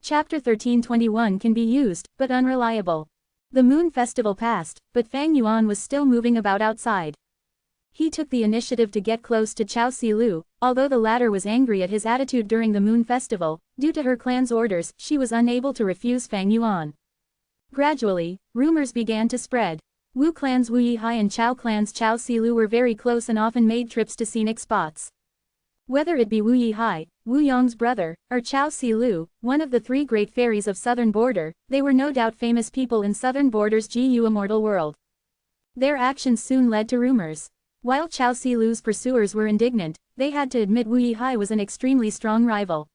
Chapter 1321 can be used, but unreliable. The moon festival passed, but Fang Yuan was still moving about outside. He took the initiative to get close to Chao Silu, although the latter was angry at his attitude during the moon festival. Due to her clan's orders, she was unable to refuse Fang Yuan. Gradually, rumors began to spread. Wu clan's Wu Yihai and Chao clan's Chao Silu were very close and often made trips to scenic spots. Whether it be Wu Yihai, Wu Yong's brother, or Chao Silu, one of the three great fairies of southern border, they were no doubt famous people in southern border's GU immortal world. Their actions soon led to rumors. While Chao Silu's pursuers were indignant, they had to admit Wu Yihai was an extremely strong rival.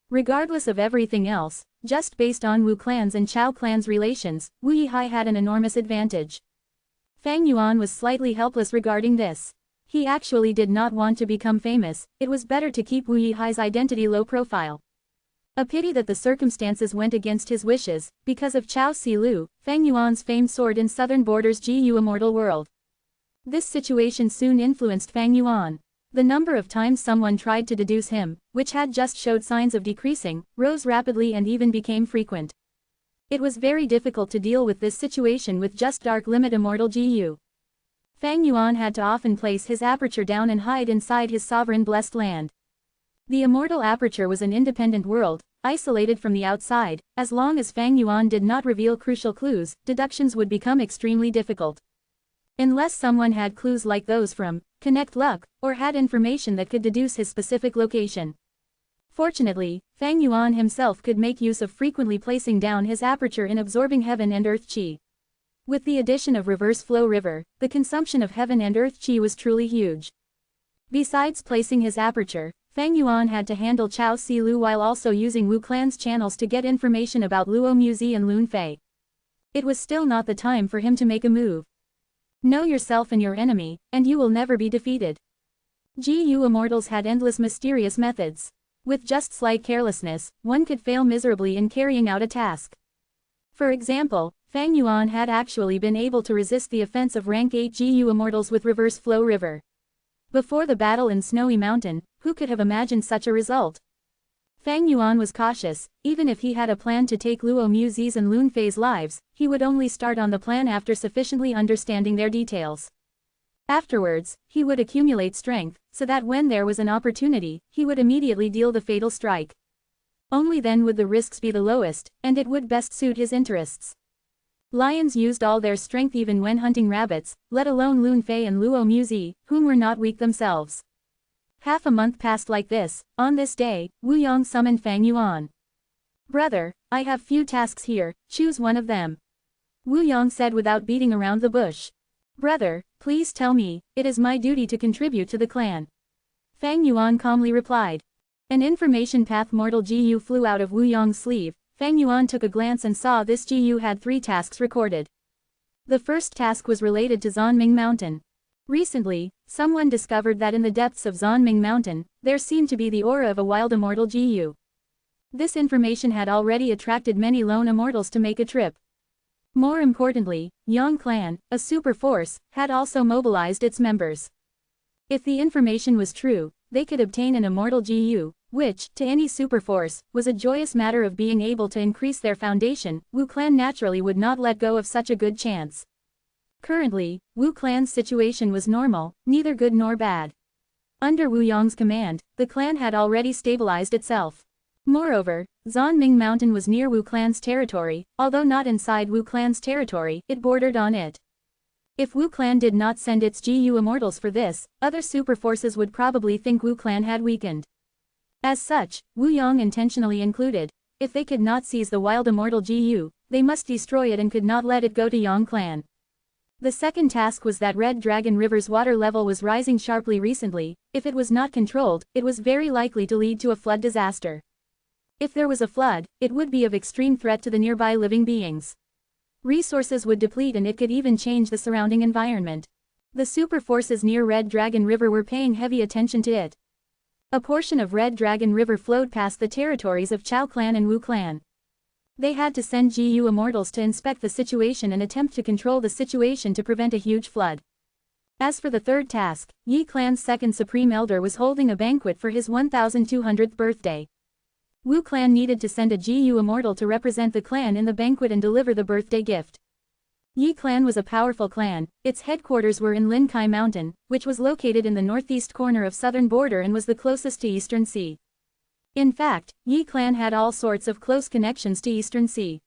Regardless of everything else, just based on Wu clan's and Chao clan's relations, Wu Yihai had an enormous advantage. Fang Yuan was slightly helpless regarding this. He actually did not want to become famous, it was better to keep Wu Yihai's identity low profile. A pity that the circumstances went against his wishes. Because of Chao Silu, Fang Yuan's fame soared in southern border's GU immortal world. This situation soon influenced Fang Yuan. The number of times someone tried to deduce him, which had just showed signs of decreasing, rose rapidly and even became frequent. It was very difficult to deal with this situation with just dark limit immortal GU. Fang Yuan had to often place his aperture down and hide inside his sovereign blessed land. The immortal aperture was an independent world, isolated from the outside. As long as Fang Yuan did not reveal crucial clues, deductions would become extremely difficult. Unless someone had clues like those from Connect Luck, or had information that could deduce his specific location. Fortunately, Fang Yuan himself could make use of frequently placing down his aperture in absorbing heaven and earth qi. With the addition of reverse flow river, the consumption of heaven and earth qi was truly huge. Besides placing his aperture, Fang Yuan had to handle Chao Silu while also using Wu clan's channels to get information about Luo Muzi and Lun Fei. It was still not the time for him to make a move. Know yourself and your enemy, and you will never be defeated. GU immortals had endless mysterious methods. With just slight carelessness, one could fail miserably in carrying out a task. For example, Fang Yuan had actually been able to resist the offense of rank 8 GU immortals with reverse flow river. Before the battle in Snowy Mountain, who could have imagined such a result? Fang Yuan was cautious. Even if he had a plan to take Luo Muzi's and Lun Fei's lives, he would only start on the plan after sufficiently understanding their details. Afterwards, he would accumulate strength, so that when there was an opportunity, he would immediately deal the fatal strike. Only then would the risks be the lowest, and it would best suit his interests. Lions used all their strength even when hunting rabbits, let alone Lun Fei and Luo Muzi, whom were not weak themselves. Half a month passed like this. On this day, Wu Yong summoned Fang Yuan. "Brother, I have few tasks here, choose one of them," Wu Yong said without beating around the bush. "Brother, please tell me, it is my duty to contribute to the clan," Fang Yuan calmly replied. An information path mortal GU flew out of Wu Yong's sleeve. Fang Yuan took a glance and saw this GU had 3 tasks recorded. The first task was related to Zhanming Mountain. Recently, someone discovered that in the depths of Zhanming Mountain, there seemed to be the aura of a wild immortal GU. This information had already attracted many lone immortals to make a trip. More importantly, Yang Clan, a super force, had also mobilized its members. If the information was true, they could obtain an immortal GU, which, to any super force, was a joyous matter of being able to increase their foundation. Wu Clan naturally would not let go of such a good chance. Currently, Wu Clan's situation was normal, neither good nor bad. Under Wu Yong's command, the clan had already stabilized itself. Moreover, Zhanming Mountain was near Wu Clan's territory. Although not inside Wu Clan's territory, it bordered on it. If Wu Clan did not send its GU immortals for this, other super forces would probably think Wu Clan had weakened. As such, Wu Yong intentionally included. If they could not seize the wild immortal GU, they must destroy it and could not let it go to Yang Clan. The second task was that Red Dragon River's water level was rising sharply recently. If it was not controlled, it was very likely to lead to a flood disaster. If there was a flood, it would be of extreme threat to the nearby living beings. Resources would deplete and it could even change the surrounding environment. The super forces near Red Dragon River were paying heavy attention to it. A portion of Red Dragon River flowed past the territories of Chao Clan and Wu Clan. They had to send GU immortals to inspect the situation and attempt to control the situation to prevent a huge flood. As for the third task, Yi Clan's second Supreme Elder was holding a banquet for his 1200th birthday. Wu clan needed to send a GU Immortal to represent the clan in the banquet and deliver the birthday gift. Yi clan was a powerful clan. Its headquarters were in Lin Kai Mountain, which was located in the northeast corner of southern border and was the closest to Eastern Sea. In fact, Yi clan had all sorts of close connections to Eastern Sea.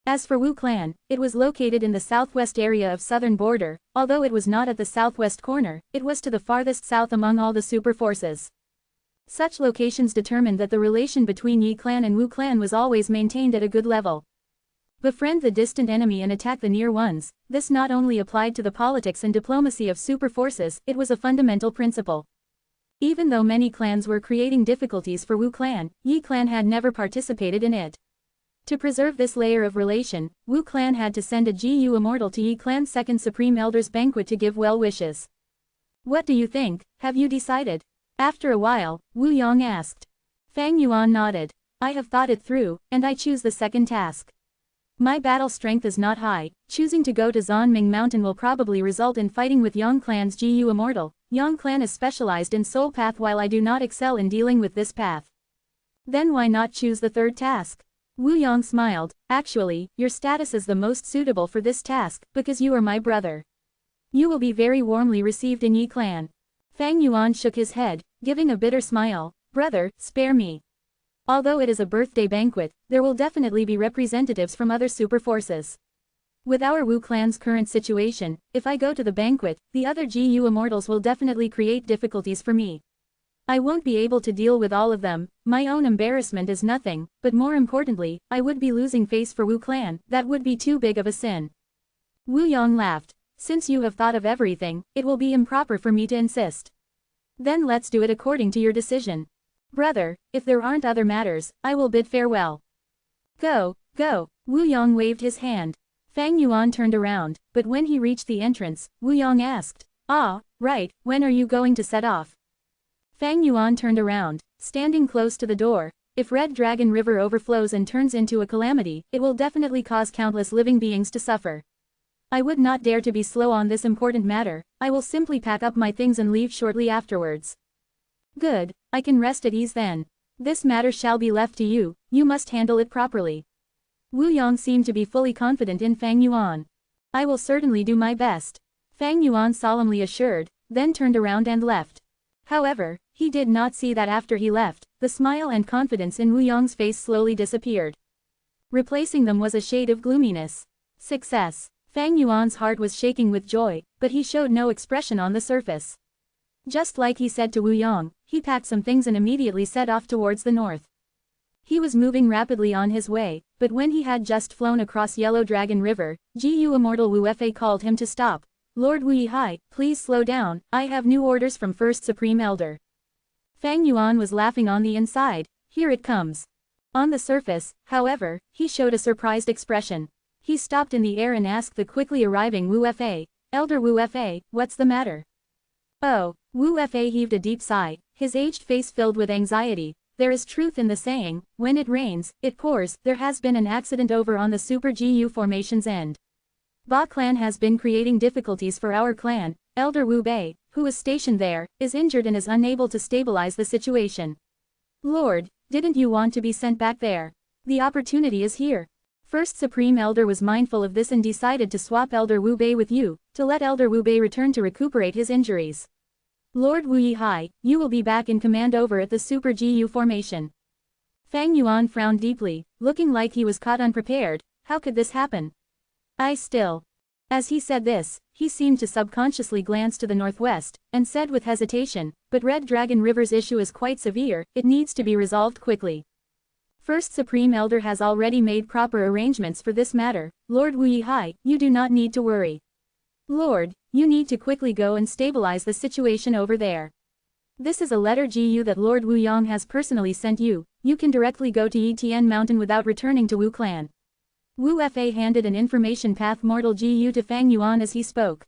As for Wu clan, it was located in the southwest area of southern border. Although it was not at the southwest corner, it was to the farthest south among all the super forces. Such locations determined that the relation between Yi clan and Wu clan was always maintained at a good level. Befriend the distant enemy and attack the near ones. This not only applied to the politics and diplomacy of super forces, it was a fundamental principle. Even though many clans were creating difficulties for Wu clan, Yi clan had never participated in it. To preserve this layer of relation, Wu clan had to send a GU Immortal to Yi clan's second Supreme Elder's banquet to give well wishes. What do you think? Have you decided? After a while, Wu Yong asked. Fang Yuan nodded. I have thought it through, and I choose the second task. My battle strength is not high. Choosing to go to Zanming Mountain will probably result in fighting with Yang clan's GU Immortal. Yang clan is specialized in soul path while I do not excel in dealing with this path. Then why not choose the third task? Wu Yang smiled. Actually, your status is the most suitable for this task, because you are my brother. You will be very warmly received in Yi clan. Fang Yuan shook his head, giving a bitter smile. Brother, spare me. Although it is a birthday banquet, there will definitely be representatives from other super forces. With our Wu clan's current situation, if I go to the banquet, the other GU Immortals will definitely create difficulties for me. I won't be able to deal with all of them. My own embarrassment is nothing, but more importantly, I would be losing face for Wu clan. That would be too big of a sin. Wu Yong laughed. Since you have thought of everything, it will be improper for me to insist. Then let's do it according to your decision. Brother, if there aren't other matters, I will bid farewell. Go, go. Wu Yong waved his hand. Fang Yuan turned around, but when he reached the entrance, Wu Yong asked, Ah, right, when are you going to set off? Fang Yuan turned around, standing close to the door. If Red Dragon River overflows and turns into a calamity, it will definitely cause countless living beings to suffer. I would not dare to be slow on this important matter. I will simply pack up my things and leave shortly afterwards. Good, I can rest at ease then. This matter shall be left to you. You must handle it properly. Wu Yong seemed to be fully confident in Fang Yuan. I will certainly do my best. Fang Yuan solemnly assured, then turned around and left. However, he did not see that after he left, the smile and confidence in Wu Yong's face slowly disappeared. Replacing them was a shade of gloominess. Success. Fang Yuan's heart was shaking with joy, but he showed no expression on the surface. Just like he said to Wu Yong, he packed some things and immediately set off towards the north. He was moving rapidly on his way, but when he had just flown across Yellow Dragon River, GU Immortal Wu Fa called him to stop. Lord Wu Yihai, please slow down, I have new orders from First Supreme Elder. Fang Yuan was laughing on the inside. Here it comes. On the surface, however, he showed a surprised expression. He stopped in the air and asked the quickly arriving Wu Fa, Elder Wu Fa, what's the matter? Oh, Wu Fa heaved a deep sigh, his aged face filled with anxiety. There is truth in the saying, when it rains, it pours. There has been an accident over on the Super GU formation's end. Ba clan has been creating difficulties for our clan. Elder Wu Bei, who is stationed there, is injured and is unable to stabilize the situation. Lord, didn't you want to be sent back there? The opportunity is here. First Supreme Elder was mindful of this and decided to swap Elder Wu Bei with you, to let Elder Wu Bei return to recuperate his injuries. Lord Wu Yihai, you will be back in command over at the Super GU formation. Fang Yuan frowned deeply, looking like he was caught unprepared. How could this happen? As he said this, he seemed to subconsciously glance to the northwest, and said with hesitation, but Red Dragon River's issue is quite severe, it needs to be resolved quickly. First Supreme Elder has already made proper arrangements for this matter. Lord Wu Yihai, you do not need to worry. Lord, you need to quickly go and stabilize the situation over there. This is a letter GU that Lord Wu Yong has personally sent you. You can directly go to Yitian Mountain without returning to Wu clan. Wu Fa handed an information path mortal GU to Fang Yuan as he spoke.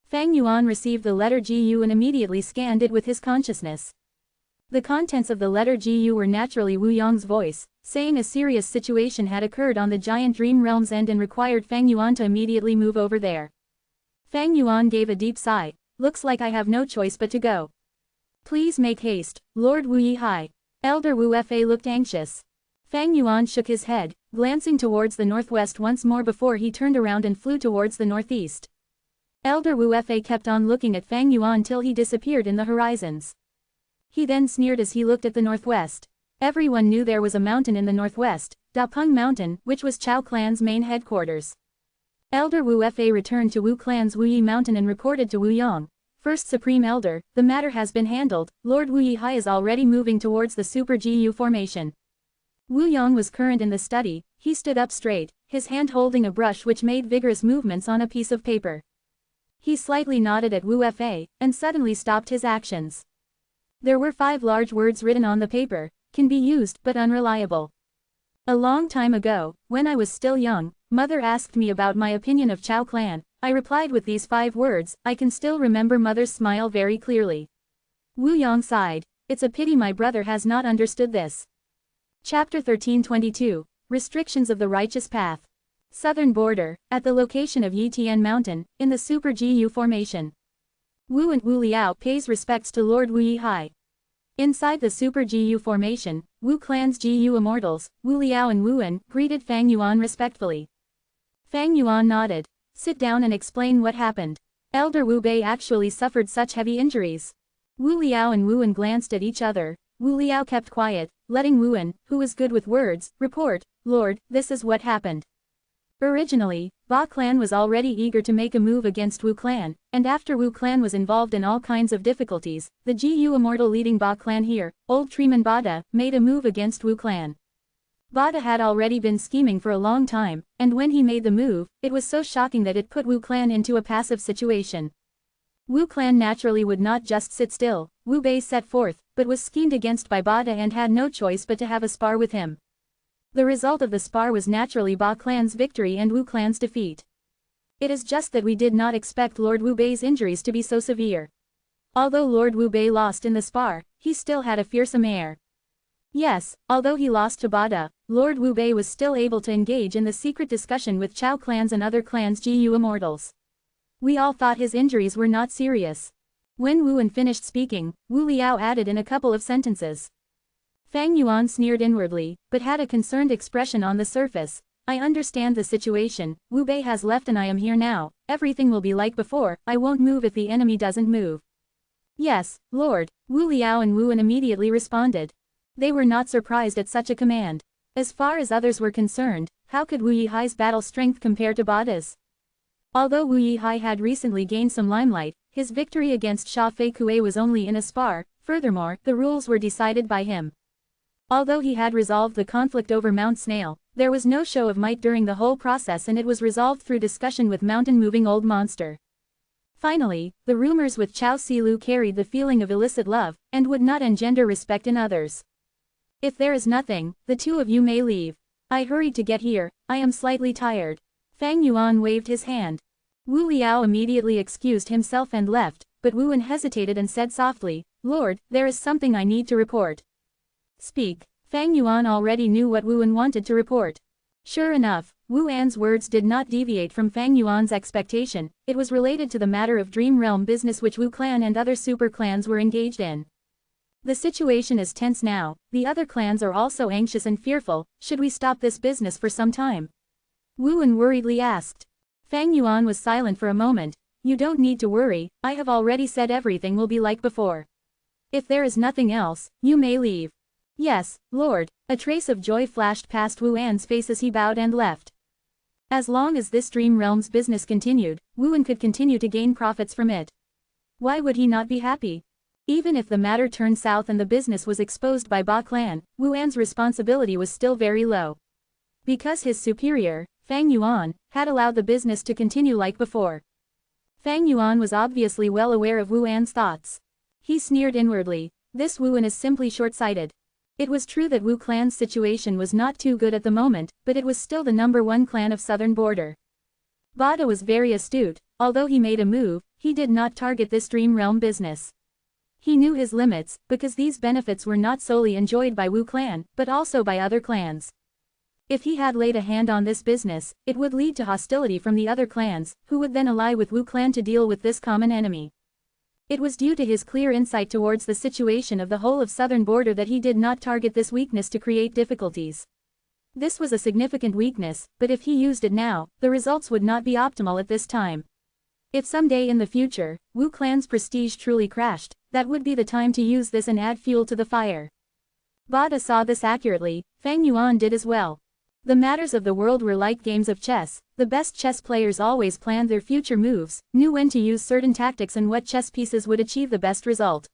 Fang Yuan received the letter GU and immediately scanned it with his consciousness. The contents of the letter GU were naturally Wu Yong's voice, saying a serious situation had occurred on the giant dream realm's end and required Fang Yuan to immediately move over there. Fang Yuan gave a deep sigh. Looks like I have no choice but to go. Please make haste, Lord Wu Yihai. Elder Wu Fa looked anxious. Fang Yuan shook his head, glancing towards the northwest once more before he turned around and flew towards the northeast. Elder Wu Fa kept on looking at Fang Yuan till he disappeared in the horizons. He then sneered as he looked at the northwest. Everyone knew there was a mountain in the northwest, Dapeng Mountain, which was Chao Clan's main headquarters. Elder Wu Fa returned to Wu Clan's Wuyi Mountain and reported to Wu Yong. First Supreme Elder, the matter has been handled, Lord Wu Yihai is already moving towards the Super GU formation. Wu Yong was current in the study, he stood up straight, his hand holding a brush which made vigorous movements on a piece of paper. He slightly nodded at Wu Fa, and suddenly stopped his actions. There were 5 large words written on the paper, can be used but unreliable. A long time ago, when I was still young, Mother asked me about my opinion of Chao Clan. I replied with these 5 words, I can still remember Mother's smile very clearly. Wu Yong sighed, it's a pity my brother has not understood this. Chapter 1322, Restrictions of the Righteous Path. Southern border, at the location of Yitian Mountain, in the Super GU formation. Wu and Wu Liao pays respects to Lord Wu Yihai. Inside the Super GU formation, Wu Clan's GU Immortals, Wu Liao and Wu En, greeted Fang Yuan respectfully. Fang Yuan nodded. Sit down and explain what happened. Elder Wu Bei actually suffered such heavy injuries. Wu Liao and Wu En glanced at each other. Wu Liao kept quiet, letting Wu En, who was good with words, report, Lord, this is what happened. Originally, Ba Clan was already eager to make a move against Wu Clan, and after Wu Clan was involved in all kinds of difficulties, the GU Immortal leading Ba Clan here, Old Treeman Bada, made a move against Wu Clan. Bada had already been scheming for a long time, and when he made the move, it was so shocking that it put Wu Clan into a passive situation. Wu Clan naturally would not just sit still, Wu Bei set forth, but was schemed against by Bada and had no choice but to have a spar with him. The result of the spar was naturally Ba Clan's victory and Wu Clan's defeat. It is just that we did not expect Lord Wu Bei's injuries to be so severe. Although Lord Wu Bei lost in the spar, he still had a fearsome air. Yes, although he lost to Bada, Lord Wu Bei was still able to engage in the secret discussion with Chao clans and other clans' GU Immortals. We all thought his injuries were not serious. When Wu En finished speaking, Wu Liao added in a couple of sentences. Fang Yuan sneered inwardly, but had a concerned expression on the surface. I understand the situation, Wu Bei has left and I am here now, everything will be like before, I won't move if the enemy doesn't move. Yes, Lord, Wu Liao and Wu En immediately responded. They were not surprised at such a command. As far as others were concerned, how could Wu Yihai's battle strength compare to Bada's? Although Wu Yihai had recently gained some limelight, his victory against Sha Fei Kuei was only in a spar, furthermore, the rules were decided by him. Although he had resolved the conflict over Mount Snail, there was no show of might during the whole process and it was resolved through discussion with mountain-moving old monster. Finally, the rumors with Chao Silu carried the feeling of illicit love, and would not engender respect in others. If there is nothing, the 2 of you may leave. I hurried to get here, I am slightly tired. Fang Yuan waved his hand. Wu Liao immediately excused himself and left, but Wu En hesitated and said softly, Lord, there is something I need to report. Speak. Fang Yuan already knew what Wu En wanted to report. Sure enough, Wu An's words did not deviate from Fang Yuan's expectation, it was related to the matter of Dream Realm business which Wu Clan and other super clans were engaged in. The situation is tense now, the other clans are also anxious and fearful, should we stop this business for some time? Wu En worriedly asked. Fang Yuan was silent for a moment. You don't need to worry, I have already said everything will be like before. If there is nothing else, you may leave. Yes, Lord. A trace of joy flashed past Wu An's face as he bowed and left. As long as this Dream Realm's business continued, Wu En could continue to gain profits from it. Why would he not be happy? Even if the matter turned south and the business was exposed by Ba Clan, Wu An's responsibility was still very low. Because his superior, Fang Yuan, had allowed the business to continue like before. Fang Yuan was obviously well aware of Wu An's thoughts. He sneered inwardly, this Wu En is simply short-sighted. It was true that Wu Clan's situation was not too good at the moment, but it was still the #1 clan of southern border. Bada was very astute, although he made a move, he did not target this Dream Realm business. He knew his limits, because these benefits were not solely enjoyed by Wu Clan, but also by other clans. If he had laid a hand on this business, it would lead to hostility from the other clans, who would then ally with Wu Clan to deal with this common enemy. It was due to his clear insight towards the situation of the whole of southern border that he did not target this weakness to create difficulties. This was a significant weakness, but if he used it now, the results would not be optimal at this time. If someday in the future, Wu Clan's prestige truly crashed, that would be the time to use this and add fuel to the fire. Bada saw this accurately, Fang Yuan did as well. The matters of the world were like games of chess. The best chess players always planned their future moves, knew when to use certain tactics and what chess pieces would achieve the best result.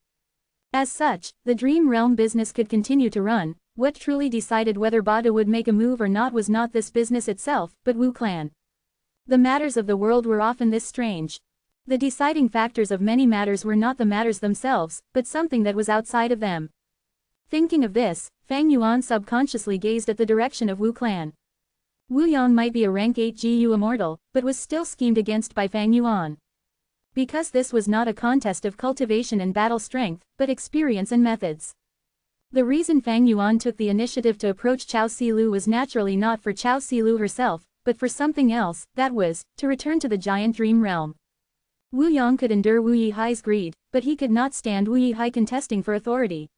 As such, the Dream Realm business could continue to run. What truly decided whether Bada would make a move or not was not this business itself, but Wu Clan. The matters of the world were often this strange. The deciding factors of many matters were not the matters themselves, but something that was outside of them. Thinking of this, Fang Yuan subconsciously gazed at the direction of Wu Clan. Wu Yang might be a rank 8 GU immortal, but was still schemed against by Fang Yuan. Because this was not a contest of cultivation and battle strength, but experience and methods. The reason Fang Yuan took the initiative to approach Chao Silu was naturally not for Chao Silu herself, but for something else, that was, to return to the giant dream realm. Wu Yang could endure Wu Yihai's greed, but he could not stand Wu Yihai contesting for authority.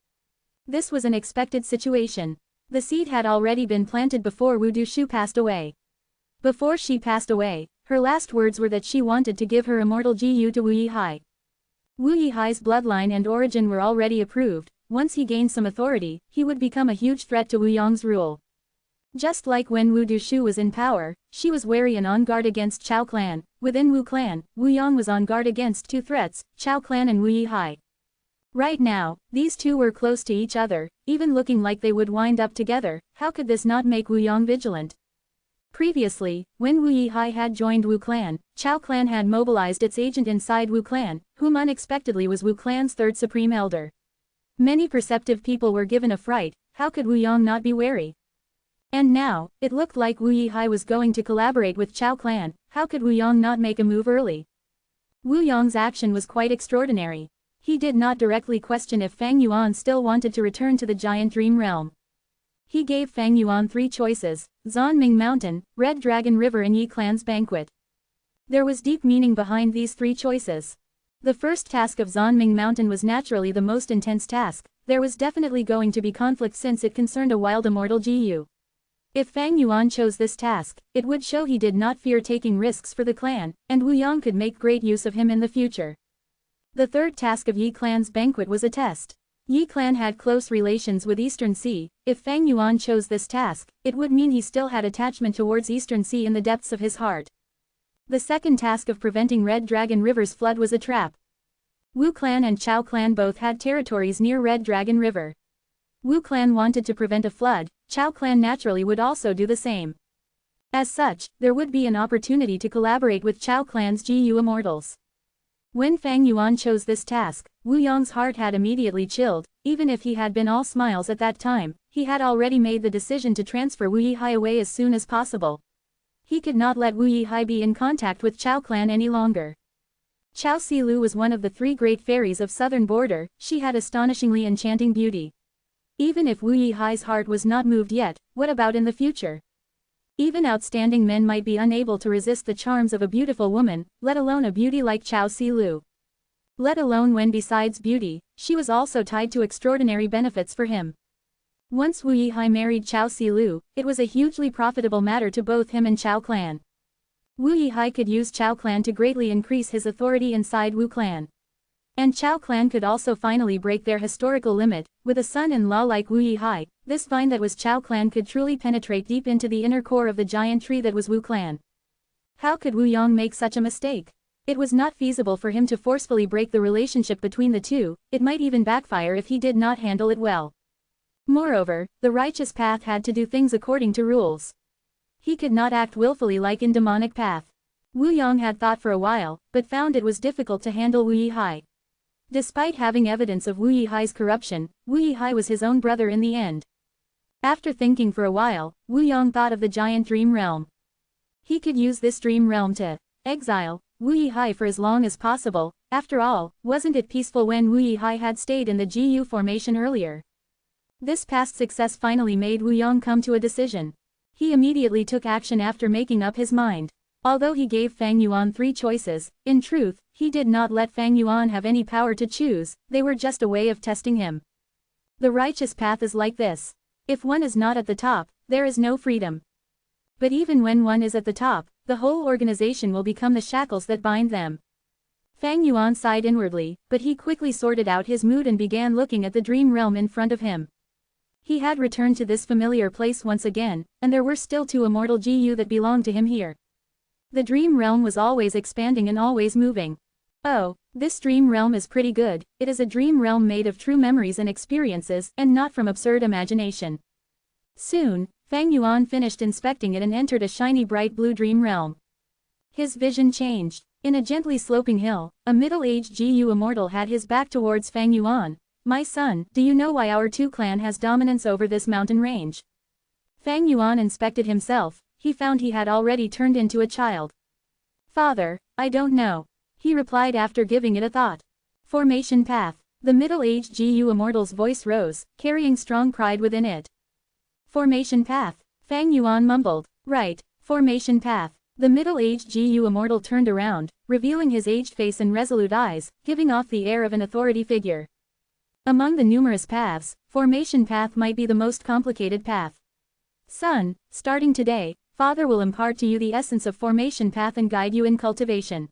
This was an expected situation. The seed had already been planted before Wu Dushu passed away. Before she passed away, her last words were that she wanted to give her immortal GU to Wu Yihai. Wu Yihai's bloodline and origin were already approved. Once he gained some authority, he would become a huge threat to Wu Yang's rule. Just like when Wu Dushu was in power, she was wary and on guard against Chao Clan. Within Wu Clan, Wu Yang was on guard against two threats, Chao Clan and Wu Yihai. Right now, these two were close to each other, even looking like they would wind up together. How could this not make Wu Yang vigilant? Previously, when Wu Yihai had joined Wu Clan, Chao Clan had mobilized its agent inside Wu Clan, whom unexpectedly was Wu Clan's third supreme elder. Many perceptive people were given a fright. How could Wu Yang not be wary? And now, it looked like Wu Yihai was going to collaborate with Chao Clan. How could Wu Yang not make a move early? Wu Yang's action was quite extraordinary. He did not directly question if Fang Yuan still wanted to return to the giant dream realm. He gave Fang Yuan three choices: Zanming Mountain, Red Dragon River and Yi Clan's banquet. There was deep meaning behind these three choices. The first task of Zanming Mountain was naturally the most intense task. There was definitely going to be conflict since it concerned a wild immortal GU. If Fang Yuan chose this task, it would show he did not fear taking risks for the clan, and Wu Yang could make great use of him in the future. The third task of Yi Clan's banquet was a test. Yi Clan had close relations with Eastern Sea. If Fang Yuan chose this task, it would mean he still had attachment towards Eastern Sea in the depths of his heart. The second task of preventing Red Dragon River's flood was a trap. Wu Clan and Chao Clan both had territories near Red Dragon River. Wu Clan wanted to prevent a flood. Chao Clan naturally would also do the same. As such, there would be an opportunity to collaborate with Chao Clan's GU immortals. When Fang Yuan chose this task, Wu Yang's heart had immediately chilled. Even if he had been all smiles at that time, he had already made the decision to transfer Wu Yihai away as soon as possible. He could not let Wu Yihai be in contact with Chao Clan any longer. Chao Silu was one of the three great fairies of southern border. She had astonishingly enchanting beauty. Even if Wu Yihai's heart was not moved yet, what about in the future? Even outstanding men might be unable to resist the charms of a beautiful woman, let alone a beauty like Chao Silu. Let alone when besides beauty, she was also tied to extraordinary benefits for him. Once Wu Yihai married Chao Silu, it was a hugely profitable matter to both him and Chao Clan. Wu Yihai could use Chao Clan to greatly increase his authority inside Wu Clan. And Chao Clan could also finally break their historical limit. With a son-in-law like Wu Yihai, this vine that was Chao Clan could truly penetrate deep into the inner core of the giant tree that was Wu Clan. How could Wu Yang make such a mistake? It was not feasible for him to forcefully break the relationship between the two. It might even backfire if he did not handle it well. Moreover, the righteous path had to do things according to rules. He could not act willfully like in demonic path. Wu Yang had thought for a while, but found it was difficult to handle Wu Yihai. Despite having evidence of Wu Yihai's corruption, Wu Yihai was his own brother in the end. After thinking for a while, Wu Yang thought of the giant dream realm. He could use this dream realm to exile Wu Yihai for as long as possible. After all, wasn't it peaceful when Wu Yihai had stayed in the GU formation earlier? This past success finally made Wu Yang come to a decision. He immediately took action after making up his mind. Although he gave Fang Yuan 3 choices, in truth, he did not let Fang Yuan have any power to choose, they were just a way of testing him. The righteous path is like this. If one is not at the top, there is no freedom. But even when one is at the top, the whole organization will become the shackles that bind them. Fang Yuan sighed inwardly, but he quickly sorted out his mood and began looking at the dream realm in front of him. He had returned to this familiar place once again, and there were still 2 immortal GU that belonged to him here. The dream realm was always expanding and always moving. Oh, this dream realm is pretty good, it is a dream realm made of true memories and experiences, and not from absurd imagination. Soon, Fang Yuan finished inspecting it and entered a shiny bright blue dream realm. His vision changed. In a gently sloping hill, a middle-aged GU immortal had his back towards Fang Yuan. My son, do you know why our 2 clan has dominance over this mountain range? Fang Yuan inspected himself, he found he had already turned into a child. Father, I don't know, he replied after giving it a thought. Formation path. The middle-aged GU immortal's voice rose, carrying strong pride within it. Formation path. Fang Yuan mumbled. Right, formation path. The middle-aged GU immortal turned around, revealing his aged face and resolute eyes, giving off the air of an authority figure. Among the numerous paths, formation path might be the most complicated path. Son, starting today, Father will impart to you the essence of formation path and guide you in cultivation.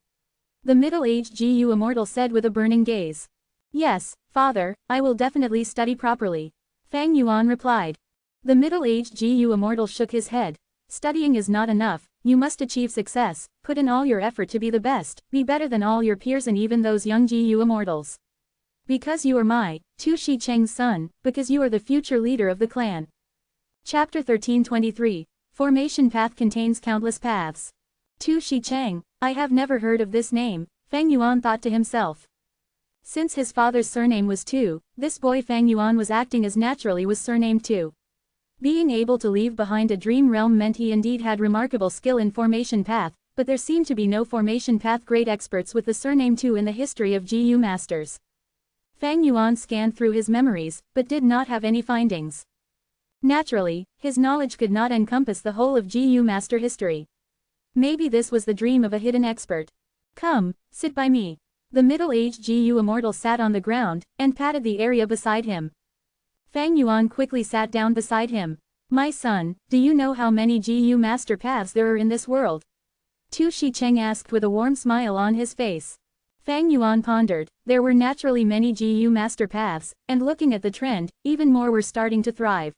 The middle-aged GU immortal said with a burning gaze. Yes, Father, I will definitely study properly. Fang Yuan replied. The middle-aged GU immortal shook his head. Studying is not enough, you must achieve success, put in all your effort to be the best, be better than all your peers and even those young GU immortals. Because you are my, Tu Shi Cheng's son, because you are the future leader of the clan. Chapter 1323. Formation path contains countless paths. Tu Shi Cheng, I have never heard of this name, Fang Yuan thought to himself. Since his father's surname was Tu, this boy Fang Yuan was acting as naturally was surnamed Tu. Being able to leave behind a dream realm meant he indeed had remarkable skill in formation path, but there seemed to be no formation path great experts with the surname Tu in the history of GU masters. Fang Yuan scanned through his memories, but did not have any findings. Naturally, his knowledge could not encompass the whole of GU master history. Maybe this was the dream of a hidden expert. Come, sit by me. The middle-aged GU immortal sat on the ground, and patted the area beside him. Fang Yuan quickly sat down beside him. My son, do you know how many GU master paths there are in this world? Tu Shi Cheng asked with a warm smile on his face. Fang Yuan pondered, there were naturally many GU master paths, and looking at the trend, even more were starting to thrive.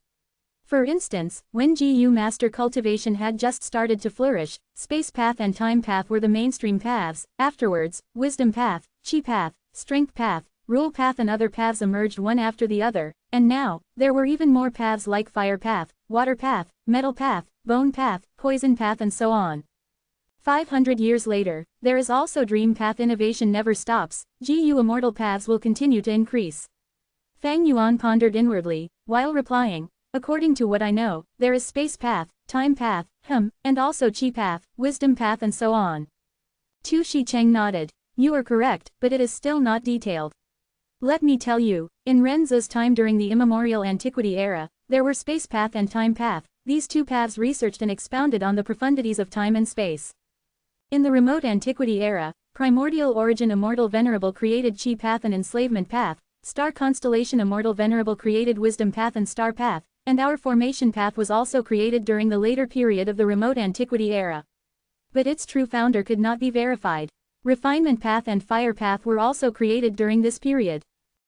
For instance, when GU master cultivation had just started to flourish, space path and time path were the mainstream paths, afterwards, wisdom path, chi path, strength path, rule path and other paths emerged one after the other, and now, there were even more paths like fire path, water path, metal path, bone path, poison path and so on. 500 years later, there is also dream path. Innovation never stops, GU immortal paths will continue to increase. Fang Yuan pondered inwardly, while replying, according to what I know, there is space path, time path, and also chi path, wisdom path and so on. Tu Shi Cheng nodded. You are correct, but it is still not detailed. Let me tell you, in Renzo's time during the immemorial antiquity era, there were space path and time path. These 2 paths researched and expounded on the profundities of time and space. In the remote antiquity era, primordial origin Immortal Venerable created chi path and enslavement path, star constellation Immortal Venerable created wisdom path and star path, and our formation path was also created during the later period of the remote antiquity era. But its true founder could not be verified. Refinement path and fire path were also created during this period.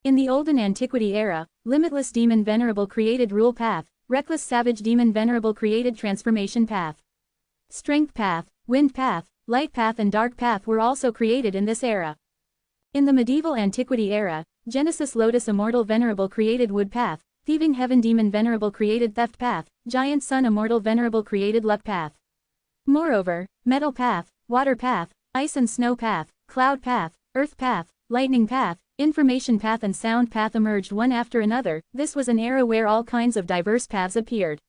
In the olden antiquity era, limitless demon Venerable created rule path, reckless savage demon Venerable created transformation path. Strength path, wind path, light path and dark path were also created in this era. In the medieval antiquity era, Genesis Lotus Immortal Venerable created wood path, thieving heaven demon Venerable created theft path, giant sun Immortal Venerable created luck path. Moreover, metal path, water path, ice and snow path, cloud path, earth path, lightning path, information path and sound path emerged one after another. This was an era where all kinds of diverse paths appeared.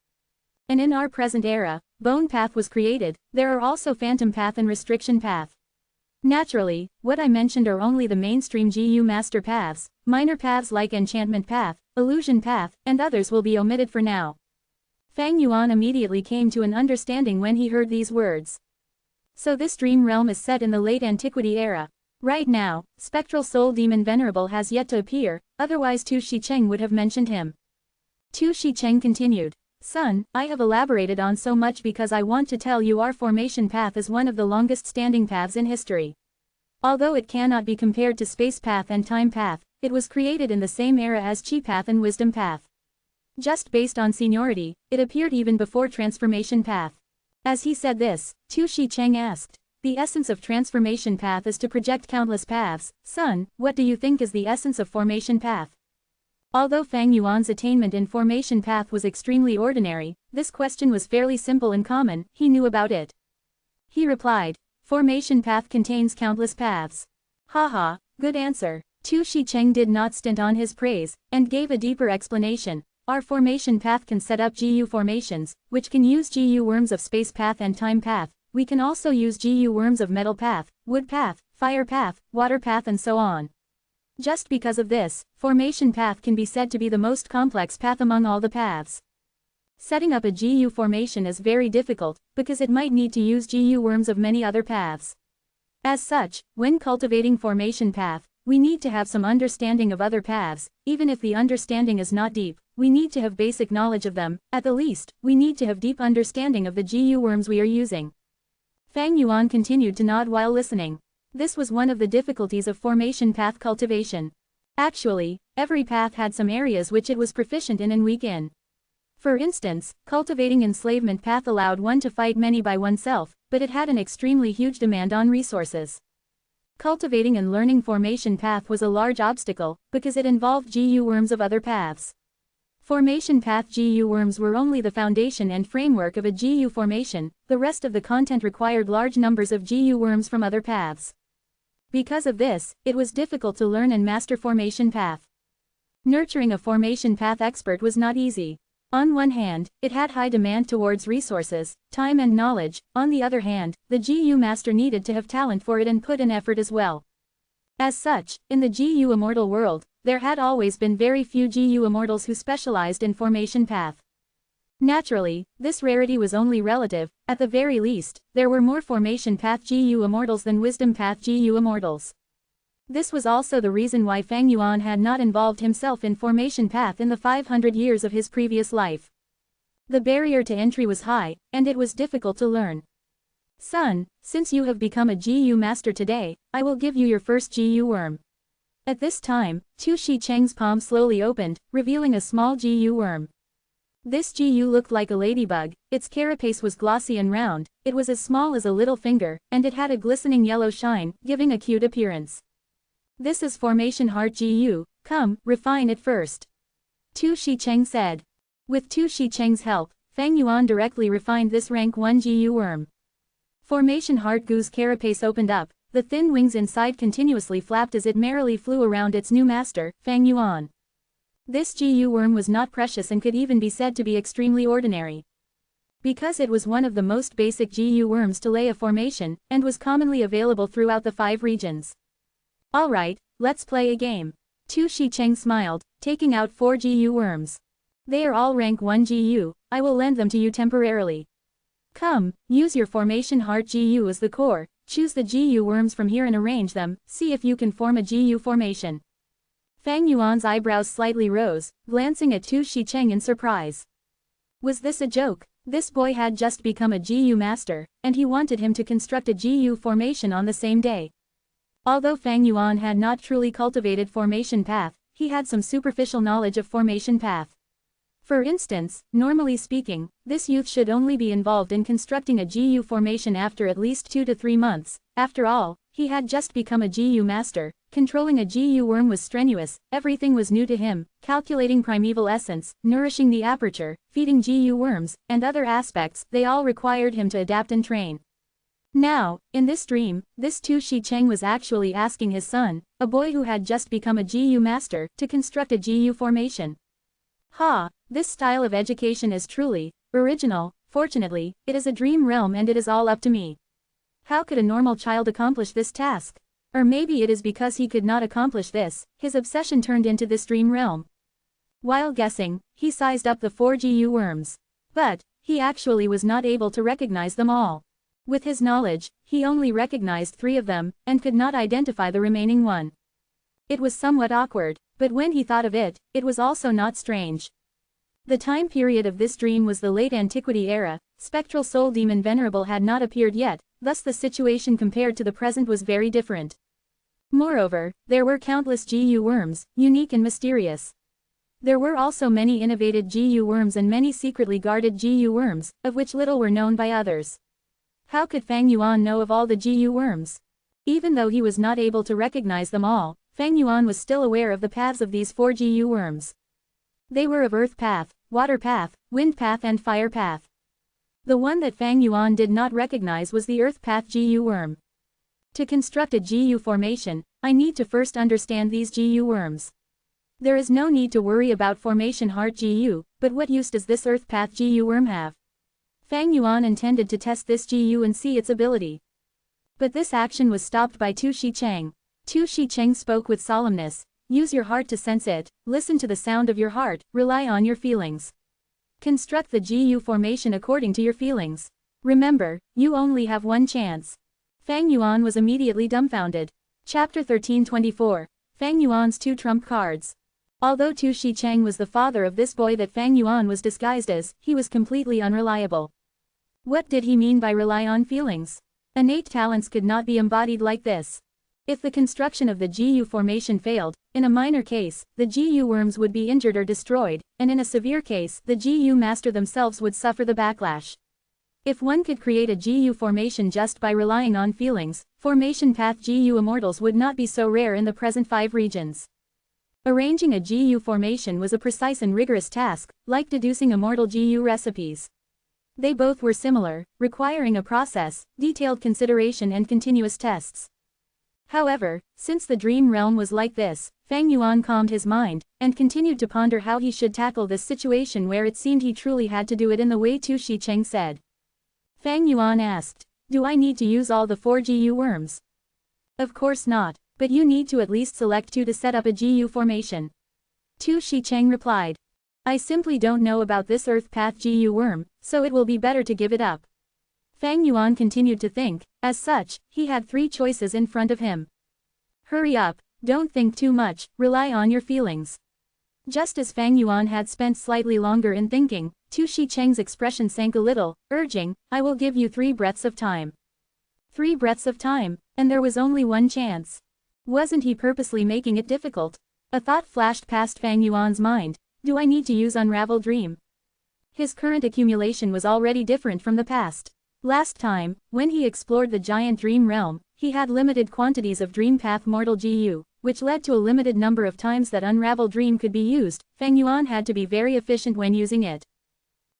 And in our present era, bone path was created. There are also phantom path and restriction path. Naturally, what I mentioned are only the mainstream GU master paths. Minor paths like enchantment path, illusion path, and others will be omitted for now. Fang Yuan immediately came to an understanding when he heard these words. So this dream realm is set in the late antiquity era. Right now, spectral soul demon Venerable has yet to appear, otherwise Tu Shicheng would have mentioned him. Tu Shicheng continued. Son, I have elaborated on so much because I want to tell you our formation path is one of the longest standing paths in history. Although it cannot be compared to space path and time path, it was created in the same era as Chi path and wisdom path. Just based on seniority, it appeared even before transformation path. As he said this, Tu Shicheng asked, the essence of transformation path is to project countless paths. Son, what do you think is the essence of formation path? Although Fang Yuan's attainment in formation path was extremely ordinary, this question was fairly simple and common, he knew about it. He replied, formation path contains countless paths. Haha, good answer. Tu Shicheng did not stint on his praise, and gave a deeper explanation. Our formation path can set up GU formations, which can use GU worms of space path and time path. We can also use GU worms of metal path, wood path, fire path, water path and so on. Just because of this, formation path can be said to be the most complex path among all the paths. Setting up a GU formation is very difficult, because it might need to use GU worms of many other paths. As such, when cultivating formation path, we need to have some understanding of other paths. Even if the understanding is not deep, we need to have basic knowledge of them. At the least, we need to have deep understanding of the GU worms we are using. Fang Yuan continued to nod while listening. This was one of the difficulties of formation path cultivation. Actually, every path had some areas which it was proficient in and weak in. For instance, cultivating enslavement path allowed one to fight many by oneself, but it had an extremely huge demand on resources. Cultivating and learning formation path was a large obstacle, because it involved GU worms of other paths. Formation path GU worms were only the foundation and framework of a GU formation, the rest of the content required large numbers of GU worms from other paths. Because of this, it was difficult to learn and master formation path. Nurturing a formation path expert was not easy. On one hand, it had high demand towards resources, time and knowledge. On the other hand, the GU master needed to have talent for it and put in effort as well. As such, in the GU Immortal world, there had always been very few GU Immortals who specialized in formation path. Naturally, this rarity was only relative. At the very least, there were more formation path GU Immortals than wisdom path GU Immortals. This was also the reason why Fang Yuan had not involved himself in formation path in the 500 years of his previous life. The barrier to entry was high, and it was difficult to learn. Son, since you have become a GU master today, I will give you your first GU worm. At this time, Tu Shicheng's palm slowly opened, revealing a small GU worm. This GU looked like a ladybug. Its carapace was glossy and round, it was as small as a little finger, and it had a glistening yellow shine, giving a cute appearance. This is formation heart GU, come, refine it first. Tu Shicheng said. With Tu Shicheng's help, Fang Yuan directly refined this rank 1 GU worm. Formation heart GU's carapace opened up, the thin wings inside continuously flapped as it merrily flew around its new master, Fang Yuan. This GU worm was not precious and could even be said to be extremely ordinary. Because it was one of the most basic GU worms to lay a formation, and was commonly available throughout the 5 regions. Alright, let's play a game. Tu Shicheng smiled, taking out 4 GU worms. They are all rank 1 GU, I will lend them to you temporarily. Come, use your formation heart GU as the core, choose the GU worms from here and arrange them, see if you can form a GU formation. Fang Yuan's eyebrows slightly rose, glancing at Tu Shicheng in surprise. Was this a joke? This boy had just become a GU master, and he wanted him to construct a GU formation on the same day. Although Fang Yuan had not truly cultivated formation path, he had some superficial knowledge of formation path. For instance, normally speaking, this youth should only be involved in constructing a GU formation after at least 2 to 3 months. After all, he had just become a GU master. Controlling a GU worm was strenuous, everything was new to him, calculating primeval essence, nourishing the aperture, feeding GU worms, and other aspects, they all required him to adapt and train. Now, in this dream, this Tu Shicheng was actually asking his son, a boy who had just become a GU master, to construct a GU formation. Ha, this style of education is truly original. Fortunately, it is a dream realm and it is all up to me. How could a normal child accomplish this task? Or maybe it is because he could not accomplish this, his obsession turned into this dream realm. While guessing, he sized up the 4 GU worms. But, he actually was not able to recognize them all. With his knowledge, he only recognized 3 of them, and could not identify the remaining one. It was somewhat awkward, but when he thought of it, it was also not strange. The time period of this dream was the late antiquity era. Spectral soul demon Venerable had not appeared yet, thus the situation compared to the present was very different. Moreover, there were countless GU worms, unique and mysterious. There were also many innovated GU worms and many secretly guarded GU worms, of which little were known by others. How could Fang Yuan know of all the GU worms? Even though he was not able to recognize them all, Fang Yuan was still aware of the paths of these 4 GU worms. They were of Earth Path, Water Path, Wind Path and Fire Path. The one that Fang Yuan did not recognize was the Earth Path GU worm. To construct a GU formation, I need to first understand these GU worms. There is no need to worry about formation heart GU, but what use does this Earth Path GU worm have? Fang Yuan intended to test this GU and see its ability. But this action was stopped by Tu Shicheng. Tu Shicheng spoke with solemnness. Use your heart to sense it, listen to the sound of your heart, rely on your feelings. Construct the GU formation according to your feelings. Remember, you only have one chance. Fang Yuan was immediately dumbfounded. Chapter 13:24. Fang Yuan's 2 trump cards. Although Tu Shicheng was the father of this boy that Fang Yuan was disguised as, he was completely unreliable. What did he mean by rely on feelings? Innate talents could not be embodied like this. If the construction of the GU formation failed, in a minor case, the GU worms would be injured or destroyed, and in a severe case, the GU master themselves would suffer the backlash. If one could create a GU formation just by relying on feelings, formation path GU immortals would not be so rare in the present 5 regions. Arranging a GU formation was a precise and rigorous task, like deducing immortal GU recipes. They both were similar, requiring a process, detailed consideration and continuous tests. However, since the dream realm was like this, Fang Yuan calmed his mind, and continued to ponder how he should tackle this situation where it seemed he truly had to do it in the way Tu Shicheng said. Fang Yuan asked, "Do I need to use all the 4 GU worms?" "Of course not, but you need to at least select 2 to set up a GU formation." Tu Shicheng replied. "I simply don't know about this Earth Path GU worm, so it will be better to give it up." Fang Yuan continued to think. As such, he had 3 choices in front of him. Hurry up, don't think too much, rely on your feelings. Just as Fang Yuan had spent slightly longer in thinking, Tu Shicheng's expression sank a little, urging, "I will give you 3 breaths of time." 3 breaths of time, and there was only one chance. Wasn't he purposely making it difficult? A thought flashed past Fang Yuan's mind. Do I need to use Unravel Dream? His current accumulation was already different from the past. Last time, when he explored the giant dream realm, he had limited quantities of Dream Path Mortal GU, which led to a limited number of times that Unravel Dream could be used. Fang Yuan had to be very efficient when using it.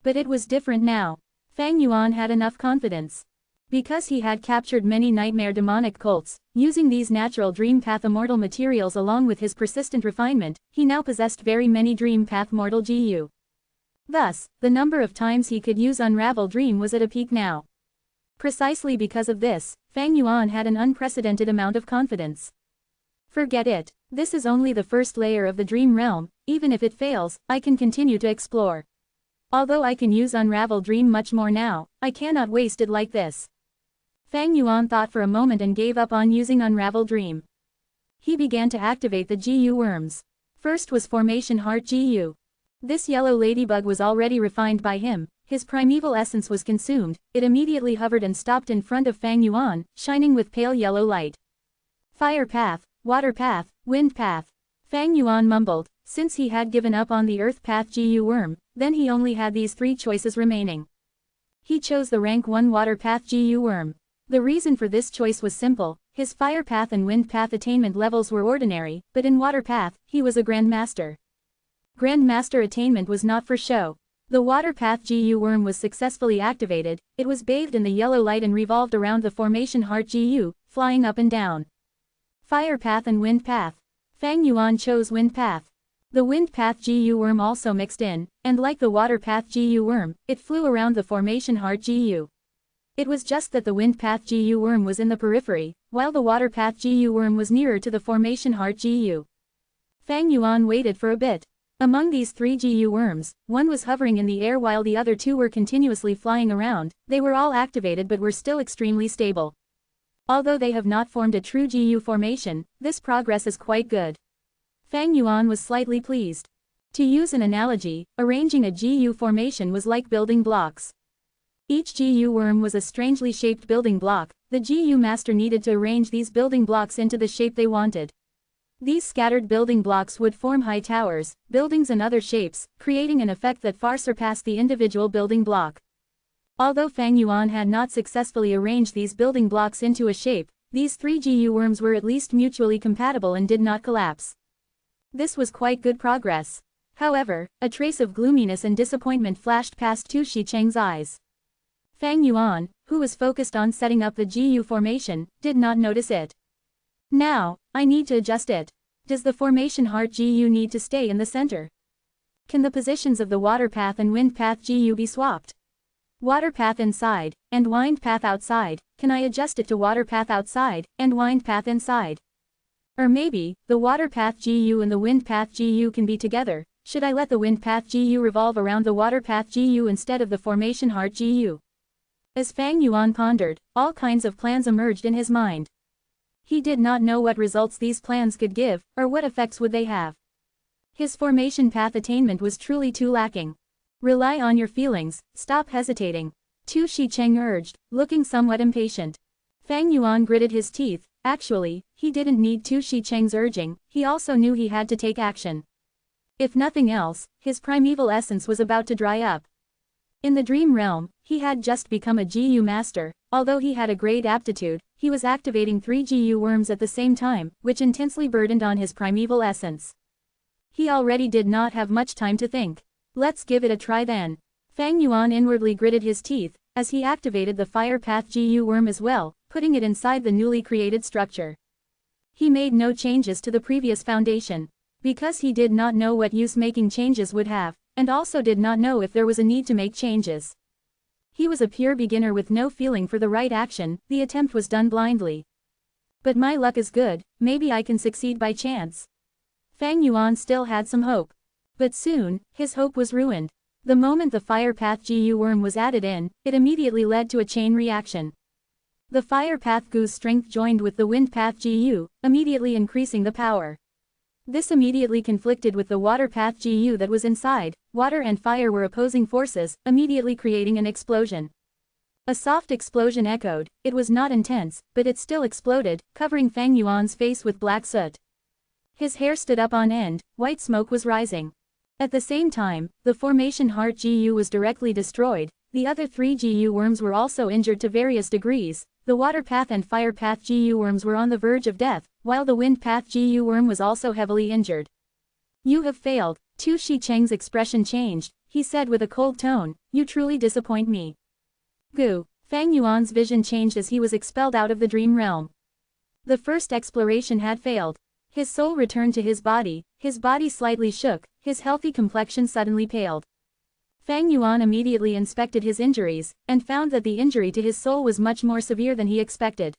But it was different now. Fang Yuan had enough confidence. Because he had captured many nightmare demonic cults, using these natural Dream Path Immortal materials along with his persistent refinement, he now possessed very many Dream Path Mortal GU. Thus, the number of times he could use Unravel Dream was at a peak now. Precisely because of this, Fang Yuan had an unprecedented amount of confidence. Forget it, this is only the first layer of the dream realm, even if it fails, I can continue to explore. Although I can use Unravel Dream much more now, I cannot waste it like this. Fang Yuan thought for a moment and gave up on using Unravel Dream. He began to activate the GU worms. First was Formation Heart GU. This yellow ladybug was already refined by him, his primeval essence was consumed, it immediately hovered and stopped in front of Fang Yuan, shining with pale yellow light. Fire Path, Water Path, Wind Path. Fang Yuan mumbled, since he had given up on the Earth Path GU worm, then he only had these 3 choices remaining. He chose the rank 1 Water Path GU worm. The reason for this choice was simple, his Fire Path and Wind Path attainment levels were ordinary, but in Water Path, he was a Grandmaster. Grandmaster attainment was not for show. The Water Path GU worm was successfully activated, it was bathed in the yellow light and revolved around the Formation Heart GU, flying up and down. Fire Path and Wind Path. Fang Yuan chose Wind Path. The Wind Path GU worm also mixed in, and like the Water Path GU worm, it flew around the Formation Heart GU. It was just that the Wind Path GU worm was in the periphery, while the Water Path GU worm was nearer to the Formation Heart GU. Fang Yuan waited for a bit. Among these 3 GU worms, one was hovering in the air while the other 2 were continuously flying around. They were all activated but were still extremely stable. Although they have not formed a true GU formation, this progress is quite good. Fang Yuan was slightly pleased. To use an analogy, arranging a GU formation was like building blocks. Each GU worm was a strangely shaped building block. The GU master needed to arrange these building blocks into the shape they wanted. These scattered building blocks would form high towers, buildings and other shapes, creating an effect that far surpassed the individual building block. Although Fang Yuan had not successfully arranged these building blocks into a shape, these 3 GU worms were at least mutually compatible and did not collapse. This was quite good progress. However, a trace of gloominess and disappointment flashed past Tu Shicheng's eyes. Fang Yuan, who was focused on setting up the GU formation, did not notice it. Now, I need to adjust it. Does the formation heart GU need to stay in the center? Can the positions of the water path and wind path GU be swapped? Water path inside, and wind path outside, can I adjust it to water path outside, and wind path inside? Or maybe, the water path GU and the wind path GU can be together. Should I let the wind path GU revolve around the water path GU instead of the formation heart GU? As Fang Yuan pondered, all kinds of plans emerged in his mind. He did not know what results these plans could give, or what effects would they have. His formation path attainment was truly too lacking. Rely on your feelings, stop hesitating. Tu Shicheng urged, looking somewhat impatient. Fang Yuan gritted his teeth. Actually, he didn't need Tu Shicheng's urging, he also knew he had to take action. If nothing else, his primeval essence was about to dry up. In the dream realm, he had just become a GU master. Although he had a great aptitude, he was activating 3 GU worms at the same time, which intensely burdened on his primeval essence. He already did not have much time to think. Let's give it a try then. Fang Yuan inwardly gritted his teeth, as he activated the fire path GU worm as well, putting it inside the newly created structure. He made no changes to the previous foundation. Because he did not know what use making changes would have, and also did not know if there was a need to make changes. He was a pure beginner with no feeling for the right action, the attempt was done blindly. But my luck is good, maybe I can succeed by chance. Fang Yuan still had some hope. But soon, his hope was ruined. The moment the fire path GU worm was added in, it immediately led to a chain reaction. The fire path GU's strength joined with the wind path GU, immediately increasing the power. This immediately conflicted with the water path GU that was inside. Water and fire were opposing forces, immediately creating an explosion. A soft explosion echoed. It was not intense, but it still exploded, covering Fang Yuan's face with black soot. His hair stood up on end, white smoke was rising. At the same time, the formation heart GU was directly destroyed. The other 3 GU worms were also injured to various degrees. The water path and fire path GU worms were on the verge of death, while the wind path GU worm was also heavily injured. You have failed. Tu Shicheng's expression changed. He said with a cold tone, you truly disappoint me. Gu. Fang Yuan's vision changed as he was expelled out of the dream realm. The first exploration had failed. His soul returned to his body slightly shook, his healthy complexion suddenly paled. Fang Yuan immediately inspected his injuries, and found that the injury to his soul was much more severe than he expected.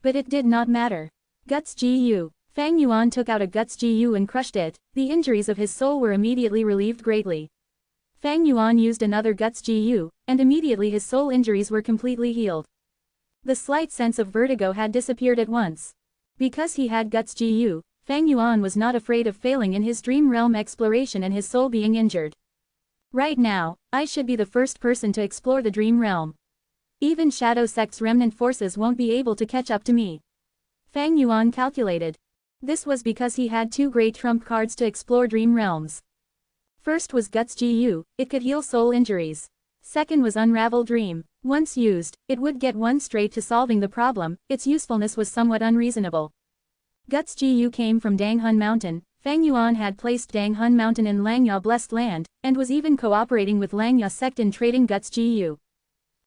But it did not matter. Guts GU. Fang Yuan took out a Guts GU and crushed it. The injuries of his soul were immediately relieved greatly. Fang Yuan used another Guts GU, and immediately his soul injuries were completely healed. The slight sense of vertigo had disappeared at once. Because he had Guts GU, Fang Yuan was not afraid of failing in his dream realm exploration and his soul being injured. Right now, I should be the first person to explore the dream realm. Even Shadow Sect's remnant forces won't be able to catch up to me. Fang Yuan calculated. This was because he had 2 great trump cards to explore dream realms. First was Guts GU, it could heal soul injuries. Second was Unravel Dream. Once used, it would get one straight to solving the problem. Its usefulness was somewhat unreasonable. Guts GU came from Danghun Mountain. Fang Yuan had placed Danghun Mountain in Langya Blessed Land, and was even cooperating with Langya Sect in trading Guts GU.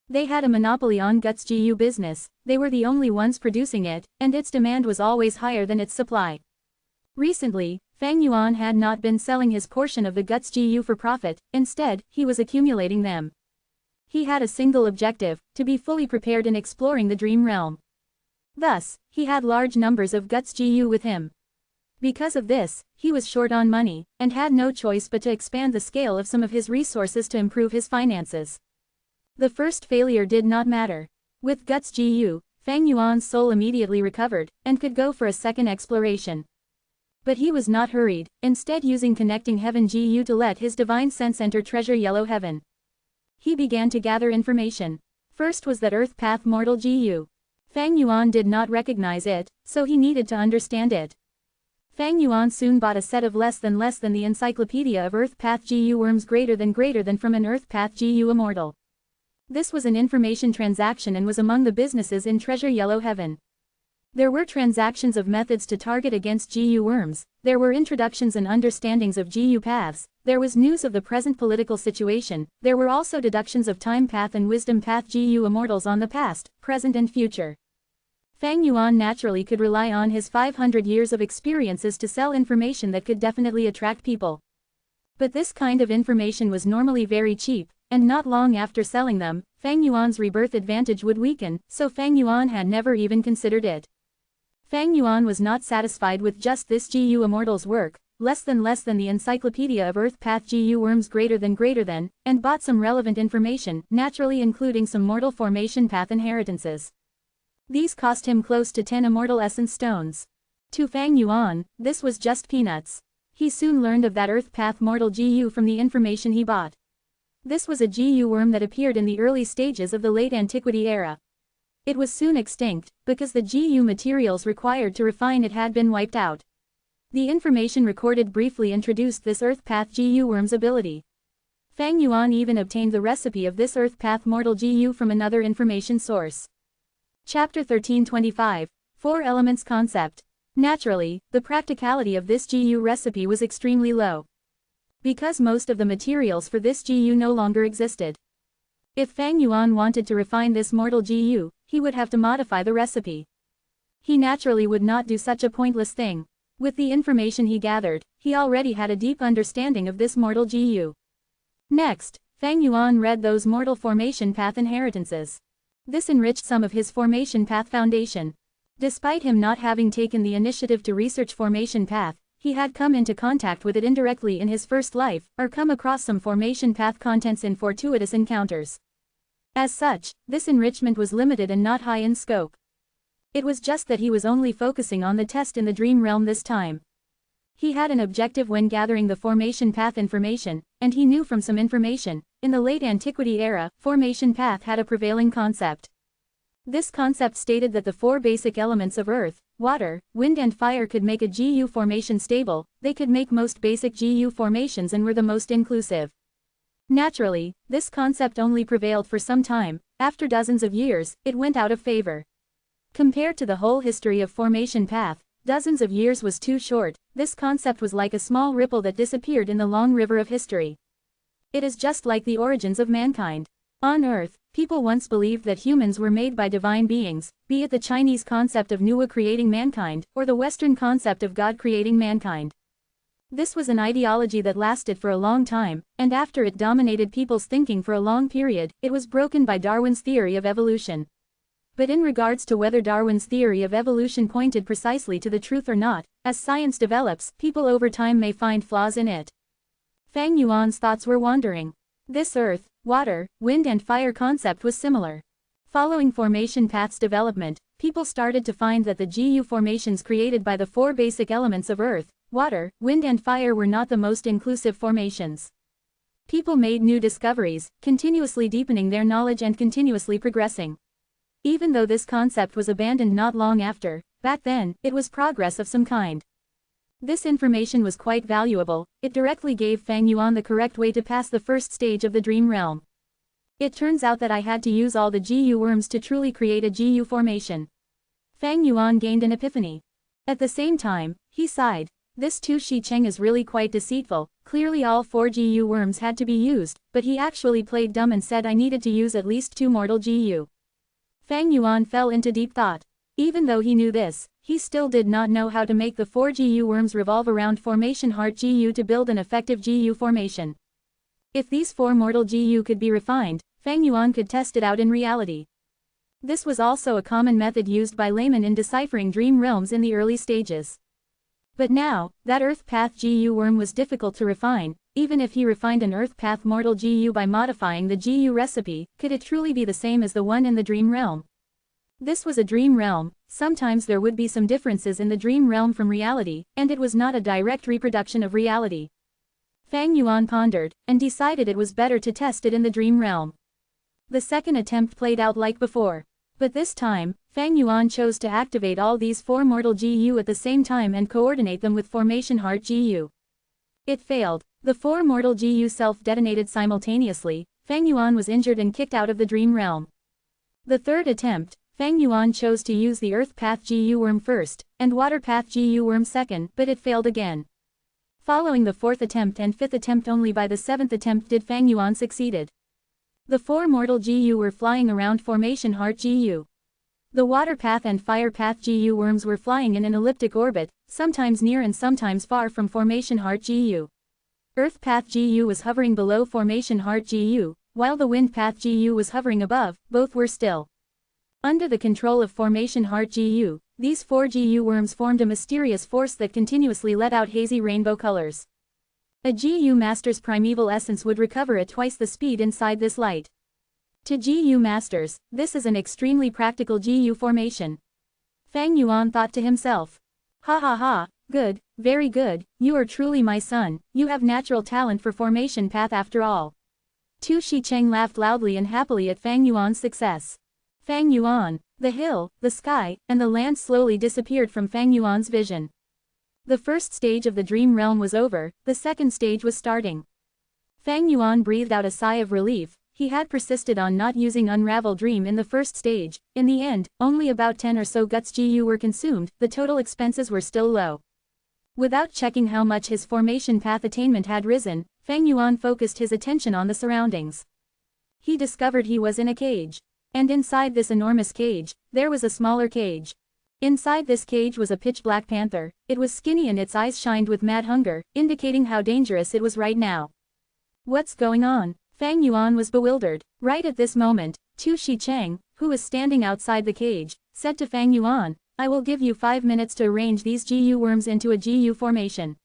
They had a monopoly on Guts GU business, they were the only ones producing it, and its demand was always higher than its supply. Recently, Fang Yuan had not been selling his portion of the Guts GU for profit, instead, he was accumulating them. He had a single objective, to be fully prepared in exploring the dream realm. Thus, he had large numbers of Guts GU with him. Because of this, he was short on money, and had no choice but to expand the scale of some of his resources to improve his finances. The first failure did not matter. With Guts Gu, Fang Yuan's soul immediately recovered, and could go for a second exploration. But he was not hurried, instead using connecting heaven Gu to let his divine sense enter treasure yellow heaven. He began to gather information. First was that earth path mortal Gu. Fang Yuan did not recognize it, so he needed to understand it. Fang Yuan soon bought a set of less than the Encyclopedia of Earth Path Gu worms greater than from an Earth Path Gu Immortal. This was an information transaction and was among the businesses in Treasure Yellow Heaven. There were transactions of methods to target against GU worms, there were introductions and understandings of GU paths, there was news of the present political situation, there were also deductions of time path and wisdom path GU immortals on the past, present and future. Fang Yuan naturally could rely on his 500 years of experiences to sell information that could definitely attract people. But this kind of information was normally very cheap, and not long after selling them, Fang Yuan's rebirth advantage would weaken, so Fang Yuan had never even considered it. Fang Yuan was not satisfied with just this GU Immortal's work, less than the Encyclopedia of Earth Path GU worms greater than, and bought some relevant information, naturally including some mortal formation path inheritances. These cost him close to 10 immortal essence stones. To Fang Yuan, this was just peanuts. He soon learned of that Earth Path mortal GU from the information he bought. This was a GU worm that appeared in the early stages of the late antiquity era. It was soon extinct, because the GU materials required to refine it had been wiped out. The information recorded briefly introduced this Earth Path GU worm's ability. Fang Yuan even obtained the recipe of this Earth Path mortal GU from another information source. Chapter 1325, 4 Elements Concept. Naturally, the practicality of this GU recipe was extremely low. Because most of the materials for this GU no longer existed. If Fang Yuan wanted to refine this mortal GU, he would have to modify the recipe. He naturally would not do such a pointless thing. With the information he gathered, he already had a deep understanding of this mortal GU. Next, Fang Yuan read those mortal formation path inheritances. This enriched some of his formation path foundation. Despite him not having taken the initiative to research formation path, he had come into contact with it indirectly in his first life, or come across some formation path contents in fortuitous encounters. As such, this enrichment was limited and not high in scope. It was just that he was only focusing on the test in the dream realm this time. He had an objective when gathering the formation path information, and he knew from some information, in the late antiquity era, formation path had a prevailing concept. This concept stated that the 4 basic elements of earth, water, wind and fire could make a GU formation stable, they could make most basic GU formations and were the most inclusive. Naturally, this concept only prevailed for some time, after dozens of years, it went out of favor. Compared to the whole history of formation path, dozens of years was too short, this concept was like a small ripple that disappeared in the long river of history. It is just like the origins of mankind. On Earth, people once believed that humans were made by divine beings, be it the Chinese concept of Nuwa creating mankind, or the Western concept of God creating mankind. This was an ideology that lasted for a long time, and after it dominated people's thinking for a long period, it was broken by Darwin's theory of evolution. But in regards to whether Darwin's theory of evolution pointed precisely to the truth or not, as science develops, people over time may find flaws in it. Fang Yuan's thoughts were wandering. This earth, water, wind and fire concept was similar. Following formation path's development, people started to find that the GU formations created by the 4 basic elements of earth, water, wind and fire were not the most inclusive formations. People made new discoveries, continuously deepening their knowledge and continuously progressing. Even though this concept was abandoned not long after, back then, it was progress of some kind. This information was quite valuable, it directly gave Fang Yuan the correct way to pass the first stage of the dream realm. It turns out that I had to use all the GU worms to truly create a GU formation. Fang Yuan gained an epiphany. At the same time, he sighed. This Tu Shi Cheng is really quite deceitful, clearly all 4 GU worms had to be used, but he actually played dumb and said I needed to use at least 2 mortal GU. Fang Yuan fell into deep thought. Even though he knew this, he still did not know how to make the 4 GU worms revolve around formation heart GU to build an effective GU formation. If these 4 mortal GU could be refined, Fang Yuan could test it out in reality. This was also a common method used by laymen in deciphering dream realms in the early stages. But now, that Earth Path GU worm was difficult to refine. Even if he refined an Earth Path mortal GU by modifying the GU recipe, could it truly be the same as the one in the dream realm? This was a dream realm. Sometimes there would be some differences in the dream realm from reality, and it was not a direct reproduction of reality. Fang Yuan pondered, and decided it was better to test it in the dream realm. The second attempt played out like before. But this time, Fang Yuan chose to activate all these 4 mortal GU at the same time and coordinate them with Formation Heart GU. It failed. The 4 mortal GU self-detonated simultaneously. Fang Yuan was injured and kicked out of the dream realm. The third attempt, Fang Yuan chose to use the Earth Path GU worm first, and Water Path GU worm second, but it failed again. Following the 4th attempt and 5th attempt, only by the 7th attempt did Fang Yuan succeeded. The 4 mortal GU were flying around Formation Heart GU. The Water Path and Fire Path GU worms were flying in an elliptic orbit, sometimes near and sometimes far from Formation Heart GU. Earth Path GU was hovering below Formation Heart GU, while the Wind Path GU was hovering above. Both were still. Under the control of Formation Heart GU, these 4 GU worms formed a mysterious force that continuously let out hazy rainbow colors. A GU Master's primeval essence would recover at twice the speed inside this light. To GU Masters, this is an extremely practical GU formation. Fang Yuan thought to himself. Ha ha ha, good, very good, you are truly my son, you have natural talent for formation path after all. Tu Shicheng laughed loudly and happily at Fang Yuan's success. Fang Yuan, the hill, the sky, and the land slowly disappeared from Fang Yuan's vision. The first stage of the dream realm was over, the second stage was starting. Fang Yuan breathed out a sigh of relief. He had persisted on not using Unravel Dream in the first stage. In the end, only about 10 or so guts GU were consumed, the total expenses were still low. Without checking how much his formation path attainment had risen, Fang Yuan focused his attention on the surroundings. He discovered he was in a cage. And inside this enormous cage, there was a smaller cage. Inside this cage was a pitch-black panther. It was skinny and its eyes shined with mad hunger, indicating how dangerous it was right now. What's going on? Fang Yuan was bewildered. Right at this moment, Tu Shicheng, who was standing outside the cage, said to Fang Yuan, I will give you 5 minutes to arrange these GU worms into a GU formation.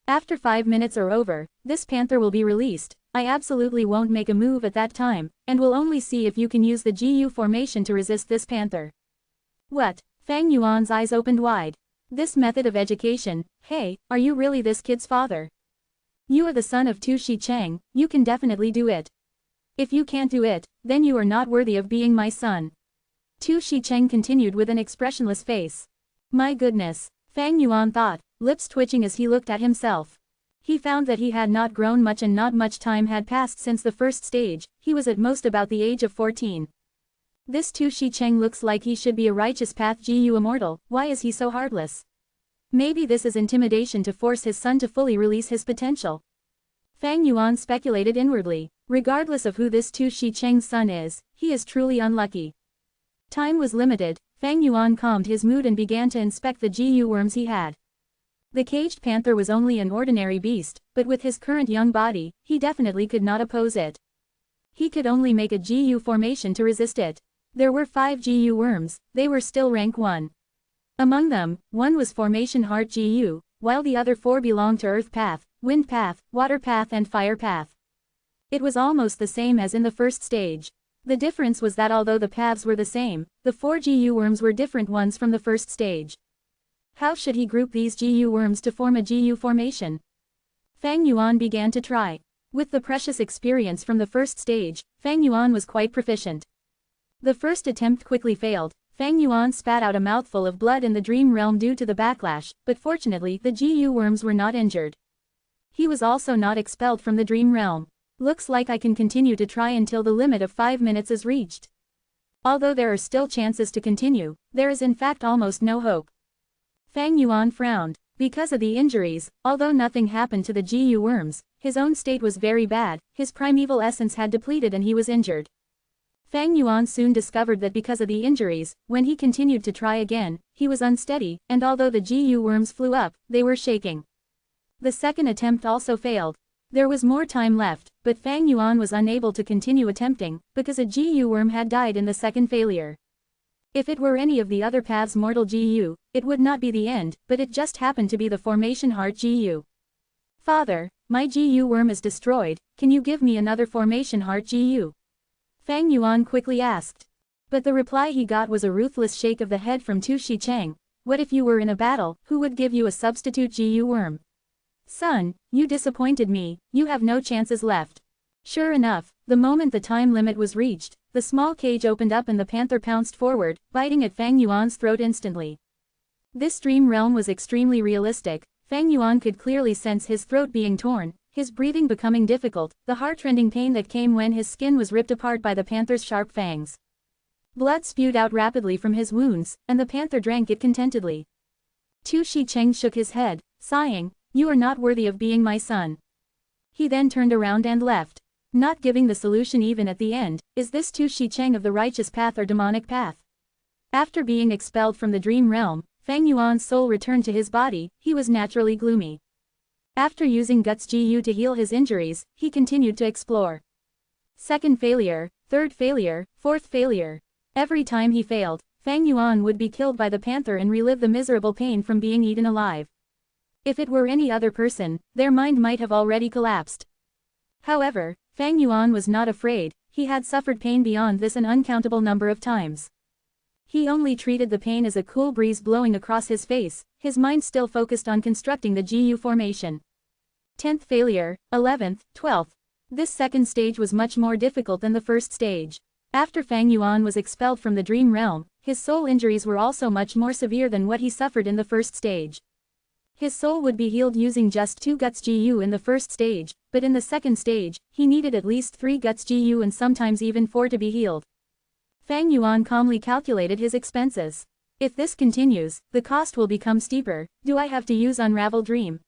After 5 minutes are over, this panther will be released. I absolutely won't make a move at that time, and will only see if you can use the GU formation to resist this panther. What? Fang Yuan's eyes opened wide. This method of education, hey, are you really this kid's father? You are the son of Tu Shicheng, you can definitely do it. If you can't do it, then you are not worthy of being my son. Tu Shicheng continued with an expressionless face. My goodness, Fang Yuan thought, lips twitching as he looked at himself. He found that he had not grown much and not much time had passed since the first stage. He was at most about the age of 14. This Tu Shicheng looks like he should be a righteous path GU immortal. Why is he so heartless? Maybe this is intimidation to force his son to fully release his potential. Fang Yuan speculated inwardly. Regardless of who this Tu Shicheng's son is, he is truly unlucky. Time was limited. Fang Yuan calmed his mood and began to inspect the GU worms he had. The caged panther was only an ordinary beast, but with his current young body, he definitely could not oppose it. He could only make a GU formation to resist it. There were 5 GU worms, they were still rank 1. Among them, one was Formation Heart GU, while the other 4 belonged to Earth Path, Wind Path, Water Path and Fire Path. It was almost the same as in the first stage. The difference was that although the paths were the same, the 4 GU worms were different ones from the first stage. How should he group these GU worms to form a GU formation? Fang Yuan began to try. With the precious experience from the first stage, Fang Yuan was quite proficient. The first attempt quickly failed. Fang Yuan spat out a mouthful of blood in the dream realm due to the backlash, but fortunately the GU worms were not injured. He was also not expelled from the dream realm. Looks like I can continue to try until the limit of 5 minutes is reached. Although there are still chances to continue, there is in fact almost no hope. Fang Yuan frowned. Because of the injuries, although nothing happened to the GU worms, his own state was very bad, his primeval essence had depleted and he was injured. Fang Yuan soon discovered that because of the injuries, when he continued to try again, he was unsteady, and although the GU worms flew up, they were shaking. The second attempt also failed. There was more time left, but Fang Yuan was unable to continue attempting, because a GU worm had died in the second failure. If it were any of the other path's mortal GU, it would not be the end, but it just happened to be the formation heart GU. Father, my GU worm is destroyed, can you give me another formation heart GU? Fang Yuan quickly asked. But the reply he got was a ruthless shake of the head from Tu Shicheng. What if you were in a battle, who would give you a substitute GU worm? Son, you disappointed me, you have no chances left. Sure enough, the moment the time limit was reached, the small cage opened up and the panther pounced forward, biting at Fang Yuan's throat instantly. This dream realm was extremely realistic. Fang Yuan could clearly sense his throat being torn, his breathing becoming difficult, the heart-rending pain that came when his skin was ripped apart by the panther's sharp fangs. Blood spewed out rapidly from his wounds, and the panther drank it contentedly. Tu Shicheng shook his head, sighing, "You are not worthy of being my son." He then turned around and left. Not giving the solution even at the end, is this Tu Shicheng of the righteous path or demonic path? After being expelled from the dream realm, Fang Yuan's soul returned to his body, he was naturally gloomy. After using Guts GU to heal his injuries, he continued to explore. Second failure, third failure, fourth failure. Every time he failed, Fang Yuan would be killed by the panther and relive the miserable pain from being eaten alive. If it were any other person, their mind might have already collapsed. However, Fang Yuan was not afraid, he had suffered pain beyond this an uncountable number of times. He only treated the pain as a cool breeze blowing across his face, his mind still focused on constructing the GU formation. 10th failure, 11th, 12th. This second stage was much more difficult than the first stage. After Fang Yuan was expelled from the dream realm, his soul injuries were also much more severe than what he suffered in the first stage. His soul would be healed using just 2 Guts GU in the first stage, but in the second stage, he needed at least 3 Guts GU and sometimes even 4 to be healed. Fang Yuan calmly calculated his expenses. If this continues, the cost will become steeper. Do I have to use Unravel Dream?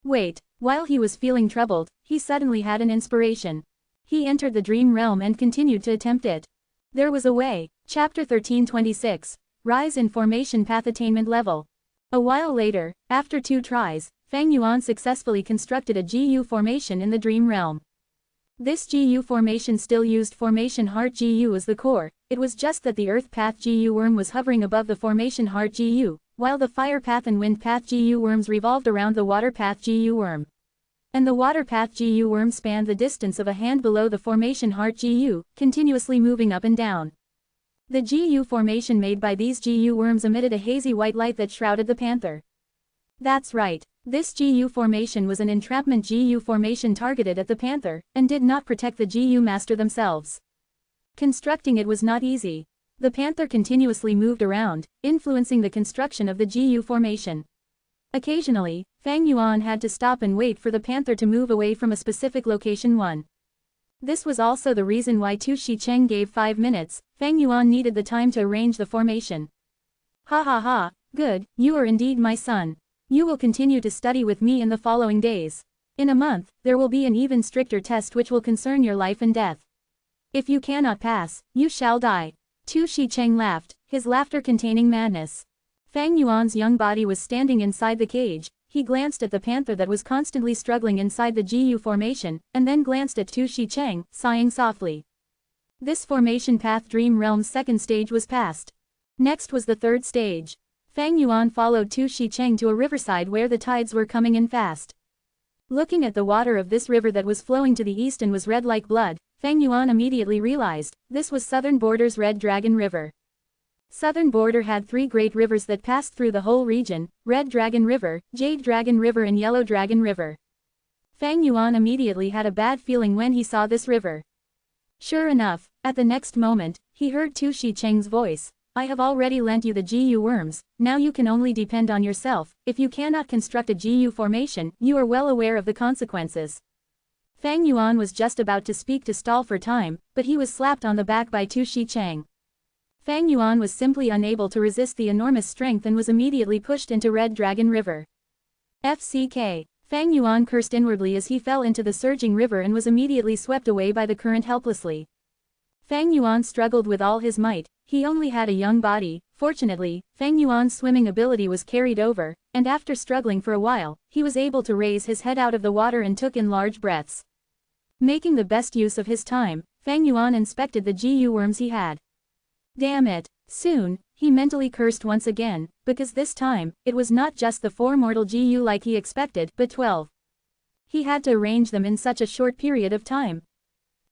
Wait, while he was feeling troubled, he suddenly had an inspiration. He entered the dream realm and continued to attempt it. There was a way. Chapter 1326. Rise in Formation Path Attainment Level. A while later, after 2 tries, Fang Yuan successfully constructed a GU formation in the dream realm. This GU formation still used Formation Heart GU as the core, it was just that the Earth Path GU worm was hovering above the Formation Heart GU, while the Fire Path and Wind Path GU worms revolved around the Water Path GU worm. And the Water Path GU worm spanned the distance of a hand below the Formation Heart GU, continuously moving up and down. The GU formation made by these GU worms emitted a hazy white light that shrouded the panther. That's right, this GU formation was an entrapment GU formation targeted at the panther, and did not protect the GU master themselves. Constructing it was not easy. The panther continuously moved around, influencing the construction of the GU formation. Occasionally, Fang Yuan had to stop and wait for the panther to move away from a specific location. This was also the reason why Tu Shicheng gave 5 minutes, Fang Yuan needed the time to arrange the formation. Ha ha ha, good, you are indeed my son. You will continue to study with me in the following days. In a month, there will be an even stricter test which will concern your life and death. If you cannot pass, you shall die. Tu Shicheng laughed, his laughter containing madness. Fang Yuan's young body was standing inside the cage. He glanced at the panther that was constantly struggling inside the GU formation, and then glanced at Tu Shicheng, sighing softly. This formation path dream realm's second stage was passed. Next was the third stage. Fang Yuan followed Tu Shicheng to a riverside where the tides were coming in fast. Looking at the water of this river that was flowing to the east and was red like blood, Fang Yuan immediately realized, this was Southern Border's Red Dragon River. Southern Border had 3 great rivers that passed through the whole region, Red Dragon River, Jade Dragon River and Yellow Dragon River. Fang Yuan immediately had a bad feeling when he saw this river. Sure enough, at the next moment, he heard Tu Shicheng's voice. I have already lent you the GU worms, now you can only depend on yourself. If you cannot construct a GU formation, you are well aware of the consequences. Fang Yuan was just about to speak to stall for time, but he was slapped on the back by Tu Shicheng. Fang Yuan was simply unable to resist the enormous strength and was immediately pushed into Red Dragon River. FCK. Fang Yuan cursed inwardly as he fell into the surging river and was immediately swept away by the current helplessly. Fang Yuan struggled with all his might, he only had a young body. Fortunately, Fang Yuan's swimming ability was carried over, and after struggling for a while, he was able to raise his head out of the water and took in large breaths. Making the best use of his time, Fang Yuan inspected the GU worms he had. Damn it, Soon, he mentally cursed once again, because this time, it was not just the 4 mortal GU like he expected, but 12. He had to arrange them in such a short period of time.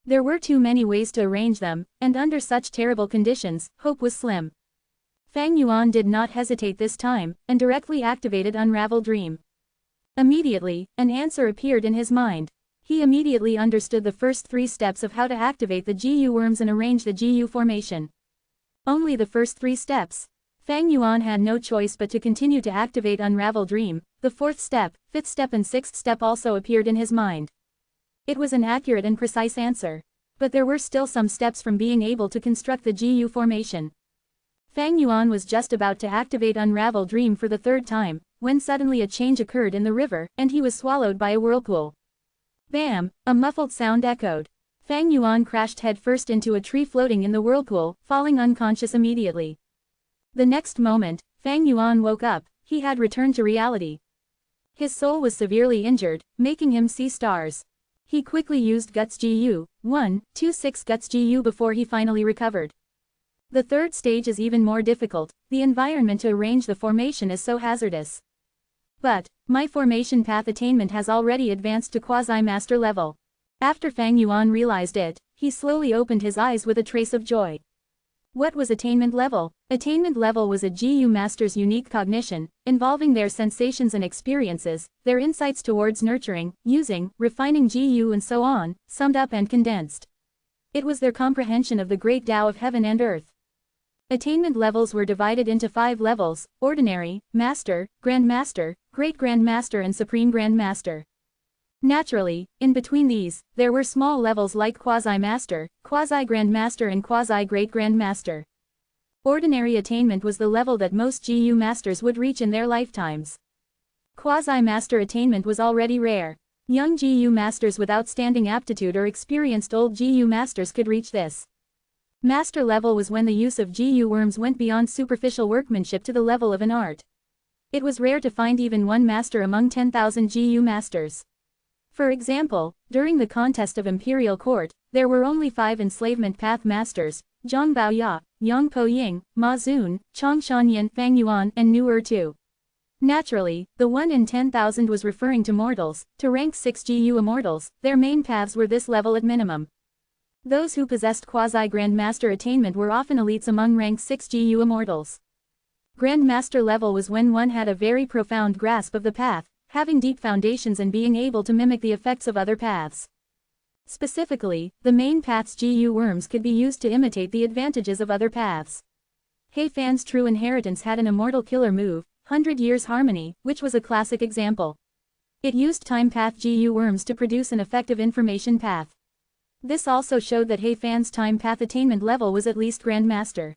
There were too many ways to arrange them, and under such terrible conditions, hope was slim. Fang Yuan did not hesitate this time, and directly activated Unravel Dream. Immediately, an answer appeared in his mind. He immediately understood the first 3 steps of how to activate the GU worms and arrange the GU formation. Only the first 3 steps. Fang Yuan had no choice but to continue to activate Unravel Dream. The 4th step, 5th step and 6th step also appeared in his mind. It was an accurate and precise answer. But there were still some steps from being able to construct the GU formation. Fang Yuan was just about to activate Unravel Dream for the 3rd time, when suddenly a change occurred in the river, and he was swallowed by a whirlpool. Bam! A muffled sound echoed. Fang Yuan crashed headfirst into a tree floating in the whirlpool, falling unconscious immediately. The next moment, Fang Yuan woke up. He had returned to reality. His soul was severely injured, making him see stars. He quickly used Guts GU, 1-2-6 Guts GU before he finally recovered. The 3rd stage is even more difficult. The environment to arrange the formation is so hazardous. But, my formation path attainment has already advanced to quasi-master level. After Fang Yuan realized it, he slowly opened his eyes with a trace of joy. What was attainment level? Attainment level was a GU master's unique cognition, involving their sensations and experiences, their insights towards nurturing, using, refining GU and so on, summed up and condensed. It was their comprehension of the great Tao of heaven and earth. Attainment levels were divided into 5 levels: Ordinary, Master, Grand Master, Great Grand Master and Supreme Grand Master. Naturally, in between these, there were small levels like Quasi-Master, Quasi-Grand Master and Quasi-Great Grand Master. Ordinary attainment was the level that most GU masters would reach in their lifetimes. Quasi-Master attainment was already rare. Young GU masters with outstanding aptitude or experienced old GU masters could reach this. Master level was when the use of GU worms went beyond superficial workmanship to the level of an art. It was rare to find even one master among 10,000 GU masters. For example, during the contest of Imperial Court, there were only 5 enslavement path masters: Zhang Baoya, Yang Po Ying, Ma Zun, Chang Shanyan, Fang Yuan, and Nu Er. Naturally, the 1 in 10,000 was referring to mortals. To rank 6 GU immortals, their main paths were this level at minimum. Those who possessed quasi-Grand Master attainment were often elites among rank 6 GU immortals. Grand Master level was when one had a very profound grasp of the path, having deep foundations and being able to mimic the effects of other paths. Specifically, the main path's GU worms could be used to imitate the advantages of other paths. He Fan's true inheritance had an immortal killer move, 100 Years Harmony, which was a classic example. It used time path GU worms to produce an effective information path. This also showed that He Fan's time path attainment level was at least Grand Master.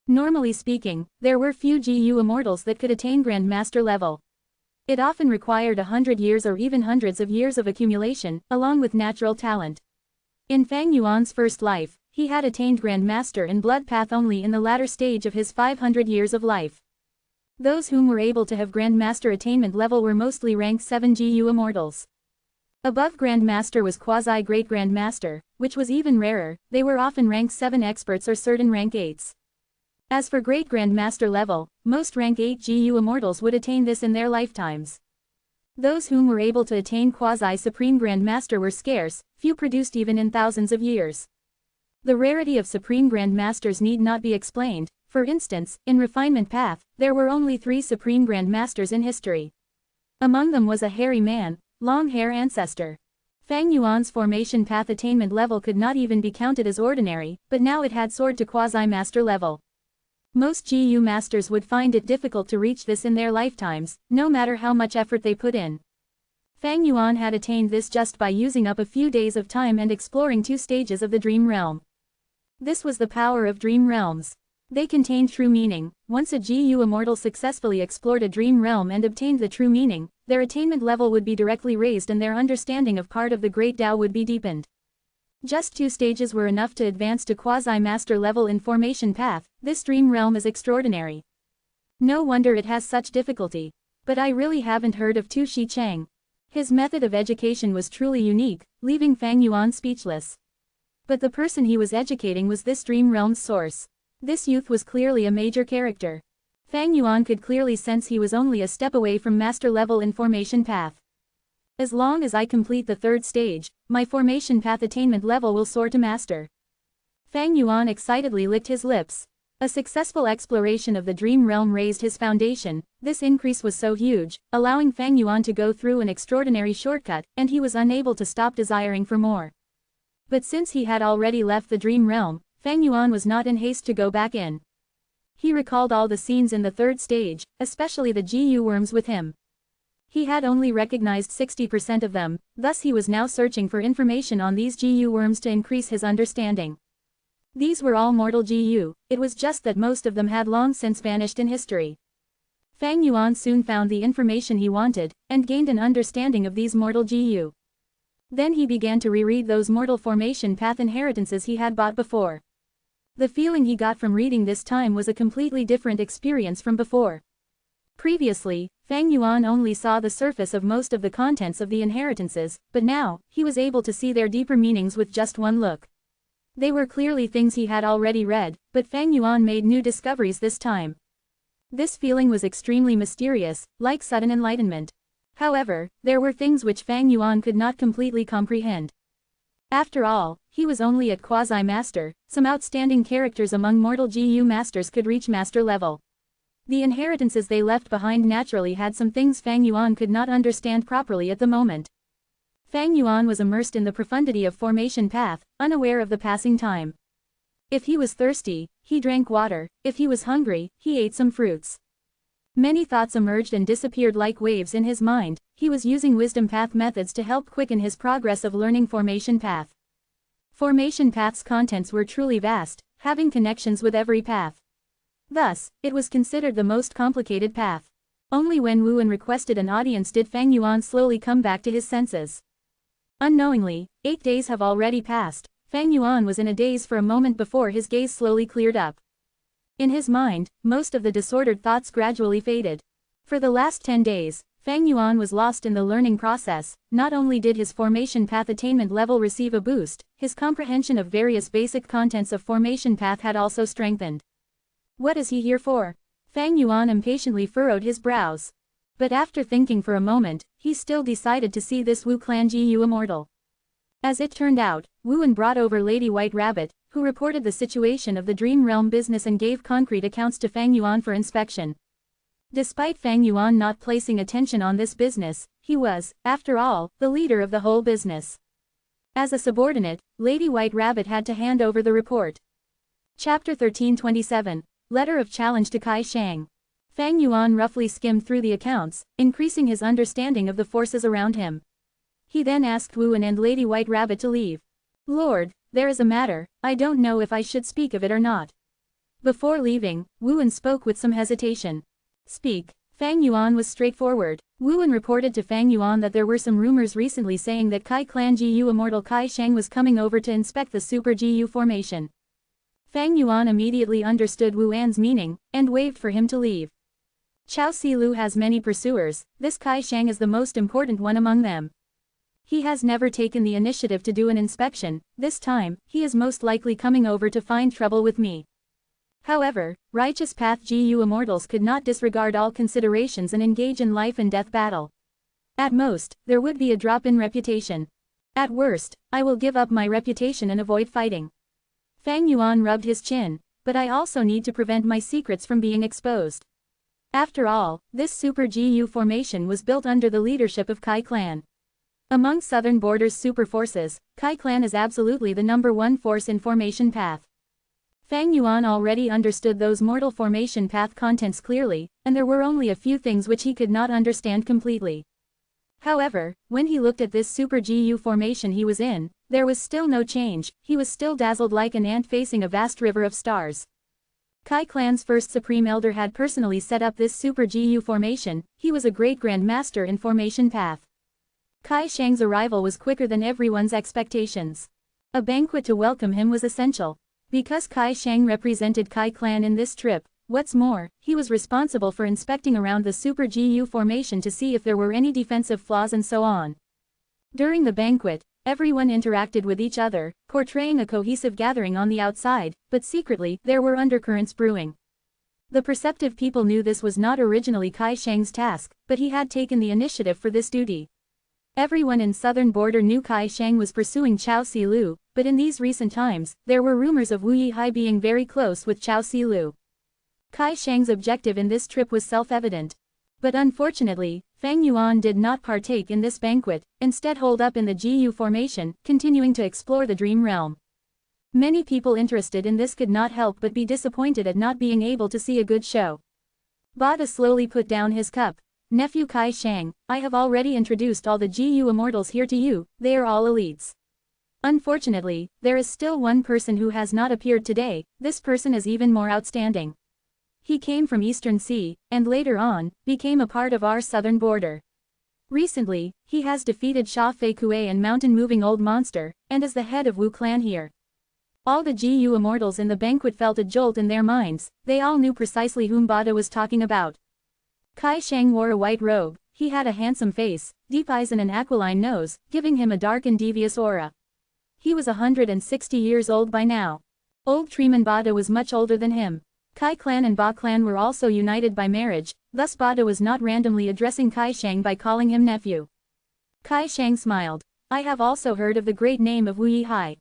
Normally speaking, there were few GU immortals that could attain Grand Master level. It often required 100 years or even hundreds of years of accumulation, along with natural talent. In Fang Yuan's first life, he had attained Grand Master in Blood Path only in the latter stage of his 500 years of life. Those whom were able to have Grand Master attainment level were mostly rank 7 GU immortals. Above Grand Master was Quasi-Great Grand Master, which was even rarer. They were often rank 7 experts or certain rank 8s. As for Great Grand Master level, most rank 8 GU immortals would attain this in their lifetimes. Those whom were able to attain Quasi-Supreme Grand Master were scarce, few produced even in thousands of years. The rarity of Supreme Grand Masters need not be explained. For instance, in Refinement Path, there were only 3 Supreme Grand Masters in history. Among them was a hairy man, long hair ancestor. Fang Yuan's Formation Path attainment level could not even be counted as ordinary, but now it had soared to Quasi-Master level. Most GU masters would find it difficult to reach this in their lifetimes, no matter how much effort they put in. Fang Yuan had attained this just by using up a few days of time and exploring 2 stages of the Dream Realm. This was the power of Dream Realms. They contained true meaning. Once a GU immortal successfully explored a dream realm and obtained the true meaning, their attainment level would be directly raised and their understanding of part of the Great Tao would be deepened. Just 2 stages were enough to advance to quasi-master level in Formation Path. This dream realm is extraordinary. No wonder it has such difficulty. But I really haven't heard of Tu Shi Chang. His method of education was truly unique, leaving Fang Yuan speechless. But the person he was educating was this dream realm's source. This youth was clearly a major character. Fang Yuan could clearly sense he was only a step away from master-level in formation path. As long as I complete the third stage, my formation path attainment level will soar to master. Fang Yuan excitedly licked his lips. A successful exploration of the dream realm raised his foundation. This increase was so huge, allowing Fang Yuan to go through an extraordinary shortcut, and he was unable to stop desiring for more. But since he had already left the dream realm, Fang Yuan was not in haste to go back in. He recalled all the scenes in the third stage, especially the GU worms with him. He had only recognized 60% of them, thus he was now searching for information on these GU worms to increase his understanding. These were all mortal GU, it was just that most of them had long since vanished in history. Fang Yuan soon found the information he wanted, and gained an understanding of these mortal GU. Then he began to reread those mortal formation path inheritances he had bought before. The feeling he got from reading this time was a completely different experience from before. Previously, Fang Yuan only saw the surface of most of the contents of the inheritances, but now, he was able to see their deeper meanings with just one look. They were clearly things he had already read, but Fang Yuan made new discoveries this time. This feeling was extremely mysterious, like sudden enlightenment. However, there were things which Fang Yuan could not completely comprehend. After all, he was only at quasi-master, some outstanding characters among mortal GU masters could reach master level. The inheritances they left behind naturally had some things Fang Yuan could not understand properly at the moment. Fang Yuan was immersed in the profundity of formation path, unaware of the passing time. If he was thirsty, he drank water, if he was hungry, he ate some fruits. Many thoughts emerged and disappeared like waves in his mind. He was using wisdom path methods to help quicken his progress of learning formation path. Formation path's contents were truly vast, having connections with every path. Thus, it was considered the most complicated path. Only when Wuan requested an audience did Fang Yuan slowly come back to his senses. Unknowingly, 8 days have already passed. Fang Yuan was in a daze for a moment before his gaze slowly cleared up. In his mind, most of the disordered thoughts gradually faded. For the last 10 days, Fang Yuan was lost in the learning process. Not only did his formation path attainment level receive a boost, his comprehension of various basic contents of formation path had also strengthened. What is he here for? Fang Yuan impatiently furrowed his brows. But after thinking for a moment, he still decided to see this Wu Clan GU Immortal. As it turned out, Wuan brought over Lady White Rabbit, who reported the situation of the Dream Realm business and gave concrete accounts to Fang Yuan for inspection. Despite Fang Yuan not placing attention on this business, he was, after all, the leader of the whole business. As a subordinate, Lady White Rabbit had to hand over the report. Chapter 1327, Letter of Challenge to Kai Shang. Fang Yuan roughly skimmed through the accounts, increasing his understanding of the forces around him. He then asked Wuan and Lady White Rabbit to leave. Lord, there is a matter, I don't know if I should speak of it or not. Before leaving, Wuan spoke with some hesitation. Speak. Fang Yuan was straightforward. Wuan reported to Fang Yuan that there were some rumors recently saying that Kai Clan GU Immortal Kai Shang was coming over to inspect the Super GU formation. Fang Yuan immediately understood Wuan's meaning, and waved for him to leave. Chao Silu has many pursuers, this Kai Shang is the most important one among them. He has never taken the initiative to do an inspection, this time, he is most likely coming over to find trouble with me. However, Righteous Path GU Immortals could not disregard all considerations and engage in life and death battle. At most, there would be a drop in reputation. At worst, I will give up my reputation and avoid fighting. Fang Yuan rubbed his chin, but I also need to prevent my secrets from being exposed. After all, this Super GU formation was built under the leadership of Kai Clan. Among Southern Borders super forces, Kai Clan is absolutely the #1 force in formation path. Fang Yuan already understood those mortal formation path contents clearly, and there were only a few things which he could not understand completely. However, when he looked at this Super GU formation he was in, there was still no change, he was still dazzled like an ant facing a vast river of stars. Kai Clan's first Supreme Elder had personally set up this Super GU formation, he was a great Grand Master in formation path. Kai Shang's arrival was quicker than everyone's expectations. A banquet to welcome him was essential. Because Kai Shang represented Kai Clan in this trip, what's more, he was responsible for inspecting around the Super GU formation to see if there were any defensive flaws and so on. During the banquet, Everyone interacted with each other, portraying a cohesive gathering on the outside, but secretly, there were undercurrents brewing. The perceptive people knew this was not originally Kai Shang's task, but he had taken the initiative for this duty. Everyone in southern border knew Kai Shang was pursuing Chao Silu, but in these recent times, there were rumors of Wu Yihai being very close with Chao Silu. Kai Shang's objective in this trip was self-evident. But unfortunately, Fang Yuan did not partake in this banquet, instead holed up in the GU formation, continuing to explore the dream realm. Many people interested in this could not help but be disappointed at not being able to see a good show. Bada slowly put down his cup. Nephew Kai Shang, I have already introduced all the GU immortals here to you, they are all elites. Unfortunately, there is still one person who has not appeared today, this person is even more outstanding. He came from Eastern Sea, and later on, became a part of our southern border. Recently, he has defeated Sha Fei Kuei and mountain-moving old monster, and is the head of Wu clan here. All the GU immortals in the banquet felt a jolt in their minds, they all knew precisely whom Bada was talking about. Kai Shang wore a white robe, he had a handsome face, deep eyes and an aquiline nose, giving him a dark and devious aura. He was 160 years old by now. Old Treeman Bada was much older than him. Kai clan and Ba clan were also united by marriage, thus Bada was not randomly addressing Kai Shang by calling him nephew. Kai Shang smiled. I have also heard of the great name of Wu Yihai.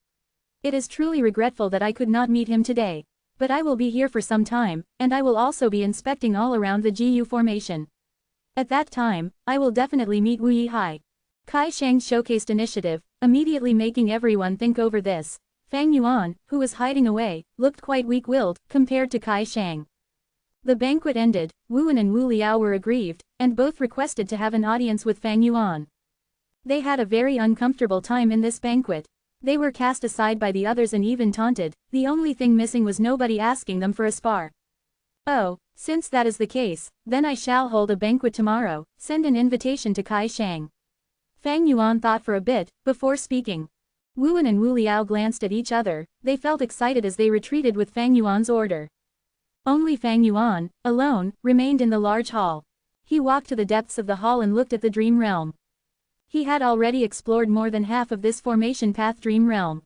It is truly regretful that I could not meet him today. But I will be here for some time, and I will also be inspecting all around the GU formation. At that time, I will definitely meet Wu Yihai. Kai Shang showcased initiative, immediately making everyone think over this. Fang Yuan, who was hiding away, looked quite weak-willed, compared to Kai Shang. The banquet ended, Wu Wen and Wu Liao were aggrieved, and both requested to have an audience with Fang Yuan. They had a very uncomfortable time in this banquet. They were cast aside by the others and even taunted, the only thing missing was nobody asking them for a spar. Oh, since that is the case, then I shall hold a banquet tomorrow, send an invitation to Kai Shang. Fang Yuan thought for a bit, before speaking. Wu Wen and Wu Liao glanced at each other, they felt excited as they retreated with Fang Yuan's order. Only Fang Yuan, alone, remained in the large hall. He walked to the depths of the hall and looked at the dream realm. He had already explored more than half of this formation path dream realm.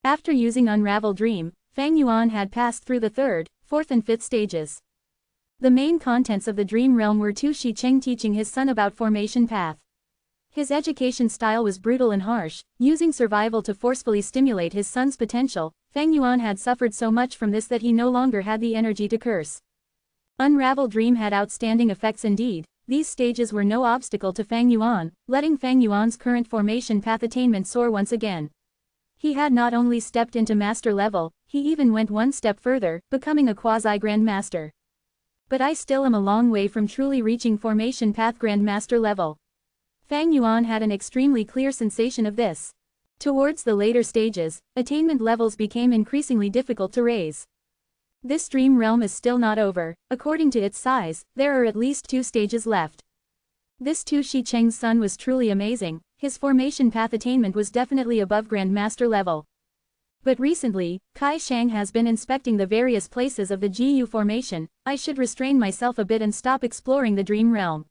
After using Unravel Dream, Fang Yuan had passed through the 3rd, 4th and 5th stages. The main contents of the dream realm were Tu Shicheng teaching his son about formation path. His education style was brutal and harsh, using survival to forcefully stimulate his son's potential. Fang Yuan had suffered so much from this that he no longer had the energy to curse. Unravel Dream had outstanding effects indeed. These stages were no obstacle to Fang Yuan, letting Fang Yuan's current formation path attainment soar once again. He had not only stepped into master level, he even went one step further, becoming a quasi-grand master. But I still am a long way from truly reaching formation path grand master level. Fang Yuan had an extremely clear sensation of this. Towards the later stages, attainment levels became increasingly difficult to raise. This dream realm is still not over. According to its size, there are at least 2 stages left. This Tu Shicheng's son was truly amazing, his formation path attainment was definitely above Grand Master level. But recently, Kai Shang has been inspecting the various places of the GU formation. I should restrain myself a bit and stop exploring the dream realm.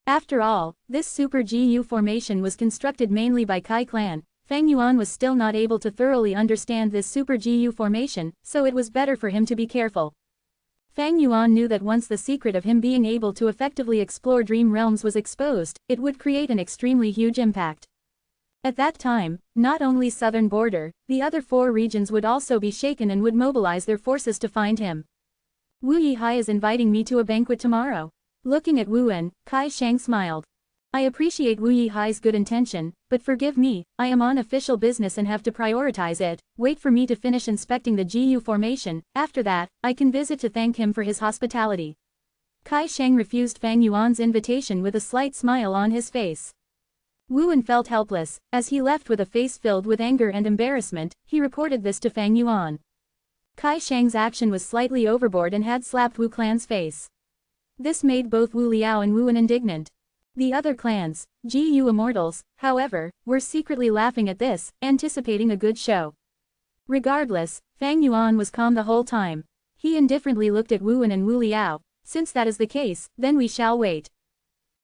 After all, this super GU formation was constructed mainly by Kai clan. Fang Yuan was still not able to thoroughly understand this super GU formation, so it was better for him to be careful. Fang Yuan knew that once the secret of him being able to effectively explore dream realms was exposed, it would create an extremely huge impact. At that time, not only southern border, the other 4 regions would also be shaken and would mobilize their forces to find him. Wu Yihai is inviting me to a banquet tomorrow. Looking at Wu Wen, Kai Shang smiled. I appreciate Wu Yihai's good intention, but forgive me, I am on official business and have to prioritize it. Wait for me to finish inspecting the GU formation, after that, I can visit to thank him for his hospitality. Kai Shang refused Fang Yuan's invitation with a slight smile on his face. Wu Wen felt helpless, as he left with a face filled with anger and embarrassment. He reported this to Fang Yuan. Kai Shang's action was slightly overboard and had slapped Wu clan's face. This made both Wu Liao and Wu Wen indignant. The other clans, GU Immortals, however, were secretly laughing at this, anticipating a good show. Regardless, Fang Yuan was calm the whole time. He indifferently looked at Wu Wen and Wu Liao. Since that is the case, then we shall wait.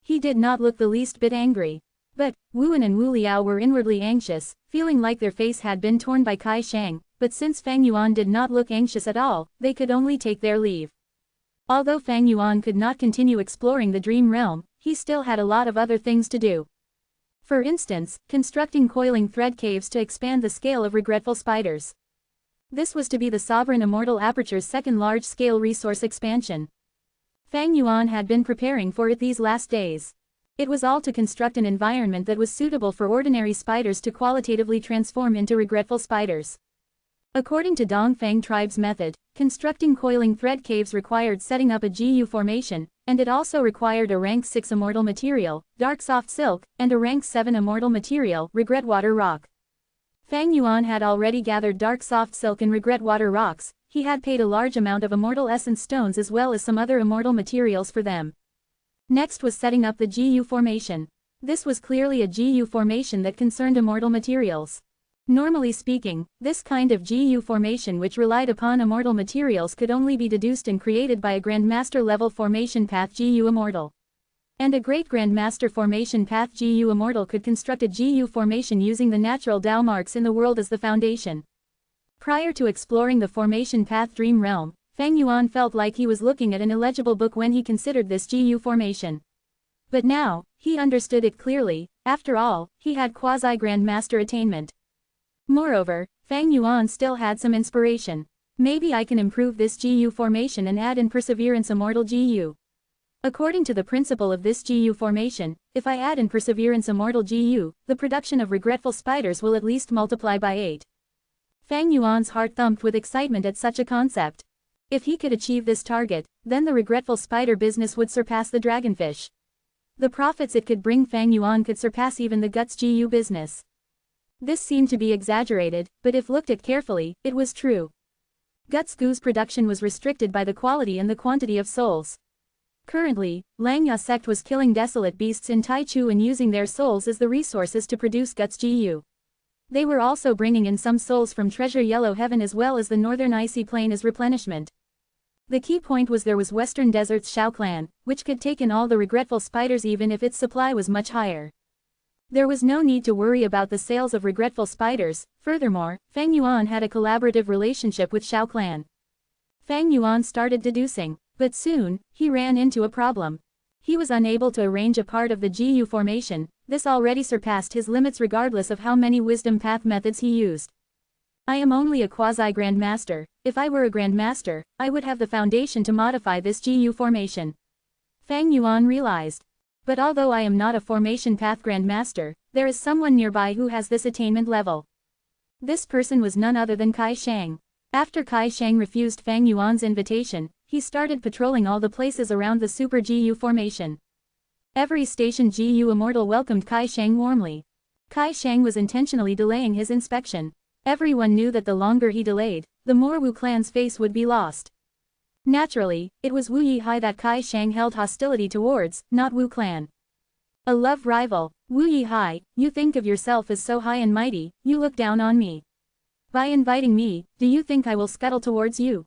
He did not look the least bit angry. But, Wu Wen and Wu Liao were inwardly anxious, feeling like their face had been torn by Kai Shang, but since Fang Yuan did not look anxious at all, they could only take their leave. Although Fang Yuan could not continue exploring the dream realm, he still had a lot of other things to do. For instance, constructing coiling thread caves to expand the scale of regretful spiders. This was to be the sovereign Immortal Aperture's second large-scale resource expansion. Fang Yuan had been preparing for it these last days. It was all to construct an environment that was suitable for ordinary spiders to qualitatively transform into regretful spiders. According to Dongfang tribe's method, constructing coiling thread caves required setting up a GU formation, and it also required a rank 6 immortal material, dark soft silk, and a rank 7 immortal material, regretwater rock. Fang Yuan had already gathered dark soft silk and regretwater rocks. He had paid a large amount of immortal essence stones as well as some other immortal materials for them. Next was setting up the GU formation. This was clearly a GU formation that concerned immortal materials. Normally speaking, this kind of GU formation which relied upon immortal materials could only be deduced and created by a Grandmaster level formation path GU Immortal. And a great Grandmaster formation path GU Immortal could construct a GU formation using the natural Tao marks in the world as the foundation. Prior to exploring the formation path dream realm, Fang Yuan felt like he was looking at an illegible book when he considered this GU formation. But now, he understood it clearly. After all, he had quasi-Grandmaster attainment. Moreover, Fang Yuan still had some inspiration. Maybe I can improve this GU formation and add in Perseverance Immortal GU. According to the principle of this GU formation, if I add in Perseverance Immortal GU, the production of regretful spiders will at least multiply by 8. Fang Yuan's heart thumped with excitement at such a concept. If he could achieve this target, then the regretful spider business would surpass the dragonfish. The profits it could bring Fang Yuan could surpass even the guts GU business. This seemed to be exaggerated, but if looked at carefully, it was true. Guts Gu's production was restricted by the quality and the quantity of souls. Currently, Langya sect was killing desolate beasts in Taichu and using their souls as the resources to produce Guts GU. They were also bringing in some souls from Treasure Yellow Heaven as well as the Northern Icy Plain as replenishment. The key point was there was Western Desert's Shao clan, which could take in all the regretful spiders even if its supply was much higher. There was no need to worry about the sales of regretful spiders. Furthermore, Fang Yuan had a collaborative relationship with Shao clan. Fang Yuan started deducing, but soon, he ran into a problem. He was unable to arrange a part of the GU formation. This already surpassed his limits regardless of how many wisdom path methods he used. I am only a quasi-Grandmaster. If I were a Grandmaster, I would have the foundation to modify this GU formation. Fang Yuan realized. But although I am not a formation path Grandmaster, there is someone nearby who has this attainment level. This person was none other than Kai Shang. After Kai Shang refused Fang Yuan's invitation, he started patrolling all the places around the Super GU formation. Every station GU Immortal welcomed Kai Shang warmly. Kai Shang was intentionally delaying his inspection. Everyone knew that the longer he delayed, the more Wu clan's face would be lost. Naturally, it was Wu Yihai that Kai Shang held hostility towards, not Wu clan. A love rival. Wu Yihai, you think of yourself as so high and mighty, you look down on me. By inviting me, do you think I will scuttle towards you?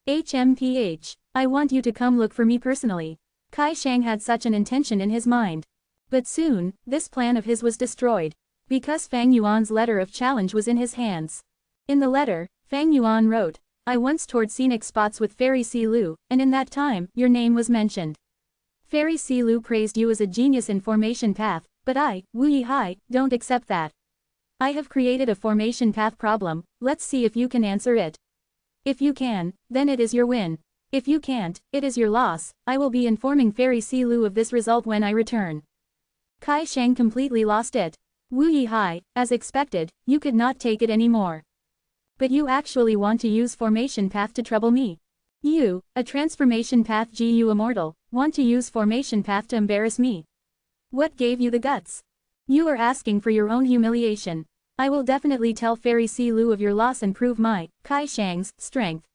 HMPH, I want you to come look for me personally. Kai Shang had such an intention in his mind. But soon, this plan of his was destroyed. Because Fang Yuan's letter of challenge was in his hands. In the letter, Fang Yuan wrote, I once toured scenic spots with Fairy Si Lu, and in that time, your name was mentioned. Fairy Si Lu praised you as a genius in formation path, but I, Wu Yihai, don't accept that. I have created a formation path problem. Let's see if you can answer it. If you can, then it is your win. If you can't, it is your loss. I will be informing Fairy Si Lu of this result when I return. Kai Shang completely lost it. Wu Yihai, as expected, you could not take it anymore. But you actually want to use formation path to trouble me. You, a transformation path GU Immortal, want to use formation path to embarrass me. What gave you the guts? You are asking for your own humiliation. I will definitely tell Fairy Si Lu of your loss and prove my, Kai Shang's, strength.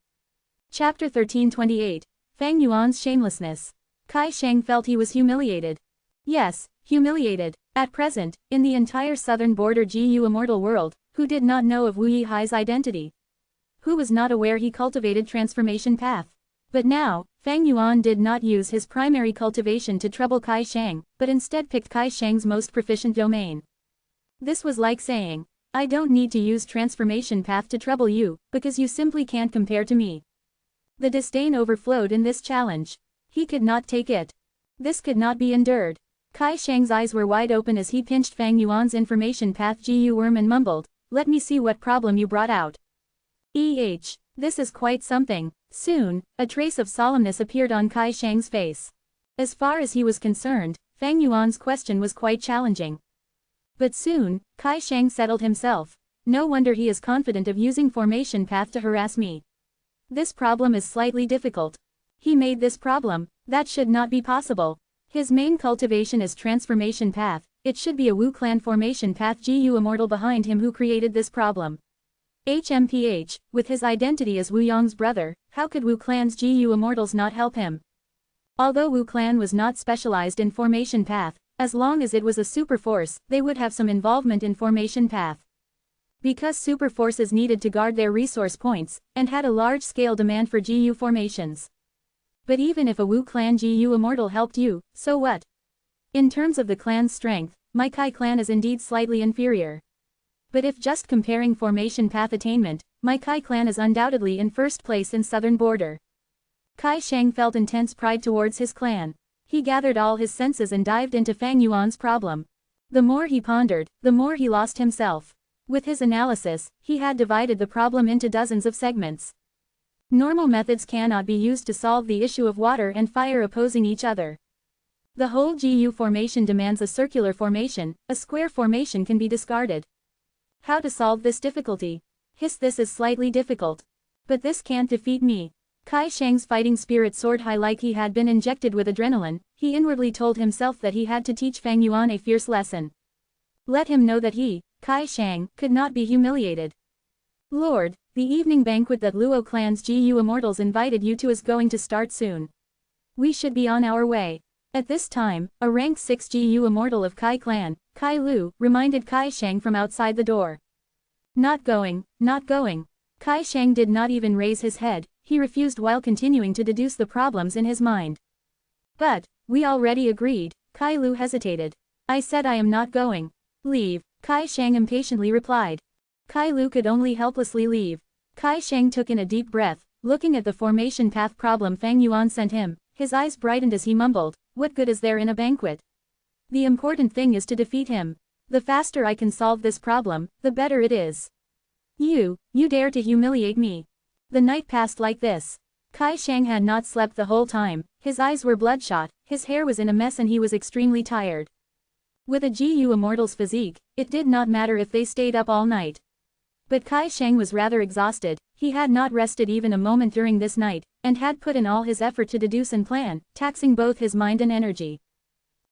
Chapter 1328. Fang Yuan's shamelessness. Kai Shang felt he was humiliated. Yes, humiliated. At present, in the entire southern border GU Immortal world, who did not know of Wu Yihai's identity? Who was not aware he cultivated transformation path? But now, Fang Yuan did not use his primary cultivation to trouble Kai Shang, but instead picked Kai Shang's most proficient domain. This was like saying, I don't need to use transformation path to trouble you, because you simply can't compare to me. The disdain overflowed in this challenge. He could not take it. This could not be endured. Kai Shang's eyes were wide open as he pinched Fang Yuan's information path Gu worm and mumbled, let me see what problem you brought out. This is quite something. Soon, a trace of solemnness appeared on Kai Shang's face. As far as he was concerned, Fang Yuan's question was quite challenging. But soon, Kai Shang settled himself. No wonder he is confident of using formation path to harass me. This problem is slightly difficult. He made this problem. That should not be possible. His main cultivation is transformation path. It should be a Wu clan formation path Gu Immortal behind him who created this problem. HMPH, with his identity as Wu Yong's brother, how could Wu clan's Gu Immortals not help him? Although Wu clan was not specialized in formation path, as long as it was a super force, they would have some involvement in formation path. Because super forces needed to guard their resource points, and had a large-scale demand for Gu formations. But even if a Wu clan Gu Immortal helped you, so what? In terms of the clan's strength, my Kai clan is indeed slightly inferior. But if just comparing formation path attainment, my Kai clan is undoubtedly in first place in southern border. Kai Shang felt intense pride towards his clan. He gathered all his senses and dived into Fang Yuan's problem. The more he pondered, the more he lost himself. With his analysis, he had divided the problem into dozens of segments. Normal methods cannot be used to solve the issue of water and fire opposing each other. The whole Gu formation demands a circular formation, a square formation can be discarded. How to solve this difficulty? This is slightly difficult. But this can't defeat me. Kai Shang's fighting spirit soared high like he had been injected with adrenaline. He inwardly told himself that he had to teach Fang Yuan a fierce lesson. Let him know that he, Kai Shang, could not be humiliated. Lord, the evening banquet that Luo clan's Gu Immortals invited you to is going to start soon. We should be on our way. At this time, a rank 6 Gu Immortal of Kai clan, Kai Lu, reminded Kai Shang from outside the door. Not going, not going. Kai Shang did not even raise his head. He refused while continuing to deduce the problems in his mind. But, we already agreed. Kai Lu hesitated. I said I am not going. Leave, Kai Shang impatiently replied. Kai Lu could only helplessly leave. Kai Shang took in a deep breath, looking at the formation path problem Fang Yuan sent him. His eyes brightened as he mumbled, what good is there in a banquet? The important thing is to defeat him. The faster I can solve this problem, the better it is. You dare to humiliate me. The night passed like this. Kai Shang had not slept the whole time, his eyes were bloodshot, his hair was in a mess and he was extremely tired. With a Gu Immortal's physique, it did not matter if they stayed up all night. But Kai Shang was rather exhausted, he had not rested even a moment during this night, and had put in all his effort to deduce and plan, taxing both his mind and energy.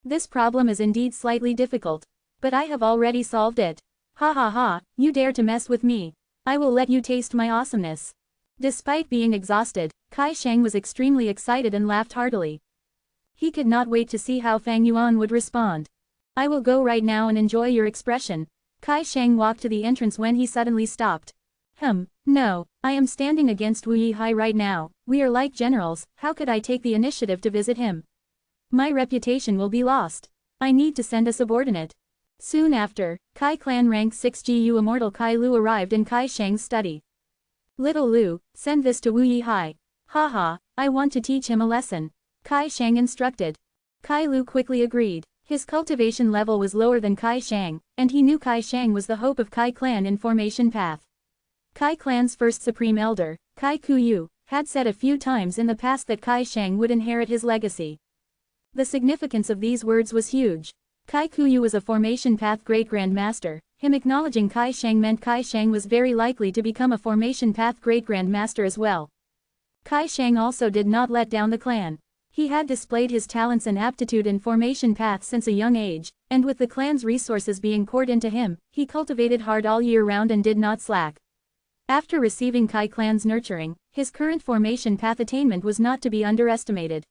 This problem is indeed slightly difficult. But I have already solved it. Ha ha ha, you dare to mess with me. I will let you taste my awesomeness. Despite being exhausted, Kai Shang was extremely excited and laughed heartily. He could not wait to see how Fang Yuan would respond. I will go right now and enjoy your expression. Kai Shang walked to the entrance when he suddenly stopped. No, I am standing against Wu Yihai right now. We are like generals, how could I take the initiative to visit him? My reputation will be lost. I need to send a subordinate. Soon after, Kai clan rank 6 Gu Immortal Kai Lu arrived in Kai Shang's study. Little Lu, send this to Wu Yihai. Haha, I want to teach him a lesson. Kai Shang instructed. Kai Lu quickly agreed. His cultivation level was lower than Kai Shang, and he knew Kai Shang was the hope of Kai clan in formation path. Kai clan's first supreme elder, Kai Kuyu, had said a few times in the past that Kai Shang would inherit his legacy. The significance of these words was huge. Kai Kuyu was a formation path great grandmaster. Him acknowledging Kai Shang meant Kai Shang was very likely to become a formation path great grandmaster as well. Kai Shang also did not let down the clan. He had displayed his talents and aptitude in formation path since a young age, and with the clan's resources being poured into him, he cultivated hard all year round and did not slack. After receiving Kai clan's nurturing, his current formation path attainment was not to be underestimated.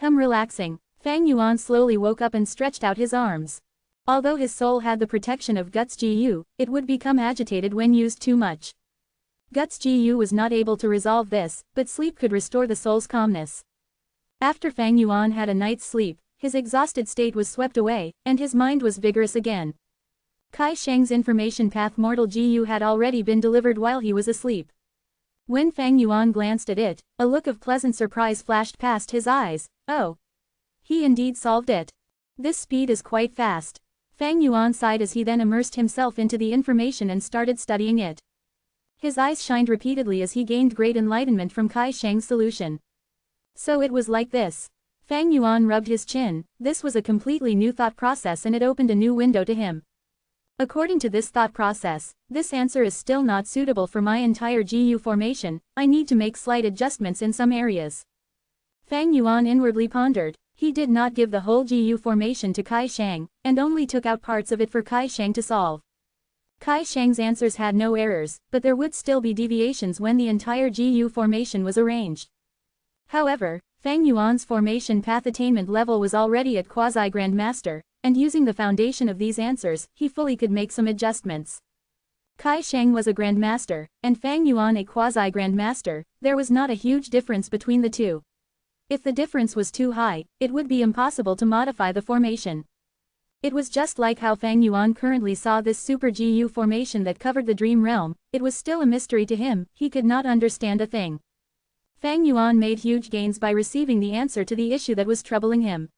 Relaxing, Fang Yuan slowly woke up and stretched out his arms. Although his soul had the protection of Guts Gu, it would become agitated when used too much. Guts Gu was not able to resolve this, but sleep could restore the soul's calmness. After Fang Yuan had a night's sleep, his exhausted state was swept away, and his mind was vigorous again. Kai Shang's information path Mortal Gu had already been delivered while he was asleep. When Fang Yuan glanced at it, a look of pleasant surprise flashed past his eyes. Oh! He indeed solved it. This speed is quite fast. Fang Yuan sighed as he then immersed himself into the information and started studying it. His eyes shined repeatedly as he gained great enlightenment from Kai Shang's solution. So it was like this. Fang Yuan rubbed his chin. This was a completely new thought process and it opened a new window to him. According to this thought process, this answer is still not suitable for my entire GU formation, I need to make slight adjustments in some areas. Fang Yuan inwardly pondered. He did not give the whole GU formation to Kai Shang, and only took out parts of it for Kai Shang to solve. Kai Shang's answers had no errors, but there would still be deviations when the entire GU formation was arranged. However, Fang Yuan's formation path attainment level was already at quasi-Grand Master, and using the foundation of these answers, he fully could make some adjustments. Kai Shang was a Grand Master, and Fang Yuan a quasi-Grand Master. There was not a huge difference between the two. If the difference was too high, it would be impossible to modify the formation. It was just like how Fang Yuan currently saw this super GU formation that covered the dream realm, it was still a mystery to him, he could not understand a thing. Fang Yuan made huge gains by receiving the answer to the issue that was troubling him.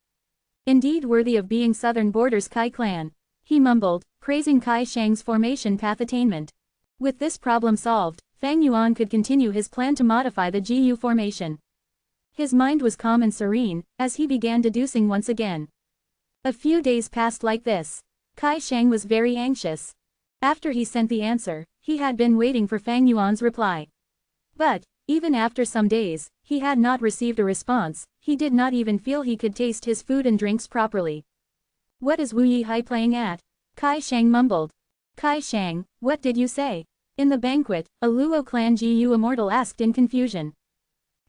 Indeed worthy of being Southern Borders Kai clan. He mumbled, praising Kai Shang's formation path attainment. With this problem solved, Fang Yuan could continue his plan to modify the GU formation. His mind was calm and serene, as he began deducing once again. A few days passed like this. Kai Shang was very anxious. After he sent the answer, he had been waiting for Fang Yuan's reply. But, even after some days, he had not received a response, he did not even feel he could taste his food and drinks properly. What is Wu Yihai playing at? Kai Shang mumbled. Kai Shang, what did you say? In the banquet, a Luo clan Gu Immortal asked in confusion.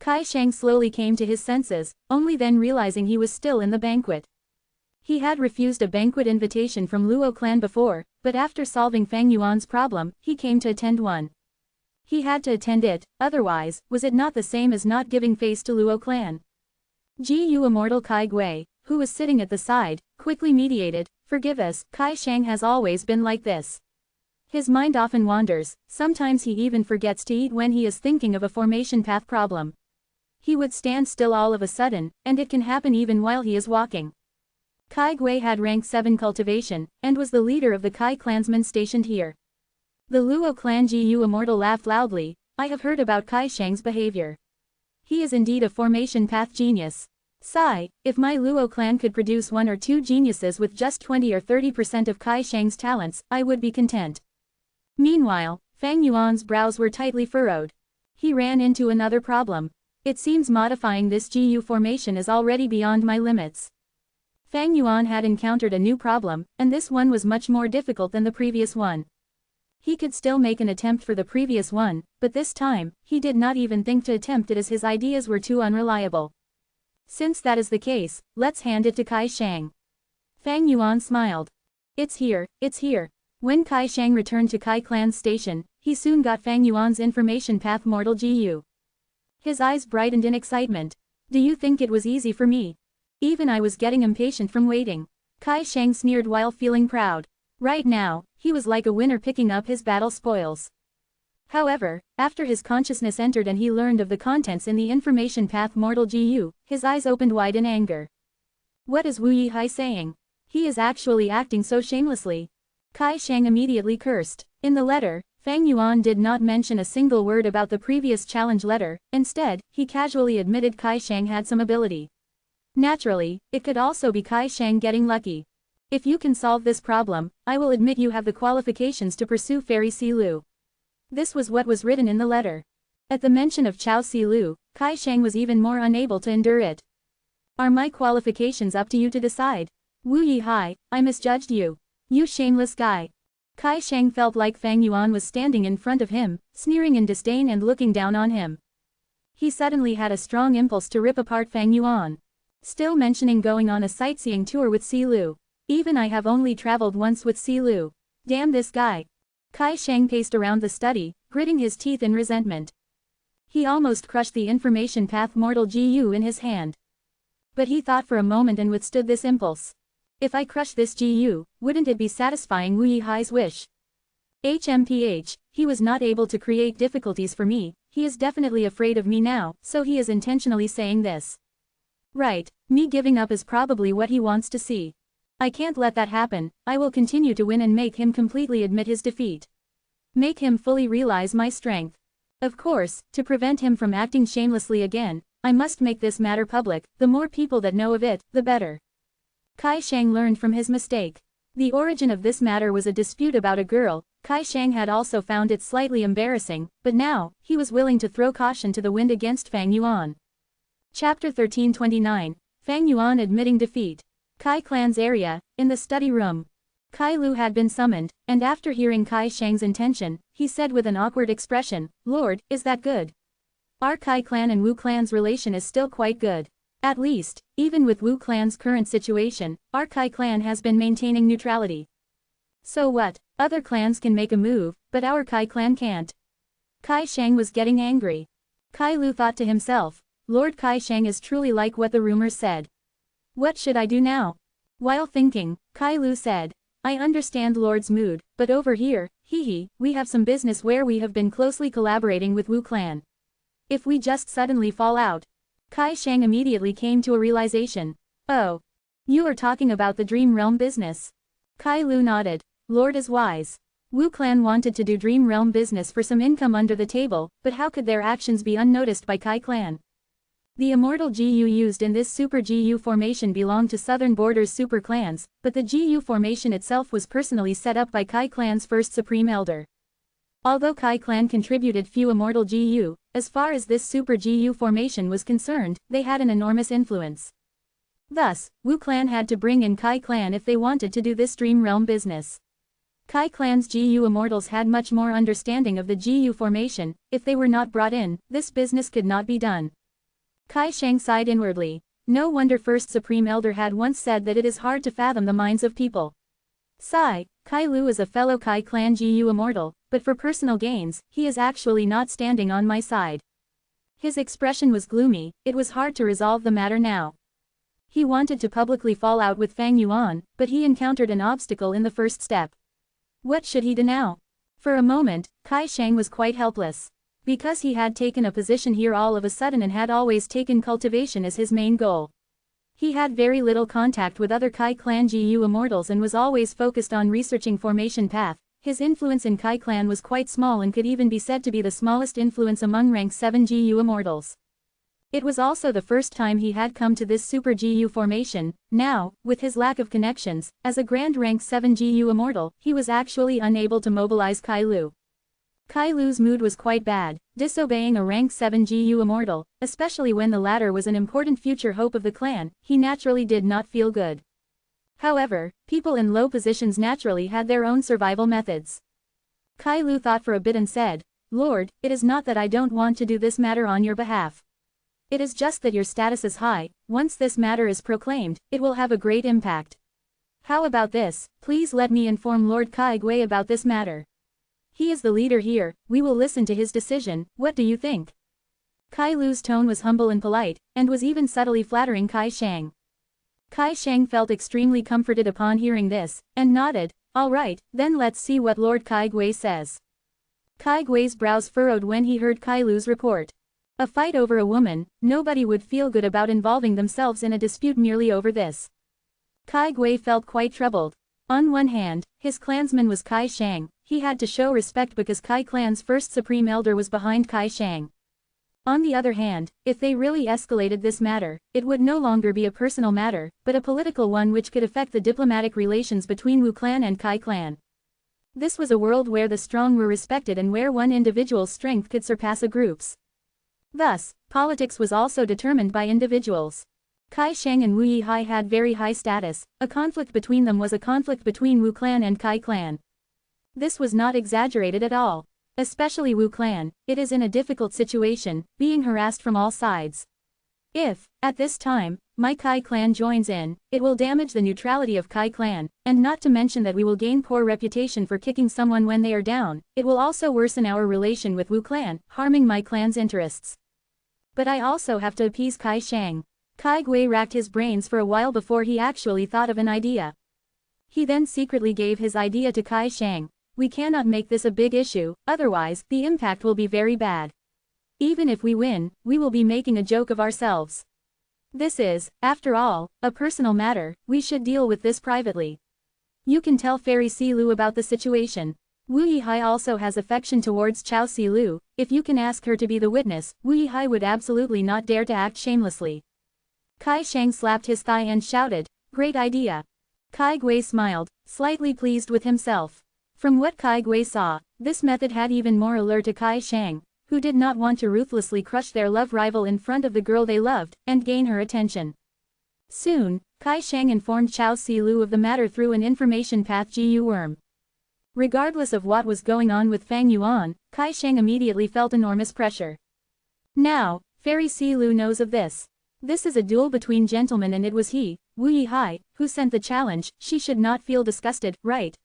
Kai Shang slowly came to his senses, only then realizing he was still in the banquet. He had refused a banquet invitation from Luo clan before, but after solving Fang Yuan's problem, he came to attend one. He had to attend it, otherwise, was it not the same as not giving face to Luo clan? Gu Immortal Kai Gui, who was sitting at the side, quickly mediated, forgive us, Kai Shang has always been like this. His mind often wanders, sometimes he even forgets to eat when he is thinking of a formation path problem. He would stand still all of a sudden, and it can happen even while he is walking. Kai Gui had rank 7 cultivation, and was the leader of the Kai clansmen stationed here. The Luo clan Gu Immortal laughed loudly, I have heard about Kai Shang's behavior. He is indeed a formation path genius. Sigh, if my Luo clan could produce 1 or 2 geniuses with just 20 or 30% of Kai Shang's talents, I would be content. Meanwhile, Fang Yuan's brows were tightly furrowed. He ran into another problem. It seems modifying this GU formation is already beyond my limits. Fang Yuan had encountered a new problem, and this one was much more difficult than the previous one. He could still make an attempt for the previous one, but this time, he did not even think to attempt it as his ideas were too unreliable. Since that is the case, let's hand it to Kai Shang. Fang Yuan smiled. It's here, it's here. When Kai Shang returned to Kai clan's station, he soon got Fang Yuan's information path Mortal Gu. His eyes brightened in excitement. Do you think it was easy for me? Even I was getting impatient from waiting. Kai Shang sneered while feeling proud. Right now, he was like a winner picking up his battle spoils. However, after his consciousness entered and he learned of the contents in the information path Mortal Gu, his eyes opened wide in anger. What is Wu Yihai saying? He is actually acting so shamelessly. Kai Shang immediately cursed. In the letter, Fang Yuan did not mention a single word about the previous challenge letter, instead, he casually admitted Kai Shang had some ability. Naturally, it could also be Kai Shang getting lucky. If you can solve this problem, I will admit you have the qualifications to pursue Fairy Silu. This was what was written in the letter. At the mention of Chao Silu, Kai Shang was even more unable to endure it. Are my qualifications up to you to decide? Wu Yihai, I misjudged you. You shameless guy. Kai Shang felt like Fang Yuan was standing in front of him, sneering in disdain and looking down on him. He suddenly had a strong impulse to rip apart Fang Yuan. Still mentioning going on a sightseeing tour with Silu. Even I have only traveled once with Silu. Damn this guy. Kai Shang paced around the study, gritting his teeth in resentment. He almost crushed the information path Mortal GU in his hand. But he thought for a moment and withstood this impulse. If I crush this GU, wouldn't it be satisfying Wu Yihai's wish? HMPH, he was not able to create difficulties for me, he is definitely afraid of me now, so he is intentionally saying this. Right, me giving up is probably what he wants to see. I can't let that happen, I will continue to win and make him completely admit his defeat. Make him fully realize my strength. Of course, to prevent him from acting shamelessly again, I must make this matter public, the more people that know of it, the better. Kai Shang learned from his mistake. The origin of this matter was a dispute about a girl. Kai Shang had also found it slightly embarrassing, but now, he was willing to throw caution to the wind against Fang Yuan. Chapter 1329, Fang Yuan admitting defeat. Kai clan's area, in the study room. Kai Lu had been summoned, and after hearing Kai Shang's intention, he said with an awkward expression, Lord, is that good? Our Kai clan and Wu clan's relation is still quite good. At least, even with Wu clan's current situation, our Kai clan has been maintaining neutrality. So what? Other clans can make a move, but our Kai clan can't. Kai Shang was getting angry. Kai Lu thought to himself, Lord Kai Shang is truly like what the rumors said. What should I do now? While thinking, Kai Lu said, I understand Lord's mood, but over here, we have some business where we have been closely collaborating with Wu clan. If we just suddenly fall out. Kai Shang immediately came to a realization. Oh. You are talking about the Dream Realm business. Kai Lu nodded. Lord is wise. Wu clan wanted to do Dream Realm business for some income under the table, but how could their actions be unnoticed by Kai clan? The Immortal GU used in this Super GU formation belonged to Southern Borders Super Clans, but the GU formation itself was personally set up by Kai Clan's first Supreme Elder. Although Kai Clan contributed few Immortal GU, as far as this Super GU formation was concerned, they had an enormous influence. Thus, Wu Clan had to bring in Kai Clan if they wanted to do this Dream Realm business. Kai Clan's GU Immortals had much more understanding of the GU formation, if they were not brought in, this business could not be done. Kai Shang sighed inwardly. No wonder First Supreme Elder had once said that it is hard to fathom the minds of people. Sigh, Kai Lu is a fellow Kai Clan GU Immortal, but for personal gains, he is actually not standing on my side. His expression was gloomy, it was hard to resolve the matter now. He wanted to publicly fall out with Fang Yuan, but he encountered an obstacle in the first step. What should he do now? For a moment, Kai Shang was quite helpless. Because he had taken a position here all of a sudden and had always taken cultivation as his main goal. He had very little contact with other Kai Clan GU Immortals and was always focused on researching formation path. His influence in Kai Clan was quite small and could even be said to be the smallest influence among rank 7 GU Immortals. It was also the first time he had come to this Super GU formation. Now, with his lack of connections, as a Grand Rank 7 GU Immortal, he was actually unable to mobilize Kai Lu. Kai Lu's mood was quite bad, disobeying a rank 7 GU Immortal, especially when the latter was an important future hope of the clan, he naturally did not feel good. However, people in low positions naturally had their own survival methods. Kai Lu thought for a bit and said, Lord, it is not that I don't want to do this matter on your behalf. It is just that your status is high, once this matter is proclaimed, it will have a great impact. How about this, please let me inform Lord Kai Gui about this matter. He is the leader here, we will listen to his decision, what do you think? Kai Lu's tone was humble and polite, and was even subtly flattering Kai Shang. Kai Shang felt extremely comforted upon hearing this, and nodded, all right, then let's see what Lord Kai Gui says. Kai Gui's brows furrowed when he heard Kai Lu's report. A fight over a woman, nobody would feel good about involving themselves in a dispute merely over this. Kai Gui felt quite troubled. On one hand, his clansman was Kai Shang, he had to show respect because Kai Clan's first Supreme Elder was behind Kai Shang. On the other hand, if they really escalated this matter, it would no longer be a personal matter, but a political one which could affect the diplomatic relations between Wu Clan and Kai Clan. This was a world where the strong were respected and where one individual's strength could surpass a group's. Thus, politics was also determined by individuals. Kai Shang and Wu Yihai had very high status, a conflict between them was a conflict between Wu Clan and Kai Clan. This was not exaggerated at all. Especially Wu Clan, it is in a difficult situation, being harassed from all sides. If, at this time, my Kai clan joins in, it will damage the neutrality of Kai clan, and not to mention that we will gain poor reputation for kicking someone when they are down, it will also worsen our relation with Wu clan, harming my clan's interests. But I also have to appease Kai Shang. Kai Gui racked his brains for a while before he actually thought of an idea. He then secretly gave his idea to Kai Shang. We cannot make this a big issue, otherwise, the impact will be very bad. Even if we win, we will be making a joke of ourselves. This is, after all, a personal matter, we should deal with this privately. You can tell Fairy Silu about the situation. Wu Yihai also has affection towards Chao Silu, if you can ask her to be the witness, Wu Yihai would absolutely not dare to act shamelessly. Kai Shang slapped his thigh and shouted, great idea. Kai Gui smiled, slightly pleased with himself. From what Kai Gui saw, this method had even more allure to Kai Shang, who did not want to ruthlessly crush their love rival in front of the girl they loved, and gain her attention. Soon, Kai Shang informed Chao Silu of the matter through an information path Gu worm. Regardless of what was going on with Fang Yuan, Kai Shang immediately felt enormous pressure. Now, Fairy Silu knows of this. This is a duel between gentlemen and it was he, Wu Yihai, who sent the challenge, she should not feel disgusted, right?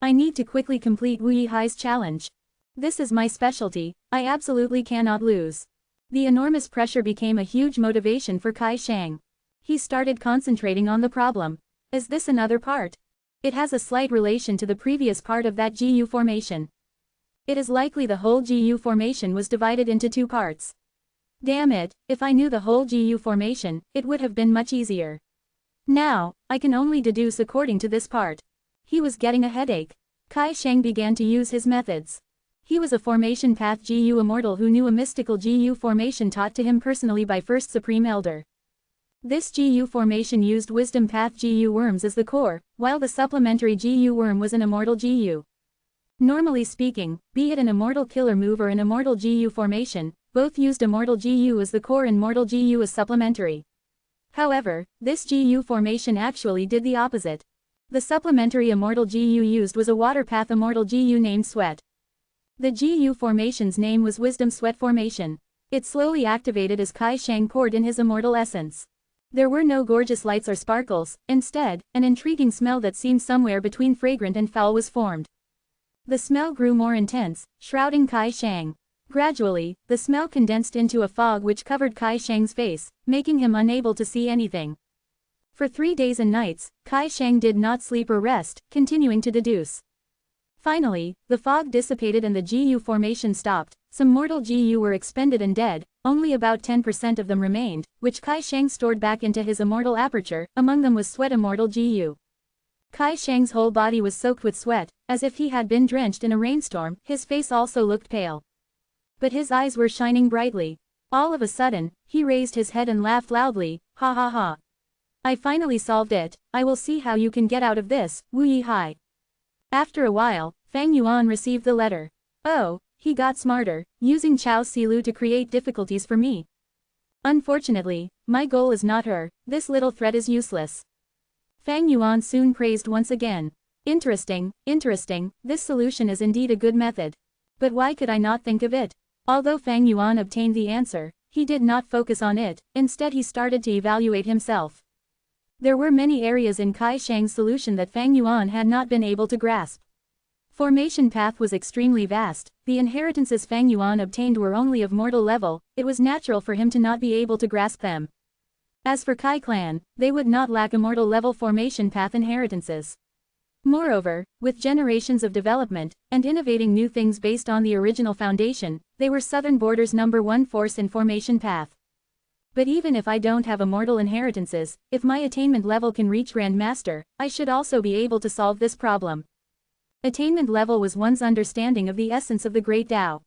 I need to quickly complete Wu Yihai's challenge. This is my specialty, I absolutely cannot lose. The enormous pressure became a huge motivation for Kai Shang. He started concentrating on the problem. Is this another part? It has a slight relation to the previous part of that Gu formation. It is likely the whole Gu formation was divided into two parts. Damn it, if I knew the whole Gu formation, it would have been much easier. Now, I can only deduce according to this part. He was getting a headache. Kai Shang began to use his methods. He was a formation path Gu Immortal who knew a mystical Gu formation taught to him personally by First Supreme Elder. This Gu formation used wisdom path Gu worms as the core, while the supplementary Gu worm was an immortal Gu. Normally speaking, be it an immortal killer move or an immortal Gu formation, both used immortal Gu as the core and mortal Gu as supplementary. However, this Gu formation actually did the opposite. The supplementary immortal Gu used was a water path immortal Gu named Sweat. The Gu formation's name was Wisdom Sweat Formation. It slowly activated as Kai Shang poured in his immortal essence. There were no gorgeous lights or sparkles, instead, an intriguing smell that seemed somewhere between fragrant and foul was formed. The smell grew more intense, shrouding Kai Shang. Gradually, the smell condensed into a fog which covered Kai Shang's face, making him unable to see anything. For 3 days and nights, Kai Shang did not sleep or rest, continuing to deduce. Finally, the fog dissipated and the Gu formation stopped. Some mortal Gu were expended and dead, only about 10% of them remained, which Kai Shang stored back into his immortal aperture, among them was Sweat immortal Gu. Kai Shang's whole body was soaked with sweat, as if he had been drenched in a rainstorm, his face also looked pale. But his eyes were shining brightly. All of a sudden, he raised his head and laughed loudly, ha ha ha. I finally solved it, I will see how you can get out of this, Wu Yihai. After a while, Fang Yuan received the letter. Oh, he got smarter, using Chao Silu to create difficulties for me. Unfortunately, my goal is not her, this little threat is useless. Fang Yuan soon praised once again. Interesting, this solution is indeed a good method. But why could I not think of it? Although Fang Yuan obtained the answer, he did not focus on it, instead he started to evaluate himself. There were many areas in Kai Shang's solution that Fang Yuan had not been able to grasp. Formation path was extremely vast, the inheritances Fang Yuan obtained were only of mortal level, it was natural for him to not be able to grasp them. As for Kai clan, they would not lack immortal level formation path inheritances. Moreover, with generations of development, and innovating new things based on the original foundation, they were Southern Border's #1 force in formation path. But even if I don't have immortal inheritances, if my attainment level can reach Grand Master, I should also be able to solve this problem. Attainment level was one's understanding of the essence of the Great Tao.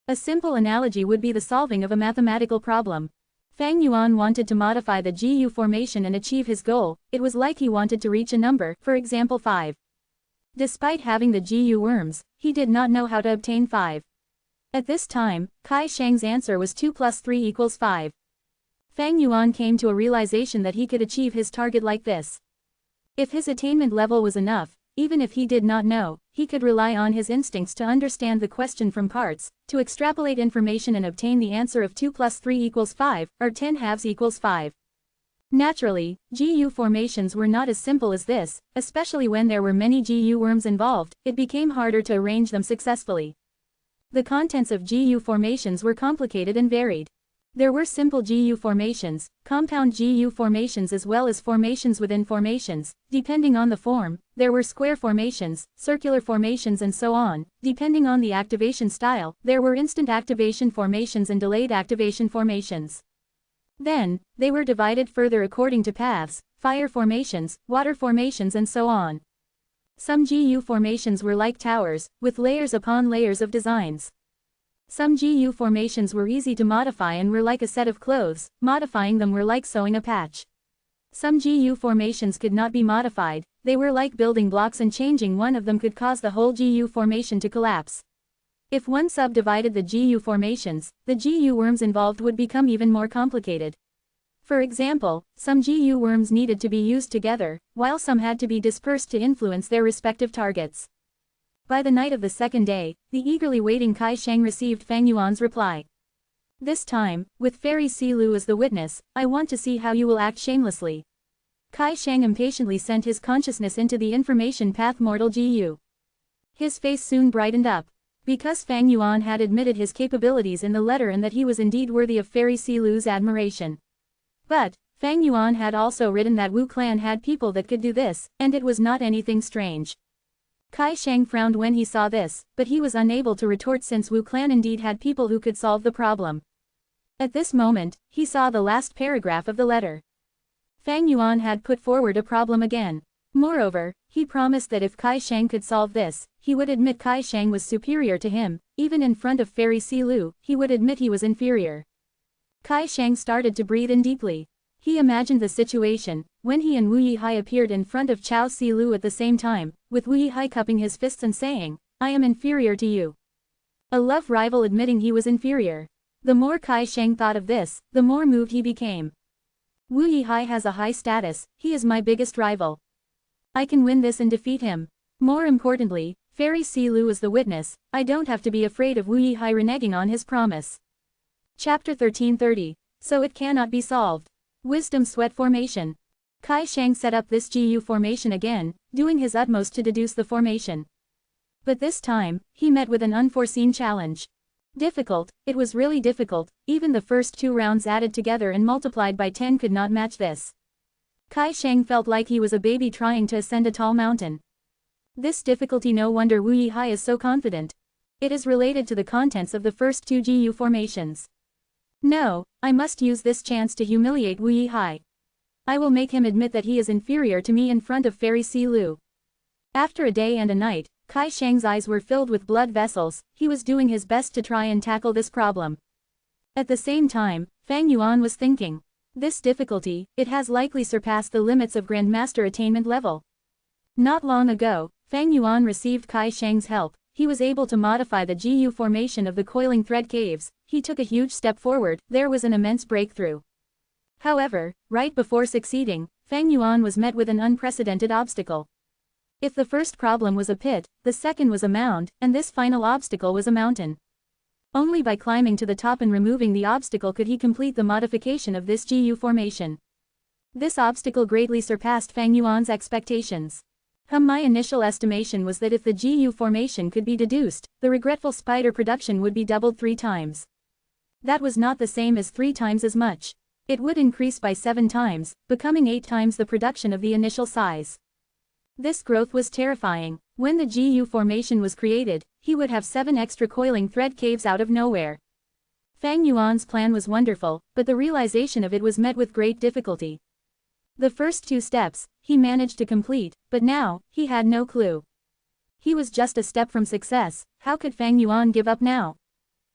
A simple analogy would be the solving of a mathematical problem. Fang Yuan wanted to modify the Gu formation and achieve his goal, it was like he wanted to reach a number, for example 5. Despite having the Gu worms, he did not know how to obtain 5. At this time, Kai Shang's answer was 2 + 3 = 5. Fang Yuan came to a realization that he could achieve his target like this. If his attainment level was enough, even if he did not know, he could rely on his instincts to understand the question from parts, to extrapolate information and obtain the answer of 2 + 3 = 5, or 10 halves = 5. Naturally, GU formations were not as simple as this, especially when there were many GU worms involved, it became harder to arrange them successfully. The contents of GU formations were complicated and varied. There were simple GU formations, compound GU formations as well as formations within formations, depending on the form. There were square formations, circular formations and so on, depending on the activation style. There were instant activation formations and delayed activation formations. Then, they were divided further according to paths, fire formations, water formations and so on. Some GU formations were like towers, with layers upon layers of designs. Some GU formations were easy to modify and were like a set of clothes, modifying them were like sewing a patch. Some GU formations could not be modified, they were like building blocks and changing one of them could cause the whole GU formation to collapse. If one subdivided the GU formations, the GU worms involved would become even more complicated. For example, some GU worms needed to be used together, while some had to be dispersed to influence their respective targets. By the night of the second day, the eagerly waiting Kai Shang received Fang Yuan's reply. This time, with Fairy Silu as the witness, I want to see how you will act shamelessly. Kai Shang impatiently sent his consciousness into the information path Mortal GU. His face soon brightened up. Because Fang Yuan had admitted his capabilities in the letter and that he was indeed worthy of Fairy Silu's admiration. But, Fang Yuan had also written that Wu clan had people that could do this, and it was not anything strange. Kai Shang frowned when he saw this, but he was unable to retort since Wu clan indeed had people who could solve the problem. At this moment, he saw the last paragraph of the letter. Fang Yuan had put forward a problem again. Moreover, he promised that if Kai Shang could solve this, he would admit Kai Shang was superior to him, even in front of Fairy Silu, he would admit he was inferior. Kai Shang started to breathe in deeply. He imagined the situation, when he and Wu Yihai appeared in front of Chao Silu at the same time, with Wu Yihai cupping his fists and saying, I am inferior to you. A love rival admitting he was inferior. The more Kai Shang thought of this, the more moved he became. Wu Yihai has a high status, he is my biggest rival. I can win this and defeat him. More importantly, Fairy Silu is the witness, I don't have to be afraid of Wu Yihai reneging on his promise. Chapter 1330. So it cannot be solved. Wisdom Sweat Formation. Kai Shang set up this GU formation again, doing his utmost to deduce the formation. But this time, he met with an unforeseen challenge. Difficult, it was really difficult, even the first 2 rounds added together and multiplied by 10 could not match this. Kai Shang felt like he was a baby trying to ascend a tall mountain. This difficulty, no wonder Wu Yihai is so confident. It is related to the contents of the first 2 GU formations. No, I must use this chance to humiliate Wu Yihai. I will make him admit that he is inferior to me in front of Fairy Silu. After a day and a night, Kai Shang's eyes were filled with blood vessels, he was doing his best to try and tackle this problem. At the same time, Fang Yuan was thinking. This difficulty, it has likely surpassed the limits of Grandmaster attainment level. Not long ago, Fang Yuan received Kai Shang's help, he was able to modify the GU formation of the coiling thread caves, he took a huge step forward, there was an immense breakthrough. However, right before succeeding, Fang Yuan was met with an unprecedented obstacle. If the first problem was a pit, the second was a mound, and this final obstacle was a mountain. Only by climbing to the top and removing the obstacle could he complete the modification of this GU formation. This obstacle greatly surpassed Fang Yuan's expectations. My initial estimation was that if the GU formation could be deduced, the regretful spider production would be doubled 3 times. That was not the same as 3 times as much. It would increase by 7 times, becoming 8 times the production of the initial size. This growth was terrifying. When the GU formation was created, he would have 7 extra coiling thread caves out of nowhere. Fang Yuan's plan was wonderful, but the realization of it was met with great difficulty. The first 2 steps, he managed to complete, but now, he had no clue. He was just a step from success, how could Fang Yuan give up now?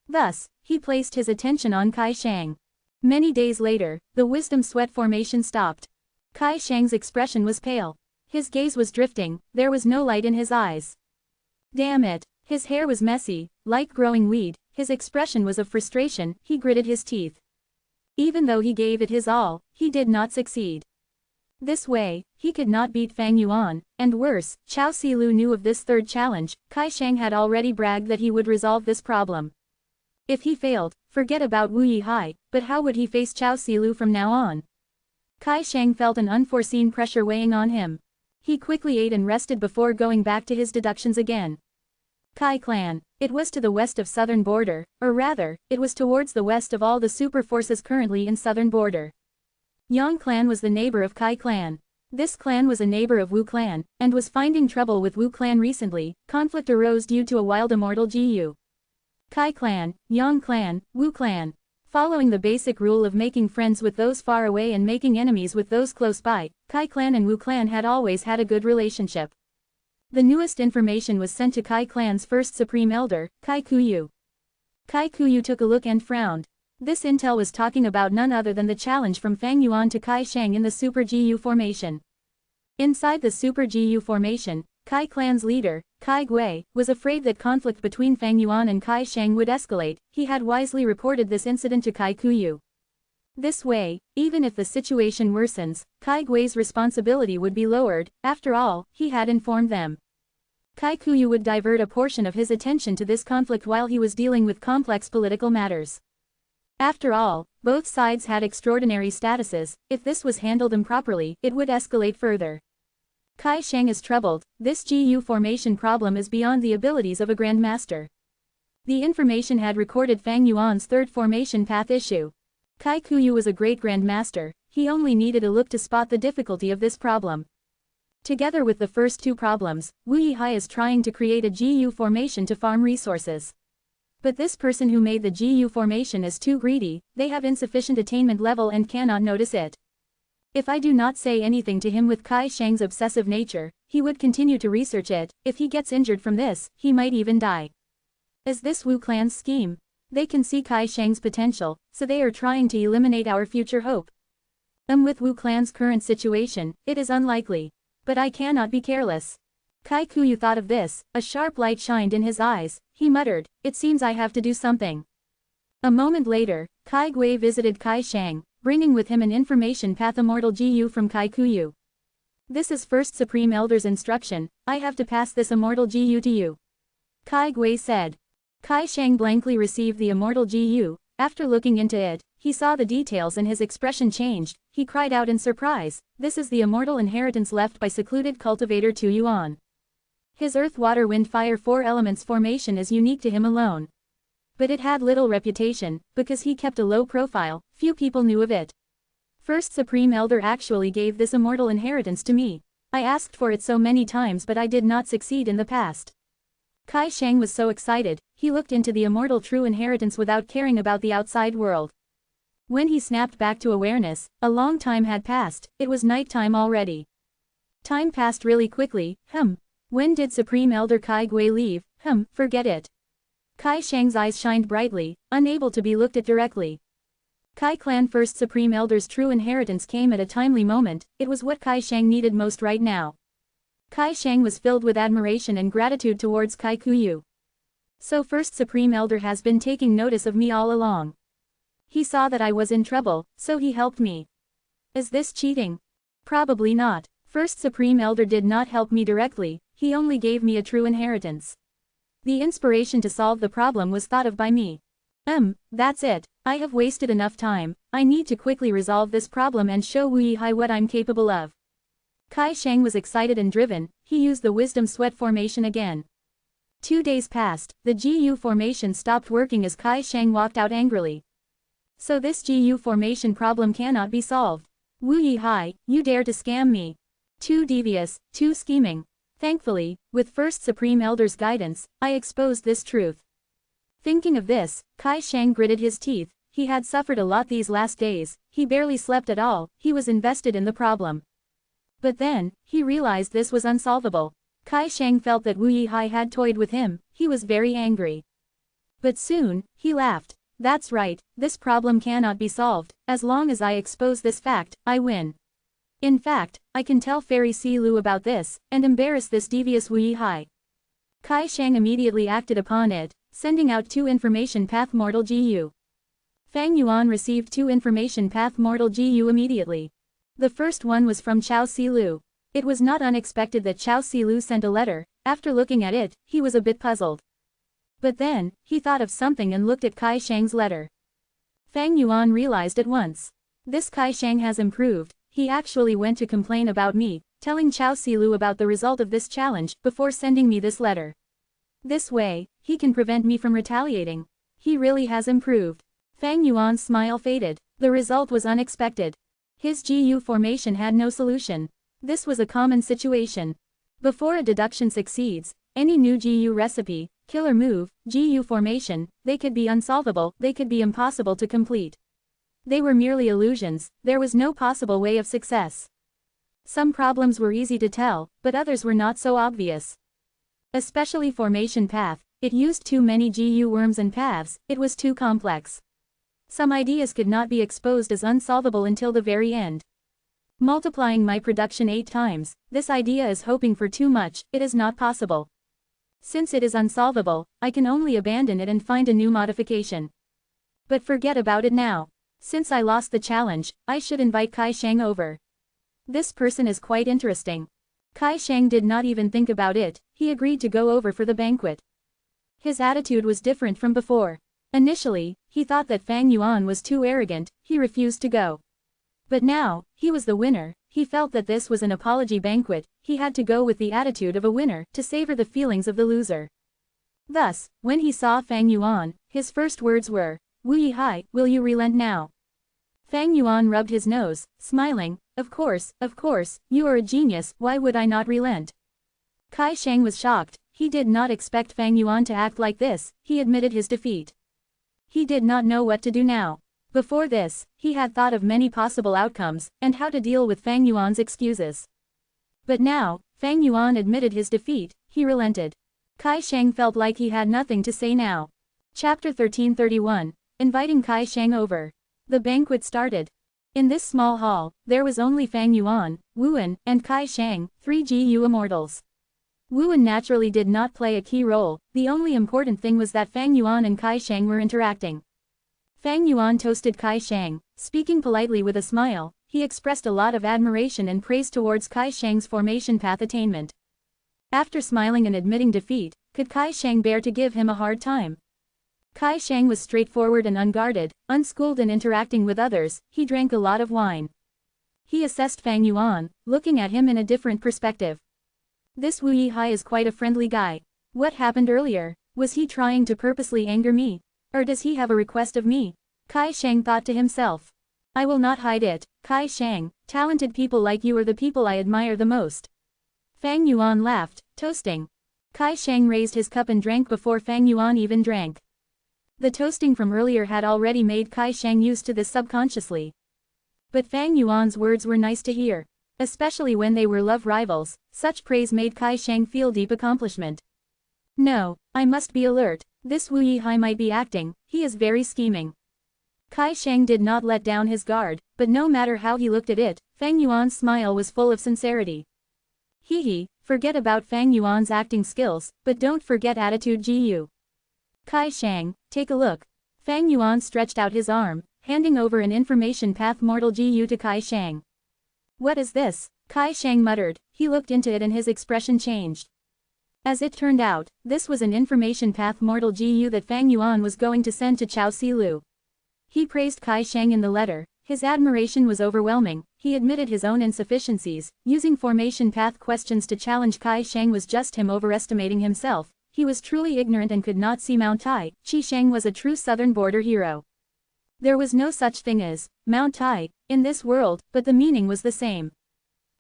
Thus, he placed his attention on Kai Shang. Many days later, the wisdom sweat formation stopped. Kai Shang's expression was pale. His gaze was drifting, there was no light in his eyes. Damn it, his hair was messy, like growing weed, his expression was of frustration, he gritted his teeth. Even though he gave it his all, he did not succeed. This way, he could not beat Fang Yuan, and worse, Chao Silu knew of this third challenge, Kai Shang had already bragged that he would resolve this problem. If he failed, forget about Wu Yihai, but how would he face Chao Silu from now on? Kai Shang felt an unforeseen pressure weighing on him. He quickly ate and rested before going back to his deductions again. Kai clan. It was to the west of southern border, or rather, it was towards the west of all the super forces currently in southern border. Yang clan was the neighbor of Kai clan. This clan was a neighbor of Wu clan, and was finding trouble with Wu clan recently. Conflict arose due to a wild immortal Gu. Kai clan, Yang clan, Wu clan. Following the basic rule of making friends with those far away and making enemies with those close by, Kai clan and Wu clan had always had a good relationship. The newest information was sent to Kai clan's first supreme elder, Kai Kuyu. Kai Kuyu took a look and frowned. This intel was talking about none other than the challenge from Fang Yuan to Kai Shang in the Super Gu formation. Inside the Super Gu formation, Kai clan's leader, Kai Gui, was afraid that conflict between Fang Yuan and Kai Shang would escalate. He had wisely reported this incident to Kai Kuyu. This way, even if the situation worsens, Kai Gui's responsibility would be lowered. After all, he had informed them. Kai Kuyu would divert a portion of his attention to this conflict while he was dealing with complex political matters. After all, both sides had extraordinary statuses. If this was handled improperly, it would escalate further. Kai Shang is troubled. This Gu formation problem is beyond the abilities of a grandmaster. The information had recorded Fang Yuan's third formation path issue. Kai Kuyu was a great grandmaster. He only needed a look to spot the difficulty of this problem. Together with the first two problems, Wu Yihai is trying to create a Gu formation to farm resources. But this person who made the Gu formation is too greedy. They have insufficient attainment level and cannot notice it. If I do not say anything to him with Kai Shang's obsessive nature, he would continue to research it. If he gets injured from this, he might even die. Is this Wu clan's scheme? They can see Kai Shang's potential, so they are trying to eliminate our future hope. With Wu clan's current situation, it is unlikely. But I cannot be careless. Kai Kuyu thought of this. A sharp light shined in his eyes. He muttered, "It seems I have to do something." A moment later, Kai Gui visited Kai Shang, bringing with him an information path Immortal Gu from Kai Kuyu. "This is First Supreme Elder's instruction. I have to pass this Immortal Gu to you," Kai Gui said. Kai Shang blankly received the Immortal Gu. After looking into it, he saw the details and his expression changed. He cried out in surprise, "This is the immortal inheritance left by secluded cultivator Tu Yuan. His earth, water, wind, fire 4 elements formation is unique to him alone. But it had little reputation, because he kept a low profile, few people knew of it. First Supreme Elder actually gave this immortal inheritance to me. I asked for it so many times but I did not succeed in the past." Kai Shang was so excited, he looked into the immortal true inheritance without caring about the outside world. When he snapped back to awareness, a long time had passed. It was night time already. Time passed really quickly. When did Supreme Elder Kai Gui leave? Forget it. Kai Shang's eyes shined brightly, unable to be looked at directly. Kai Clan First Supreme Elder's true inheritance came at a timely moment. It was what Kai Shang needed most right now. Kai Shang was filled with admiration and gratitude towards Kai Kuyu. So First Supreme Elder has been taking notice of me all along. He saw that I was in trouble, so he helped me. Is this cheating? Probably not. First Supreme Elder did not help me directly, he only gave me a true inheritance. The inspiration to solve the problem was thought of by me. That's it. I have wasted enough time. I need to quickly resolve this problem and show Wu Yihai what I'm capable of. Kai Shang was excited and driven. He used the wisdom sweat formation again. 2 days passed. The Gu formation stopped working as Kai Shang walked out angrily. So this Gu formation problem cannot be solved. Wu Yihai, you dare to scam me. Too devious, too scheming. Thankfully, with First Supreme Elder's guidance, I exposed this truth. Thinking of this, Kai Shang gritted his teeth. He had suffered a lot these last days. He barely slept at all. He was invested in the problem. But then, he realized this was unsolvable. Kai Shang felt that Wu Yihai had toyed with him. He was very angry. But soon, he laughed. That's right, this problem cannot be solved. As long as I expose this fact, I win. In fact, I can tell Fairy Si Lu about this, and embarrass this devious Wu Yihai. Kai Shang immediately acted upon it, sending out 2 information path Mortal Gu. Fang Yuan received 2 information path Mortal Gu immediately. The first one was from Chao Si Lu. It was not unexpected that Chao Si Lu sent a letter. After looking at it, he was a bit puzzled. But then, he thought of something and looked at Kai Shang's letter. Fang Yuan realized at once. This Kai Shang has improved. he actually went to complain about me, telling Chao Silu about the result of this challenge before sending me this letter. This way, he can prevent me from retaliating. He really has improved. Fang Yuan's smile faded. The result was unexpected. His GU formation had no solution. This was a common situation. Before a deduction succeeds, any new GU recipe, killer move, GU formation, they could be unsolvable, they could be impossible to complete. They were merely illusions, there was no possible way of success. Some problems were easy to tell, but others were not so obvious. Especially formation path, it used too many GU worms and paths, it was too complex. Some ideas could not be exposed as unsolvable until the very end. Multiplying my production 8 times, this idea is hoping for too much, it is not possible. Since it is unsolvable, I can only abandon it and find a new modification. But forget about it now. Since I lost the challenge, I should invite Kai Shang over. This person is quite interesting. Kai Shang did not even think about it, he agreed to go over for the banquet. His attitude was different from before. Initially, he thought that Fang Yuan was too arrogant, he refused to go. But now, he was the winner, he felt that this was an apology banquet, he had to go with the attitude of a winner to savor the feelings of the loser. Thus, when he saw Fang Yuan, his first words were, "Wu Yihai, will you relent now?" Fang Yuan rubbed his nose, smiling, of course, you are a genius, why would I not relent?" Kai Shang was shocked, he did not expect Fang Yuan to act like this, he admitted his defeat. He did not know what to do now. Before this, he had thought of many possible outcomes, and how to deal with Fang Yuan's excuses. But now, Fang Yuan admitted his defeat, he relented. Kai Shang felt like he had nothing to say now. Chapter 1331, Inviting Kai Shang over. The banquet started. In this small hall, there was only Fang Yuan, Wuan, and Kai Shang, 3 GU immortals. Wuan naturally did not play a key role, the only important thing was that Fang Yuan and Kai Shang were interacting. Fang Yuan toasted Kai Shang, speaking politely with a smile, he expressed a lot of admiration and praise towards Kai Shang's formation path attainment. After smiling and admitting defeat, could Kai Shang bear to give him a hard time? Kai Shang was straightforward and unguarded, unschooled and interacting with others, he drank a lot of wine. He assessed Fang Yuan, looking at him in a different perspective. This Wu Yihai is quite a friendly guy. What happened earlier? Was he trying to purposely anger me? Or does he have a request of me? Kai Shang thought to himself. I will not hide it, Kai Shang, talented people like you are the people I admire the most. Fang Yuan laughed, toasting. Kai Shang raised his cup and drank before Fang Yuan even drank. The toasting from earlier had already made Kai Shang used to this subconsciously. But Fang Yuan's words were nice to hear. Especially when they were love rivals, such praise made Kai Shang feel deep accomplishment. No, I must be alert, this Wu Yihai might be acting, he is very scheming. Kai Shang did not let down his guard, but no matter how he looked at it, Fang Yuan's smile was full of sincerity. Hee, forget about Fang Yuan's acting skills, but don't forget attitude GU. Kai Shang, take a look. Fang Yuan stretched out his arm, handing over an information path mortal GU to Kai Shang. What is this? Kai Shang muttered, he looked into it and his expression changed. As it turned out, this was an information path mortal GU that Fang Yuan was going to send to Chao Silu. He praised Kai Shang in the letter, his admiration was overwhelming, he admitted his own insufficiencies, using formation path questions to challenge Kai Shang was just him overestimating himself, he was truly ignorant and could not see Mount Tai, Chi Shang was a true southern border hero. There was no such thing as Mount Tai in this world, but the meaning was the same.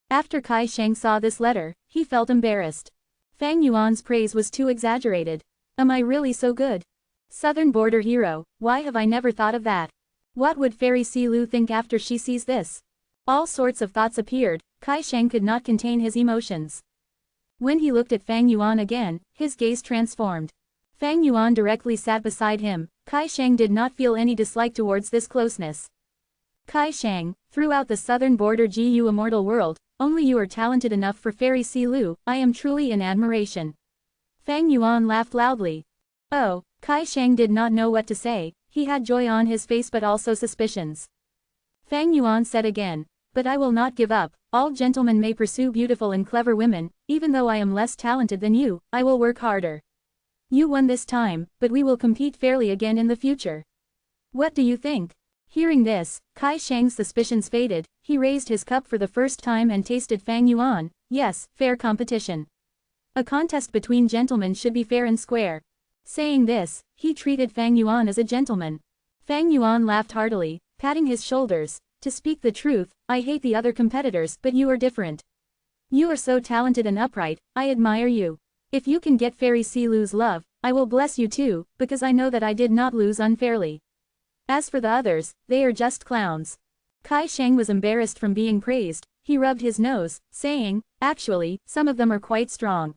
After Kai Shang saw this letter, he felt embarrassed. Fang Yuan's praise was too exaggerated. Am I really so good? Southern border hero, why have I never thought of that? What would Fairy Silu think after she sees this? All sorts of thoughts appeared, Kai Shang could not contain his emotions. When he looked at Fang Yuan again, his gaze transformed. Fang Yuan directly sat beside him, Kai Shang did not feel any dislike towards this closeness. Kai Shang, throughout the southern border GU immortal world, only you are talented enough for Fairy Silu, I am truly in admiration. Fang Yuan laughed loudly. Oh, Kai Shang did not know what to say, he had joy on his face but also suspicions. Fang Yuan said again, but I will not give up, all gentlemen may pursue beautiful and clever women, even though I am less talented than you, I will work harder. You won this time, but we will compete fairly again in the future. What do you think? Hearing this, Kai Shang's suspicions faded. He raised his cup for the first time and tasted Fang Yuan. Yes, fair competition. A contest between gentlemen should be fair and square. Saying this, he treated Fang Yuan as a gentleman. Fang Yuan laughed heartily, patting his shoulders. To speak the truth, I hate the other competitors, but you are different. You are so talented and upright, I admire you. If you can get Fairy Silu's love, I will bless you too, because I know that I did not lose unfairly. As for the others, they are just clowns. Kai Shang was embarrassed from being praised. He rubbed his nose, saying, actually, some of them are quite strong.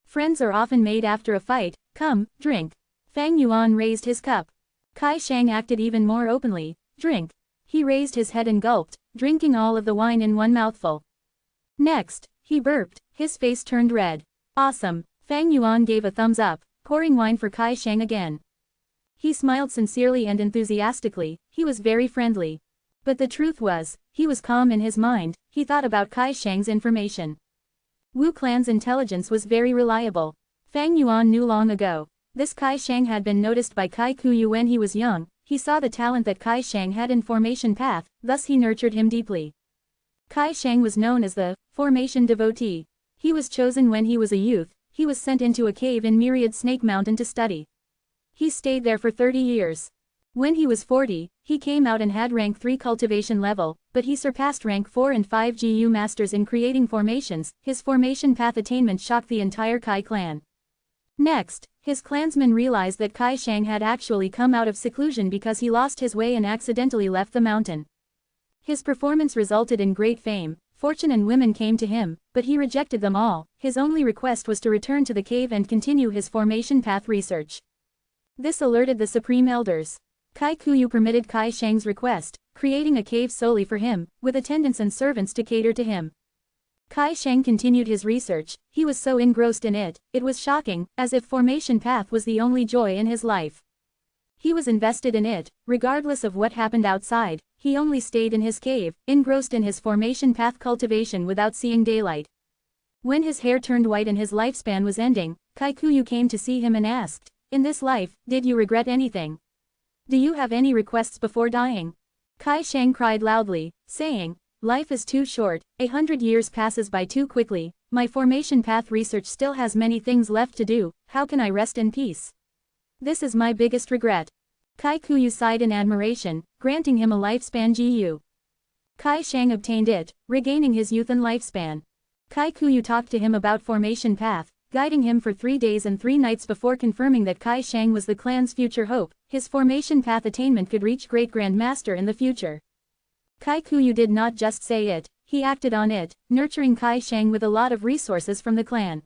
Friends are often made after a fight. Come, drink. Fang Yuan raised his cup. Kai Shang acted even more openly. Drink. He raised his head and gulped, drinking all of the wine in one mouthful. Next, he burped. His face turned red. Awesome. Fang Yuan gave a thumbs up, pouring wine for Kai Shang again. He smiled sincerely and enthusiastically. He was very friendly. But the truth was, he was calm in his mind. He thought about Kai Shang's information. Wu Clan's intelligence was very reliable. Fang Yuan knew long ago. This Kai Shang had been noticed by Kai Kuyu when he was young. He saw the talent that Kai Shang had in formation path, thus he nurtured him deeply. Kai Shang was known as the formation devotee. He was chosen when he was a youth. He was sent into a cave in Myriad Snake Mountain to study. He stayed there for 30 years. When he was 40, he came out and had rank 3 cultivation level, but he surpassed rank 4 and 5 GU masters in creating formations. His formation path attainment shocked the entire Kai clan. Next, his clansmen realized that Kai Shang had actually come out of seclusion because he lost his way and accidentally left the mountain. His performance resulted in great fame. Fortune and women came to him, but he rejected them all. His only request was to return to the cave and continue his formation path research. This alerted the Supreme Elders. Kai Kuyu permitted Kai Shang's request, creating a cave solely for him, with attendants and servants to cater to him. Kai Shang continued his research. He was so engrossed in it, it was shocking, as if formation path was the only joy in his life. He was invested in it, regardless of what happened outside. He only stayed in his cave, engrossed in his formation path cultivation without seeing daylight. When his hair turned white and his lifespan was ending, Kai Kuyu came to see him and asked, "In this life, did you regret anything? Do you have any requests before dying?" Kai Shang cried loudly, saying, "Life is too short, 100 years passes by too quickly, my formation path research still has many things left to do, how can I rest in peace? This is my biggest regret." Kai Kuyu sighed in admiration, granting him a lifespan GU. Kai Shang obtained it, regaining his youth and lifespan. Kai Kuyu talked to him about formation path, guiding him for 3 days and 3 nights before confirming that Kai Shang was the clan's future hope. His formation path attainment could reach Great Grand Master in the future. Kai Kuyu did not just say it, he acted on it, nurturing Kai Shang with a lot of resources from the clan.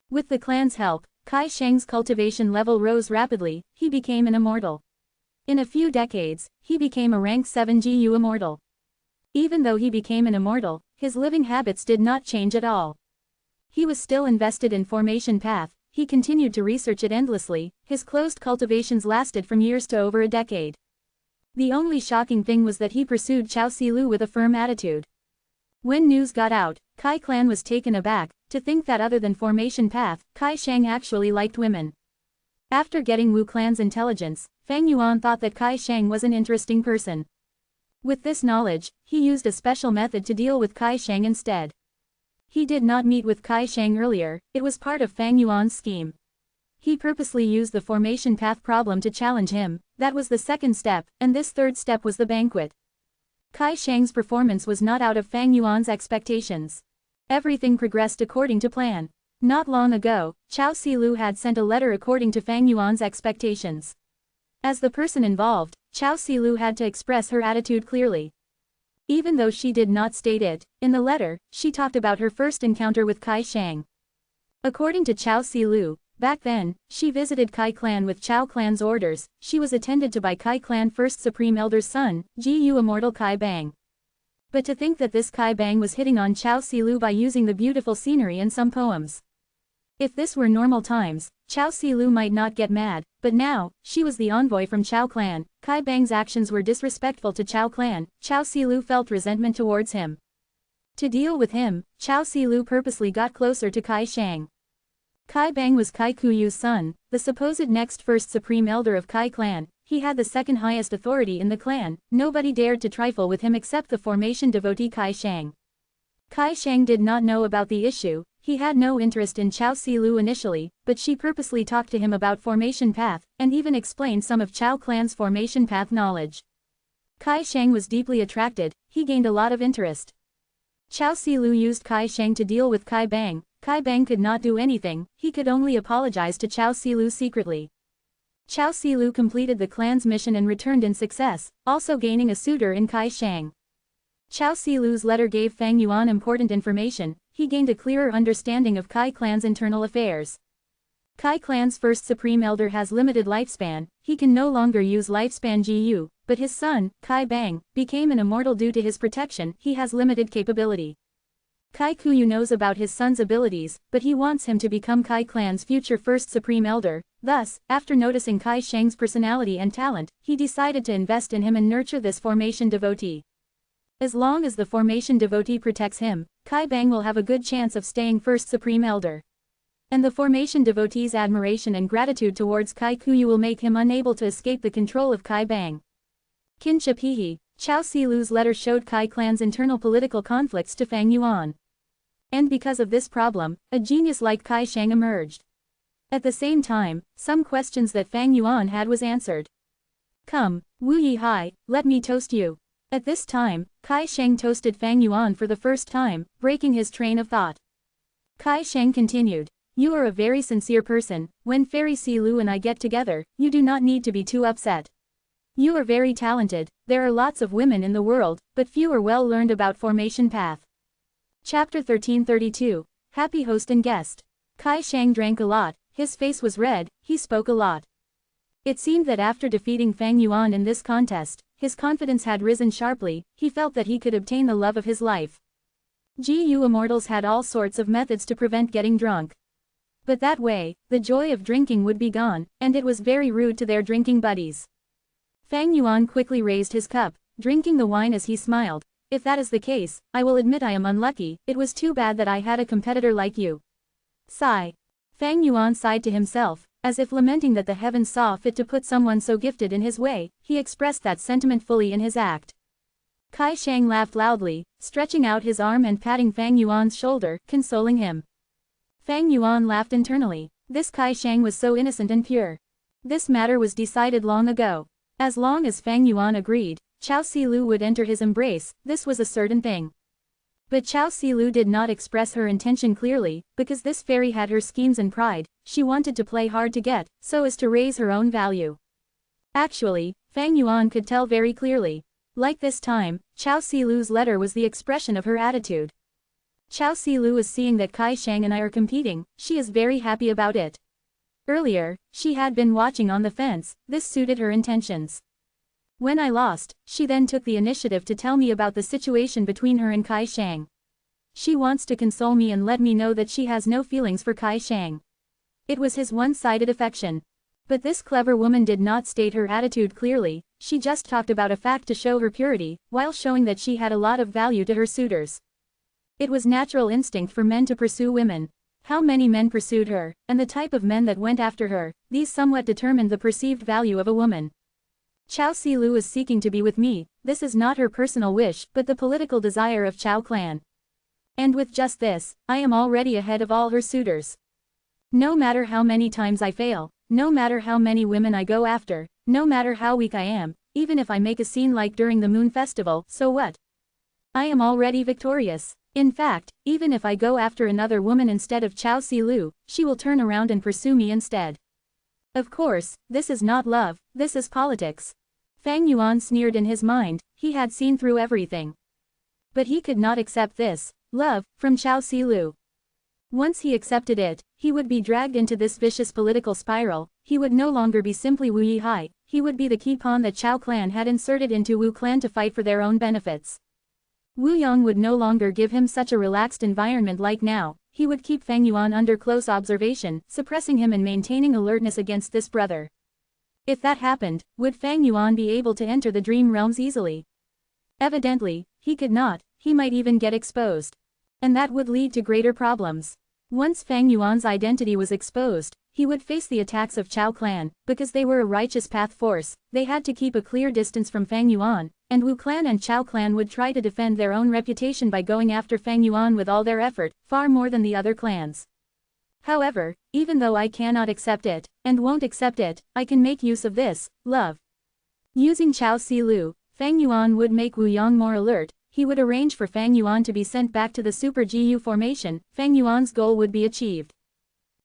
With the clan's help, Kai Shang's cultivation level rose rapidly. He became an immortal. In a few decades, he became a rank 7 GU immortal. Even though he became an immortal, his living habits did not change at all. He was still invested in formation path. He continued to research it endlessly. His closed cultivations lasted from years to over a decade. The only shocking thing was that he pursued Chao Silu with a firm attitude. When news got out, Kai clan was taken aback, to think that other than formation path, Kai Shang actually liked women. After getting Wu clan's intelligence, Fang Yuan thought that Kai Shang was an interesting person. With this knowledge, he used a special method to deal with Kai Shang instead. He did not meet with Kai Shang earlier, it was part of Fang Yuan's scheme. He purposely used the formation path problem to challenge him. That was the second step, and this third step was the banquet. Kai Shang's performance was not out of Fang Yuan's expectations. Everything progressed according to plan. Not long ago, Chao Silu had sent a letter according to Fang Yuan's expectations. As the person involved, Chao Silu had to express her attitude clearly. Even though she did not state it, in the letter, she talked about her first encounter with Kai Shang. According to Chao Silu, back then, she visited Kai clan with Chao clan's orders. She was attended to by Kai clan first Supreme Elder's son, GU Immortal Kai Bang. But to think that this Kai Bang was hitting on Chao Silu by using the beautiful scenery and some poems. If this were normal times, Chao Silu might not get mad, but now, she was the envoy from Chao clan. Kai Bang's actions were disrespectful to Chao clan. Chao Silu felt resentment towards him. To deal with him, Chao Silu purposely got closer to Kai Shang. Kai Bang was Kai Kuyu's son, the supposed next first supreme elder of Kai clan. he had the second highest authority in the clan, nobody dared to trifle with him except the formation devotee Kai Shang. Kai Shang did not know about the issue, he had no interest in Chao Silu initially, but she purposely talked to him about formation path, and even explained some of Chao clan's formation path knowledge. Kai Shang was deeply attracted, he gained a lot of interest. Chao Silu used Kai Shang to deal with Kai Bang. Kai Bang could not do anything, he could only apologize to Chao Silu secretly. Chao Silu completed the clan's mission and returned in success, also gaining a suitor in Kai Shang. Chao Silu's letter gave Fang Yuan important information, he gained a clearer understanding of Kai clan's internal affairs. Kai clan's first supreme elder has limited lifespan, he can no longer use lifespan GU, but his son, Kai Bang, became an immortal due to his protection, he has limited capability. Kai Kuyu knows about his son's abilities, but he wants him to become Kai clan's future first supreme elder, thus, after noticing Kai Shang's personality and talent, he decided to invest in him and nurture this formation devotee. As long as the formation devotee protects him, Kai Bang will have a good chance of staying first supreme elder. And the formation devotee's admiration and gratitude towards Kai Kuyu will make him unable to escape the control of Kai Bang. Kinship Hihi, Chao Silu's letter showed Kai clan's internal political conflicts to Fang Yuan. And because of this problem, a genius like Kai Shang emerged. At the same time, some questions that Fang Yuan had was answered. Come, Wu Yi Hai, let me toast you. At this time, Kai Shang toasted Fang Yuan for the first time, breaking his train of thought. Kai Shang continued. You are a very sincere person, when Fairy Silu and I get together, you do not need to be too upset. You are very talented, there are lots of women in the world, but few are well learned about formation path. Chapter 1332, Happy Host and Guest. Kai Shang drank a lot, his face was red, he spoke a lot. It seemed that after defeating Fang Yuan in this contest, his confidence had risen sharply, he felt that he could obtain the love of his life. GU Immortals had all sorts of methods to prevent getting drunk. But that way, the joy of drinking would be gone, and it was very rude to their drinking buddies. Fang Yuan quickly raised his cup, drinking the wine as he smiled. If that is the case, I will admit I am unlucky, it was too bad that I had a competitor like you. Sigh. Fang Yuan sighed to himself, as if lamenting that the heavens saw fit to put someone so gifted in his way, he expressed that sentiment fully in his act. Kai Shang laughed loudly, stretching out his arm and patting Fang Yuan's shoulder, consoling him. Fang Yuan laughed internally, this Kai Shang was so innocent and pure. This matter was decided long ago. As long as Fang Yuan agreed, Chao Silu would enter his embrace, this was a certain thing. But Chao Silu did not express her intention clearly, because this fairy had her schemes and pride, she wanted to play hard to get, so as to raise her own value. Actually, Fang Yuan could tell very clearly. Like this time, Chao Silu's letter was the expression of her attitude. Chao Silu is seeing that Kai Shang and I are competing, she is very happy about it. Earlier, she had been watching on the fence, this suited her intentions. When I lost, she then took the initiative to tell me about the situation between her and Kai Shang. She wants to console me and let me know that she has no feelings for Kai Shang. It was his one-sided affection. But this clever woman did not state her attitude clearly, she just talked about a fact to show her purity, while showing that she had a lot of value to her suitors. It was natural instinct for men to pursue women. How many men pursued her, and the type of men that went after her, these somewhat determined the perceived value of a woman. Chao Silu is seeking to be with me, this is not her personal wish, but the political desire of Chao clan. And with just this, I am already ahead of all her suitors. No matter how many times I fail, no matter how many women I go after, no matter how weak I am, even if I make a scene like during the Moon Festival, so what? I am already victorious. In fact, even if I go after another woman instead of Chao Silu, she will turn around and pursue me instead. Of course, this is not love, this is politics. Fang Yuan sneered in his mind, he had seen through everything. But he could not accept this, love, from Chao Silu. Once he accepted it, he would be dragged into this vicious political spiral, he would no longer be simply Wu Yihai, he would be the key pawn that Chao clan had inserted into Wu clan to fight for their own benefits. Wu Yong would no longer give him such a relaxed environment like now, he would keep Fang Yuan under close observation, suppressing him and maintaining alertness against this brother. If that happened, would Fang Yuan be able to enter the dream realms easily? Evidently, he could not, he might even get exposed. And that would lead to greater problems. Once Fang Yuan's identity was exposed, he would face the attacks of Chao clan. Because they were a righteous path force, they had to keep a clear distance from Fang Yuan, and Wu clan and Chao clan would try to defend their own reputation by going after Fang Yuan with all their effort, far more than the other clans. However, even though I cannot accept it, and won't accept it, I can make use of this, love. Using Chao Si Lu, Fang Yuan would make Wu Yang more alert. He would arrange for Fang Yuan to be sent back to the Super GU formation. Fang Yuan's goal would be achieved.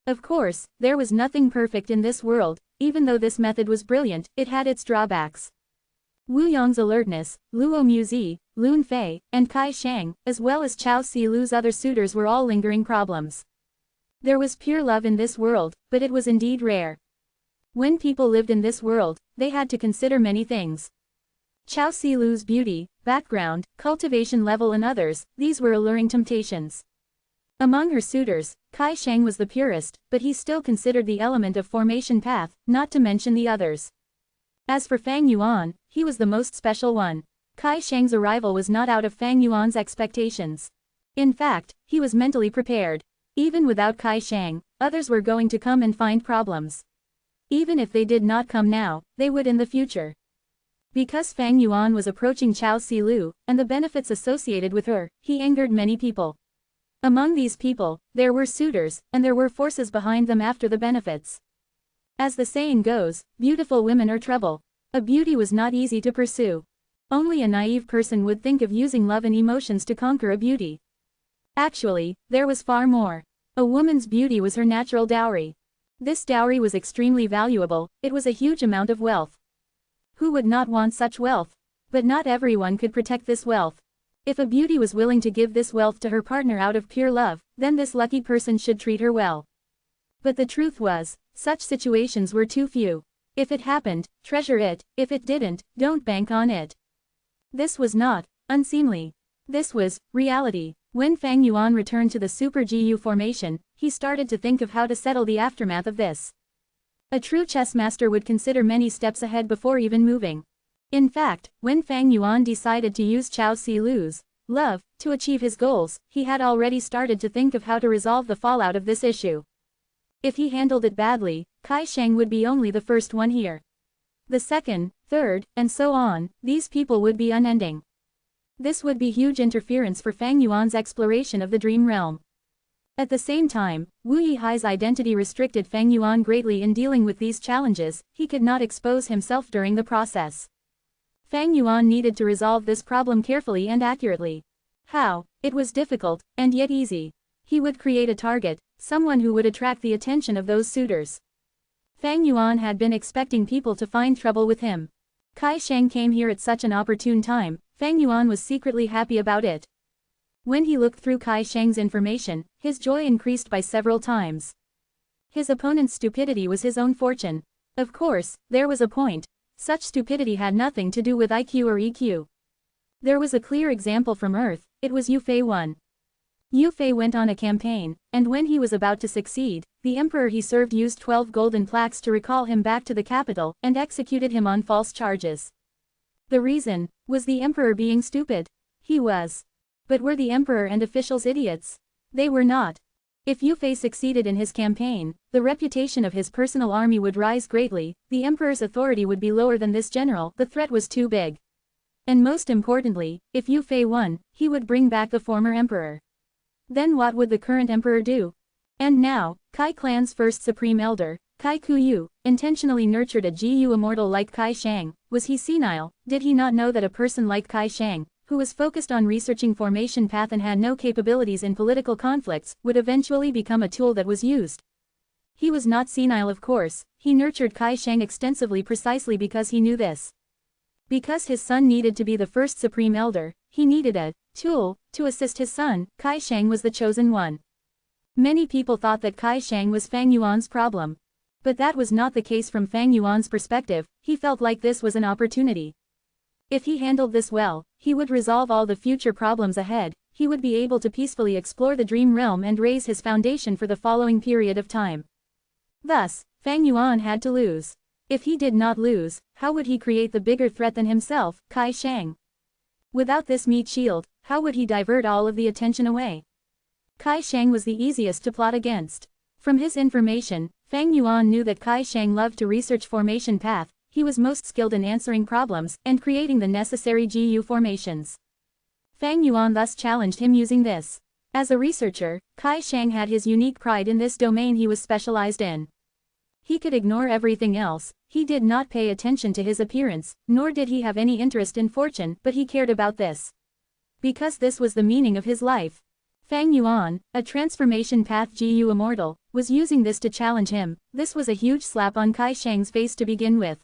Of course, there was nothing perfect in this world. Even though this method was brilliant, it had its drawbacks. Wu Yang's alertness, Luo Muzi, Lun Fei, and Kai Shang, as well as Chao Si Lu's other suitors were all lingering problems. There was pure love in this world, but it was indeed rare. When people lived in this world, they had to consider many things. Chao Si Lu's beauty, background, cultivation level and others, these were alluring temptations. Among her suitors, Kai Shang was the purest, but he still considered the element of formation path, not to mention the others. As for Fang Yuan, he was the most special one. Kai Shang's arrival was not out of Fang Yuan's expectations. In fact, he was mentally prepared. Even without Kai Shang, others were going to come and find problems. Even if they did not come now, they would in the future. Because Fang Yuan was approaching Chao Si Lu, and the benefits associated with her, he angered many people. Among these people, there were suitors, and there were forces behind them after the benefits. As the saying goes, beautiful women are trouble. A beauty was not easy to pursue. Only a naive person would think of using love and emotions to conquer a beauty. Actually, there was far more. A woman's beauty was her natural dowry. This dowry was extremely valuable, it was a huge amount of wealth. Who would not want such wealth? But not everyone could protect this wealth. If a beauty was willing to give this wealth to her partner out of pure love, then this lucky person should treat her well. But the truth was, such situations were too few. If it happened, treasure it, if it didn't, don't bank on it. This was not unseemly. This was reality. When Fang Yuan returned to the Super GU formation, he started to think of how to settle the aftermath of this. A true chess master would consider many steps ahead before even moving. In fact, when Fang Yuan decided to use Chao Si Lu's love to achieve his goals, he had already started to think of how to resolve the fallout of this issue. If he handled it badly, Kai Shang would be only the first one here. The second, third, and so on, these people would be unending. This would be huge interference for Fang Yuan's exploration of the dream realm. At the same time, Wu Yihai's identity restricted Fang Yuan greatly in dealing with these challenges. He could not expose himself during the process. Fang Yuan needed to resolve this problem carefully and accurately. How? It was difficult, and yet easy. He would create a target, someone who would attract the attention of those suitors. Fang Yuan had been expecting people to find trouble with him. Kai Shang came here at such an opportune time. Fang Yuan was secretly happy about it. When he looked through Kai Shang's information, his joy increased by several times. His opponent's stupidity was his own fortune. Of course, there was a point. Such stupidity had nothing to do with IQ or EQ. There was a clear example from Earth. It was Yu Fei 1. Yu Fei went on a campaign, and when he was about to succeed, the emperor he served used 12 golden plaques to recall him back to the capital, and executed him on false charges. The reason was the emperor being stupid. He was. But were the emperor and officials idiots? They were not. If Yu Fei succeeded in his campaign, the reputation of his personal army would rise greatly, the emperor's authority would be lower than this general, the threat was too big. And most importantly, if Yu Fei won, he would bring back the former emperor. Then what would the current emperor do? And now, Kai clan's first supreme elder, Kai Kuyu, intentionally nurtured a GU immortal like Kai Shang. Was he senile? Did he not know that a person like Kai Shang, who was focused on researching formation path and had no capabilities in political conflicts, would eventually become a tool that was used? He was not senile, of course. He nurtured Kai Shang extensively precisely because he knew this. Because his son needed to be the first supreme elder, he needed a tool to assist his son. Kai Shang was the chosen one. Many people thought that Kai Shang was Fang Yuan's problem. But that was not the case from Fang Yuan's perspective. He felt like this was an opportunity. If he handled this well, he would resolve all the future problems ahead. He would be able to peacefully explore the dream realm and raise his foundation for the following period of time. Thus, Fang Yuan had to lose. If he did not lose, how would he create the bigger threat than himself, Kai Shang? Without this meat shield, how would he divert all of the attention away? Kai Shang was the easiest to plot against. From his information, Fang Yuan knew that Kai Shang loved to research formation path, he was most skilled in answering problems and creating the necessary GU formations. Fang Yuan thus challenged him using this. As a researcher, Kai Shang had his unique pride in this domain he was specialized in. He could ignore everything else, he did not pay attention to his appearance, nor did he have any interest in fortune, but he cared about this. Because this was the meaning of his life. Fang Yuan, a transformation path GU Immortal, was using this to challenge him. This was a huge slap on Kai Shang's face to begin with.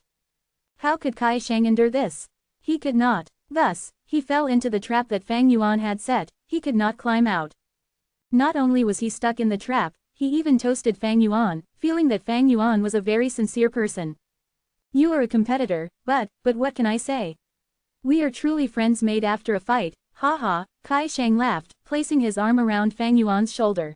How could Kai Shang endure this? He could not. Thus, he fell into the trap that Fang Yuan had set, he could not climb out. Not only was he stuck in the trap, he even toasted Fang Yuan, feeling that Fang Yuan was a very sincere person. You are a competitor, but what can I say? We are truly friends made after a fight, haha, Kai Shang laughed, placing his arm around Fang Yuan's shoulder.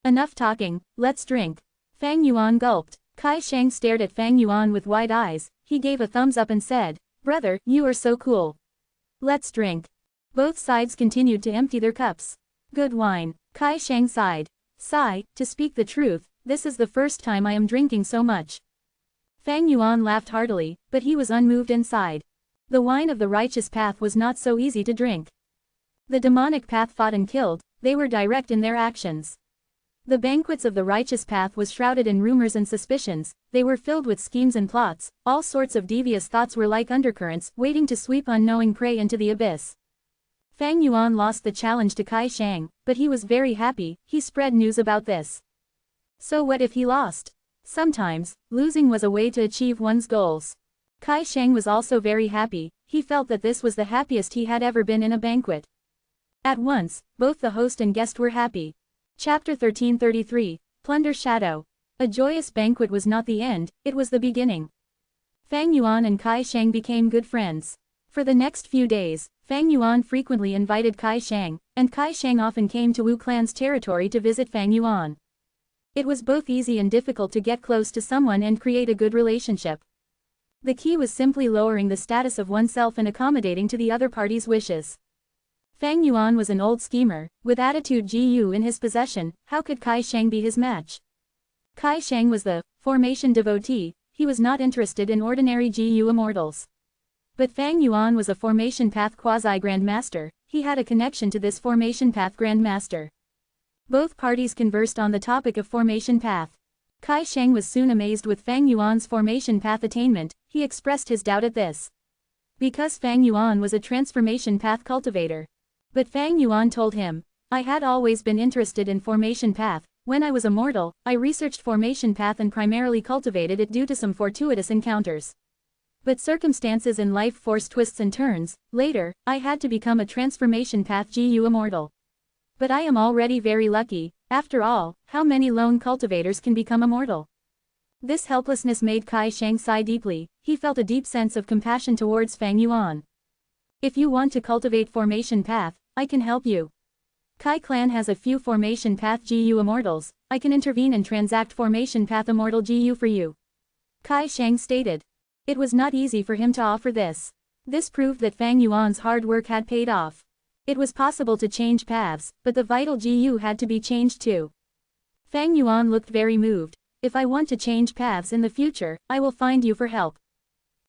Enough talking, let's drink. Fang Yuan gulped. Kai Shang stared at Fang Yuan with wide eyes, he gave a thumbs up and said, brother, you are so cool. Let's drink. Both sides continued to empty their cups. Good wine. Kai Shang sighed. Sigh, to speak the truth, this is the first time I am drinking so much. Fang Yuan laughed heartily, but he was unmoved inside. The wine of the righteous path was not so easy to drink. The demonic path fought and killed, they were direct in their actions. The banquets of the righteous path was shrouded in rumors and suspicions, they were filled with schemes and plots, all sorts of devious thoughts were like undercurrents waiting to sweep unknowing prey into the abyss. Fang Yuan lost the challenge to Kai Shang, but he was very happy, he spread news about this. So what if he lost? Sometimes, losing was a way to achieve one's goals. Kai Shang was also very happy, he felt that this was the happiest he had ever been in a banquet. At once, both the host and guest were happy. Chapter 1333, Plunder Shadow. A joyous banquet was not the end, it was the beginning. Fang Yuan and Kai Shang became good friends. For the next few days, Fang Yuan frequently invited Kai Shang, and Kai Shang often came to Wu Clan's territory to visit Fang Yuan. It was both easy and difficult to get close to someone and create a good relationship. The key was simply lowering the status of oneself and accommodating to the other party's wishes. Fang Yuan was an old schemer, with attitude GU in his possession, how could Kai Shang be his match? Kai Shang was the formation devotee, he was not interested in ordinary GU immortals. But Fang Yuan was a formation path quasi-grandmaster, he had a connection to this formation path grandmaster. Both parties conversed on the topic of formation path. Kai Shang was soon amazed with Fang Yuan's formation path attainment, he expressed his doubt at this. Because Fang Yuan was a transformation path cultivator. But Fang Yuan told him, I had always been interested in formation path, when I was a mortal, I researched formation path and primarily cultivated it due to some fortuitous encounters. But circumstances in life forced twists and turns, later, I had to become a transformation path GU immortal. But I am already very lucky, after all, how many lone cultivators can become immortal? This helplessness made Kai Shang sigh deeply, he felt a deep sense of compassion towards Fang Yuan. If you want to cultivate formation path, I can help you. Kai clan has a few formation path GU immortals, I can intervene and transact formation path immortal GU for you. Kai Shang stated. It was not easy for him to offer this. This proved that Fang Yuan's hard work had paid off. It was possible to change paths, but the vital GU had to be changed too. Fang Yuan looked very moved. If I want to change paths in the future, I will find you for help.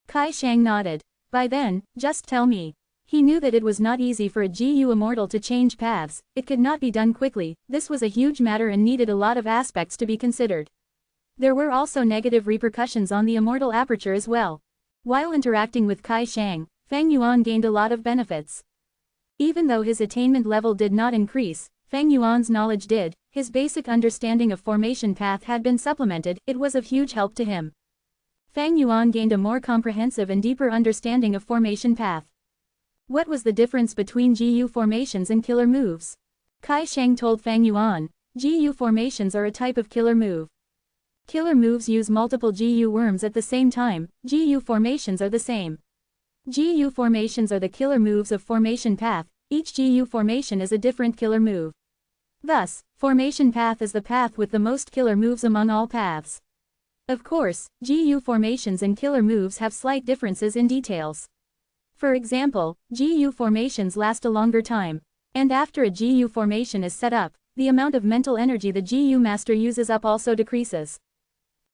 Kai Shang nodded. By then, just tell me. He knew that it was not easy for a GU immortal to change paths, it could not be done quickly, this was a huge matter and needed a lot of aspects to be considered. There were also negative repercussions on the immortal aperture as well. While interacting with Kai Shang, Fang Yuan gained a lot of benefits. Even though his attainment level did not increase, Fang Yuan's knowledge did, his basic understanding of formation path had been supplemented, it was of huge help to him. Fang Yuan gained a more comprehensive and deeper understanding of formation path. What was the difference between GU formations and killer moves? Kai Shang told Fang Yuan, GU formations are a type of killer move. Killer moves use multiple GU worms at the same time, GU formations are the same. GU formations are the killer moves of formation path, each GU formation is a different killer move. Thus, formation path is the path with the most killer moves among all paths. Of course, GU formations and killer moves have slight differences in details. For example, GU formations last a longer time. And after a GU formation is set up, the amount of mental energy the GU master uses up also decreases.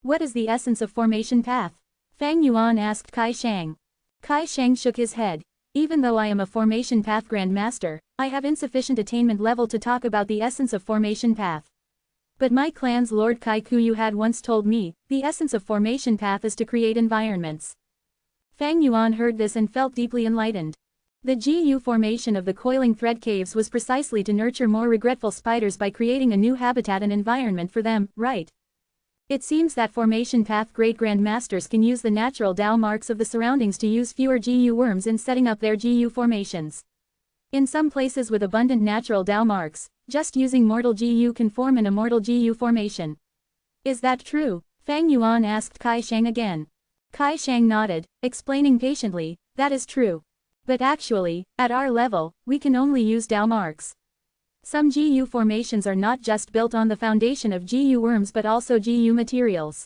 What is the essence of formation path? Fang Yuan asked Kai Shang. Kai Shang shook his head. Even though I am a formation path Grand Master, I have insufficient attainment level to talk about the essence of formation path. But my clan's Lord Kai Kuyu had once told me, the essence of formation path is to create environments. Fang Yuan heard this and felt deeply enlightened. The GU formation of the coiling thread caves was precisely to nurture more regretful spiders by creating a new habitat and environment for them, right? It seems that formation path great Grand Masters can use the natural Tao marks of the surroundings to use fewer GU worms in setting up their GU formations. In some places with abundant natural Tao marks, just using mortal GU can form an immortal GU formation. Is that true? Fang Yuan asked Kai Shang again. Kai Shang nodded, explaining patiently, that is true. But actually, at our level, we can only use Tao marks. Some GU formations are not just built on the foundation of GU worms but also GU materials.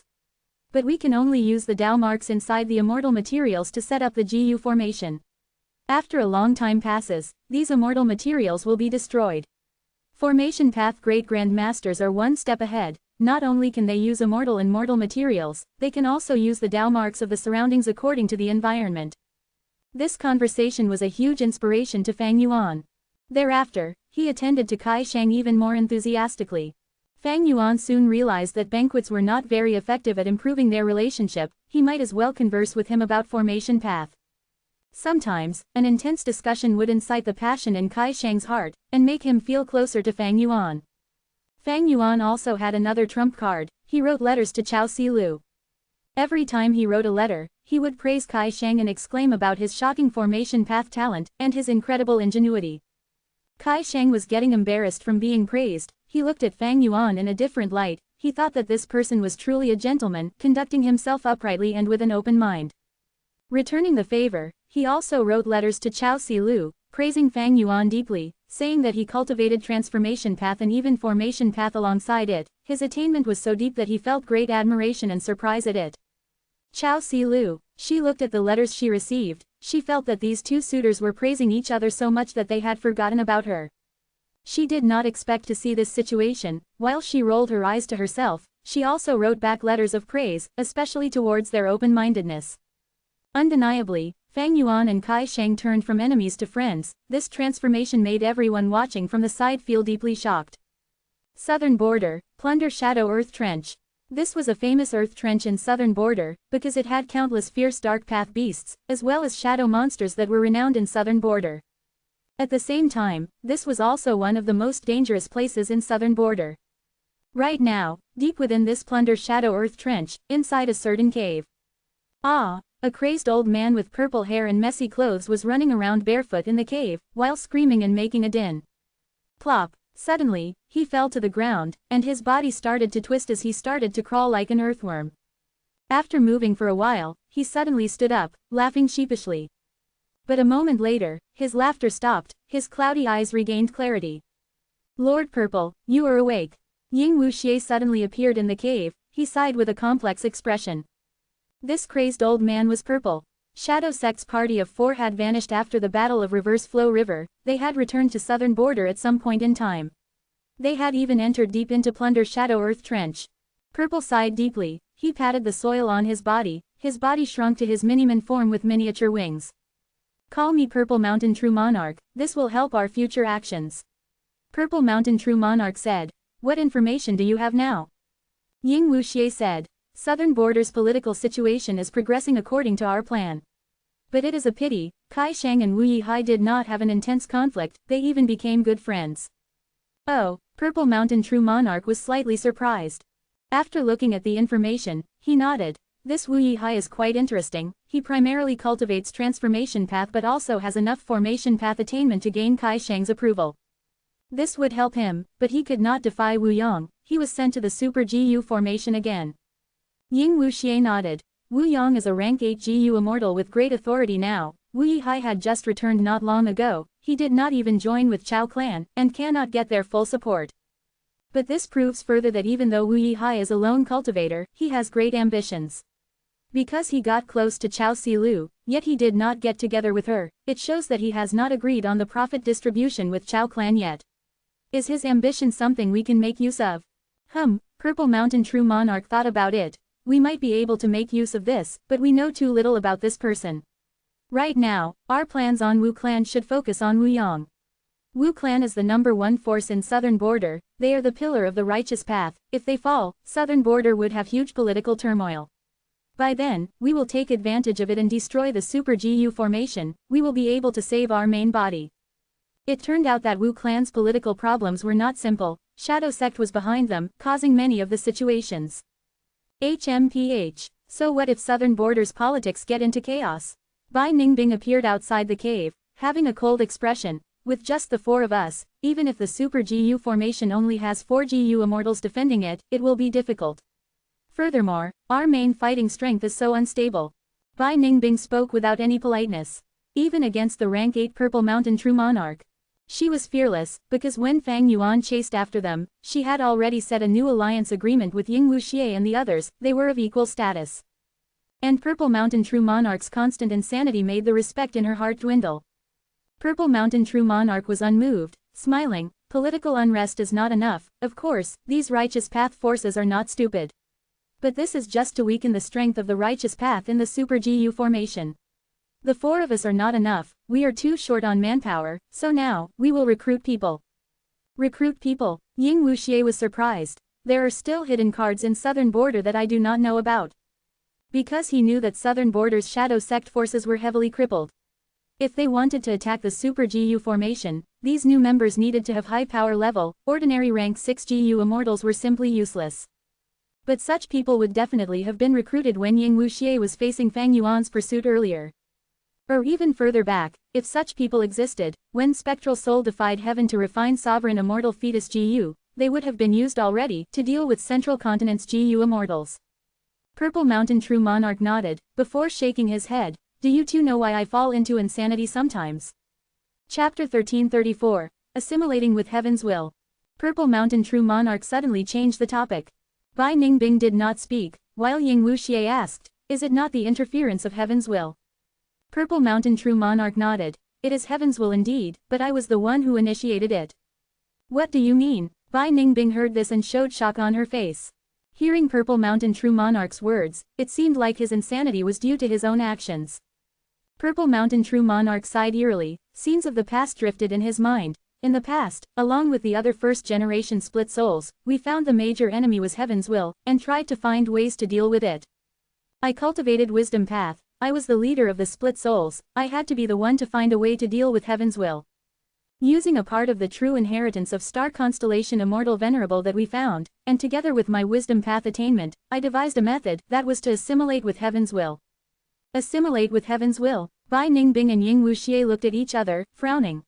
But we can only use the Tao marks inside the immortal materials to set up the GU formation. After a long time passes, these immortal materials will be destroyed. Formation path great Grand Masters are one step ahead. Not only can they use immortal and mortal materials, they can also use the Tao marks of the surroundings according to the environment. This conversation was a huge inspiration to Fang Yuan. Thereafter, he attended to Kai Shang even more enthusiastically. Fang Yuan soon realized that banquets were not very effective at improving their relationship, he might as well converse with him about formation path. Sometimes, an intense discussion would incite the passion in Kai Shang's heart, and make him feel closer to Fang Yuan. Fang Yuan also had another trump card, he wrote letters to Chao Silu. Every time he wrote a letter, he would praise Kai Shang and exclaim about his shocking formation path talent, and his incredible ingenuity. Kai Shang was getting embarrassed from being praised, he looked at Fang Yuan in a different light, he thought that this person was truly a gentleman, conducting himself uprightly and with an open mind. Returning the favor, he also wrote letters to Chao Silu, praising Fang Yuan deeply, saying that he cultivated transformation path and even formation path alongside it, his attainment was so deep that he felt great admiration and surprise at it. Chao Silu, she looked at the letters she received, she felt that these two suitors were praising each other so much that they had forgotten about her. She did not expect to see this situation, while she rolled her eyes to herself, she also wrote back letters of praise, especially towards their open-mindedness. Undeniably, Fang Yuan and Kai Shang turned from enemies to friends, this transformation made everyone watching from the side feel deeply shocked. Southern Border, Plunder Shadow Earth Trench. This was a famous earth trench in Southern Border, because it had countless fierce dark path beasts, as well as shadow monsters that were renowned in Southern Border. At the same time, this was also one of the most dangerous places in Southern Border. Right now, deep within this Plunder Shadow Earth Trench, inside a certain cave. A crazed old man with purple hair and messy clothes was running around barefoot in the cave, while screaming and making a din. Plop! Suddenly, he fell to the ground, and his body started to twist as he started to crawl like an earthworm. After moving for a while, he suddenly stood up, laughing sheepishly. But a moment later, his laughter stopped, his cloudy eyes regained clarity. Lord Purple, you are awake. Ying Wuxie suddenly appeared in the cave, he sighed with a complex expression. This crazed old man was Purple. Shadow Sect's party of 4 had vanished after the Battle of Reverse Flow River, they had returned to Southern Border at some point in time. They had even entered deep into Plunder Shadow Earth Trench. Purple sighed deeply, he patted the soil on his body shrunk to his miniman form with miniature wings. Call me Purple Mountain True Monarch, this will help our future actions. Purple Mountain True Monarch said. What information do you have now? Ying Wuxie said. Southern Border's political situation is progressing according to our plan. But it is a pity, Kai Shang and Wu Yihai did not have an intense conflict, they even became good friends. Oh, Purple Mountain True Monarch was slightly surprised. After looking at the information, he nodded. This Wu Yihai is quite interesting, he primarily cultivates transformation path but also has enough formation path attainment to gain Kai Shang's approval. This would help him, but he could not defy Wu Yang, he was sent to the Super GU formation again. Ying Wuxie nodded. Wu Yang is a rank 8 GU immortal with great authority now, Wu Yihai had just returned not long ago, he did not even join with Chao clan, and cannot get their full support. But this proves further that even though Wu Yihai is a lone cultivator, he has great ambitions. Because he got close to Chao Silu, yet he did not get together with her, it shows that he has not agreed on the profit distribution with Chao clan yet. Is his ambition something we can make use of? Purple Mountain True Monarch thought about it. We might be able to make use of this, but we know too little about this person. Right now, our plans on Wu Clan should focus on Wu Yang. Wu Clan is the #1 force in Southern Border, they are the pillar of the righteous path. If they fall, Southern Border would have huge political turmoil. By then, we will take advantage of it and destroy the Super GU formation, we will be able to save our main body. It turned out that Wu Clan's political problems were not simple, Shadow Sect was behind them, causing many of the situations. HMPH. So what if Southern Border's politics get into chaos? Bai Ningbing appeared outside the cave, having a cold expression. With just the 4 of us, even if the Super GU formation only has 4 GU Immortals defending it, it will be difficult. Furthermore, our main fighting strength is so unstable. Bai Ningbing spoke without any politeness. Even against the rank 8 Purple Mountain True Monarch. She was fearless, because when Fang Yuan chased after them, she had already set a new alliance agreement with Ying Wuxie and the others, they were of equal status. And Purple Mountain True Monarch's constant insanity made the respect in her heart dwindle. Purple Mountain True Monarch was unmoved, smiling. Political unrest is not enough, of course, these righteous path forces are not stupid. But this is just to weaken the strength of the righteous path in the Super GU formation. The 4 of us are not enough, we are too short on manpower, so now, we will recruit people. Recruit people? Ying Wuxie was surprised. There are still hidden cards in Southern Border that I do not know about. Because he knew that Southern Border's Shadow Sect forces were heavily crippled. If they wanted to attack the Super GU formation, these new members needed to have high power level, ordinary rank 6 GU Immortals were simply useless. But such people would definitely have been recruited when Ying Wuxie was facing Fang Yuan's pursuit earlier. Or even further back, if such people existed, when Spectral Soul defied heaven to refine Sovereign Immortal Fetus GU, they would have been used already to deal with Central Continent's GU Immortals. Purple Mountain True Monarch nodded, before shaking his head. Do you two know why I fall into insanity sometimes? Chapter 1334. Assimilating with Heaven's Will. Purple Mountain True Monarch suddenly changed the topic. Bai Ningbing did not speak, while Ying Wuxie asked, is it not the interference of Heaven's Will? Purple Mountain True Monarch nodded. It is Heaven's will indeed, but I was the one who initiated it. What do you mean? Bai Ningbing heard this and showed shock on her face. Hearing Purple Mountain True Monarch's words, it seemed like his insanity was due to his own actions. Purple Mountain True Monarch sighed eerily, scenes of the past drifted in his mind. In the past, along with the other first-generation split souls, we found the major enemy was Heaven's will, and tried to find ways to deal with it. I cultivated Wisdom Path, I was the leader of the split souls, I had to be the one to find a way to deal with Heaven's will. Using a part of the true inheritance of star constellation Immortal Venerable that we found, and together with my Wisdom Path attainment, I devised a method that was to assimilate with Heaven's will. Assimilate with Heaven's will? Bai Ningbing and Ying Wuxie looked at each other, frowning.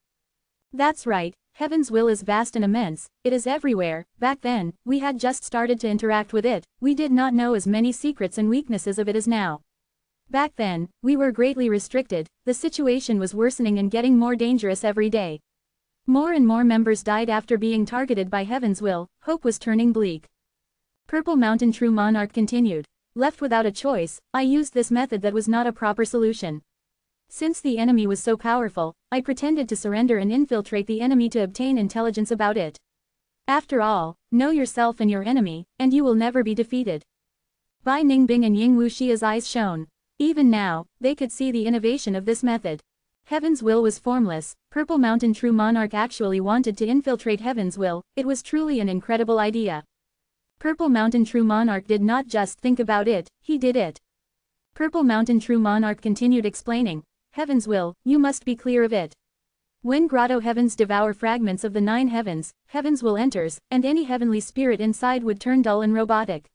That's right, Heaven's will is vast and immense, it is everywhere. Back then, we had just started to interact with it, we did not know as many secrets and weaknesses of it as now. Back then, we were greatly restricted, the situation was worsening and getting more dangerous every day. More and more members died after being targeted by Heaven's will, hope was turning bleak. Purple Mountain True Monarch continued. Left without a choice, I used this method that was not a proper solution. Since the enemy was so powerful, I pretended to surrender and infiltrate the enemy to obtain intelligence about it. After all, know yourself and your enemy, and you will never be defeated. Bai Ningbing and Ying Wuxie's eyes shone. Even now, they could see the innovation of this method. Heaven's will was formless, Purple Mountain True Monarch actually wanted to infiltrate Heaven's will, it was truly an incredible idea. Purple Mountain True Monarch did not just think about it, he did it. Purple Mountain True Monarch continued explaining. Heaven's will, you must be clear of it. When Grotto Heavens devour fragments of the 9 heavens, Heaven's will enters, and any heavenly spirit inside would turn dull and robotic.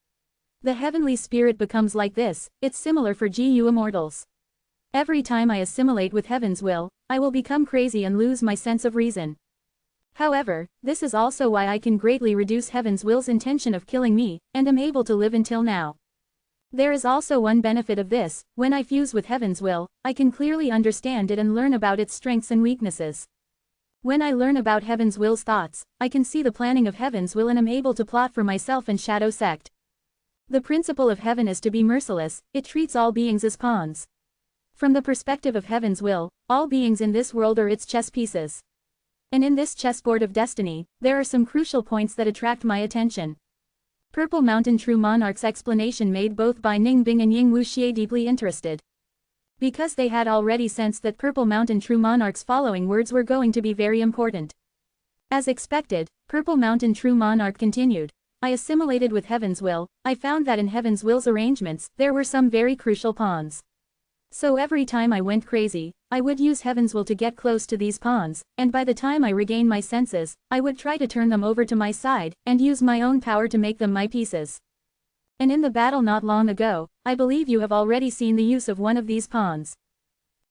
The heavenly spirit becomes like this, it's similar for GU Immortals. Every time I assimilate with Heaven's will, I will become crazy and lose my sense of reason. However, this is also why I can greatly reduce Heaven's will's intention of killing me, and am able to live until now. There is also one benefit of this, when I fuse with Heaven's will, I can clearly understand it and learn about its strengths and weaknesses. When I learn about Heaven's will's thoughts, I can see the planning of Heaven's will and am able to plot for myself and Shadow Sect. The principle of heaven is to be merciless, it treats all beings as pawns. From the perspective of Heaven's will, all beings in this world are its chess pieces. And in this chessboard of destiny, there are some crucial points that attract my attention. Purple Mountain True Monarch's explanation made both Bai Ningbing and Ying Wuxie deeply interested. Because they had already sensed that Purple Mountain True Monarch's following words were going to be very important. As expected, Purple Mountain True Monarch continued. I assimilated with Heaven's will. I found that in Heaven's will's arrangements, there were some very crucial pawns. So every time I went crazy, I would use Heaven's will to get close to these pawns, and by the time I regained my senses, I would try to turn them over to my side, and use my own power to make them my pieces. And in the battle not long ago, I believe you have already seen the use of one of these pawns.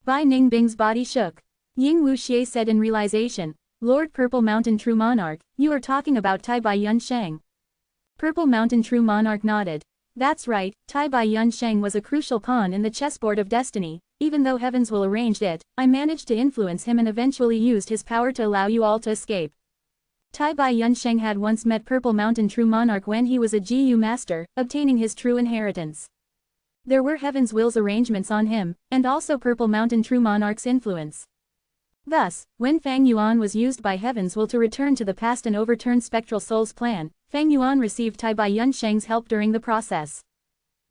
Bai Ningbing's body shook. Ying Wuxie said in realization, Lord Purple Mountain True Monarch, you are talking about Tai Bai Yun Sheng. Purple Mountain True Monarch nodded. That's right, Tai Bai Yun Sheng was a crucial pawn in the chessboard of destiny. Even though Heaven's will arranged it, I managed to influence him and eventually used his power to allow you all to escape. Tai Bai Yun Sheng had once met Purple Mountain True Monarch when he was a GU master, obtaining his true inheritance. There were Heaven's will's arrangements on him, and also Purple Mountain True Monarch's influence. Thus, when Fang Yuan was used by Heaven's will to return to the past and overturn Spectral Soul's plan, Fang Yuan received Tai Bai Yun Sheng's help during the process.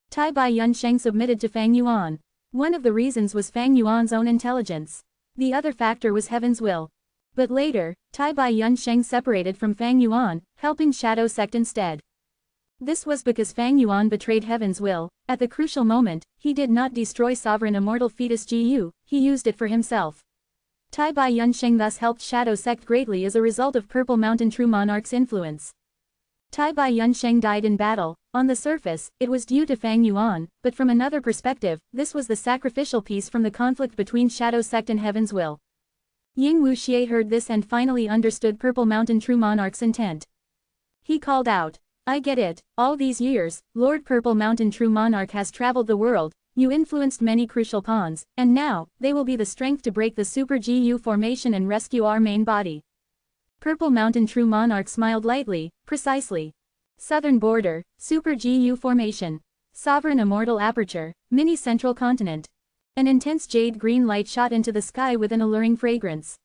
Tai Bai Yun Sheng submitted to Fang Yuan. One of the reasons was Fang Yuan's own intelligence. The other factor was Heaven's will. But later, Tai Bai Yun Sheng separated from Fang Yuan, helping Shadow Sect instead. This was because Fang Yuan betrayed Heaven's will. At the crucial moment, he did not destroy Sovereign Immortal Fetus GU, he used it for himself. Tai Bai Yun Sheng thus helped Shadow Sect greatly as a result of Purple Mountain True Monarch's influence. Tai Bai Yun Sheng died in battle. On the surface, it was due to Fang Yuan, but from another perspective, this was the sacrificial piece from the conflict between Shadow Sect and Heaven's will. Ying Wuxie heard this and finally understood Purple Mountain True Monarch's intent. He called out, I get it, all these years, Lord Purple Mountain True Monarch has traveled the world, you influenced many crucial pawns, and now, they will be the strength to break the Super GU formation and rescue our main body. Purple Mountain True Monarch smiled lightly, precisely. Southern border, Super GU formation. Sovereign Immortal aperture, mini central continent. An intense jade green light shot into the sky with an alluring fragrance.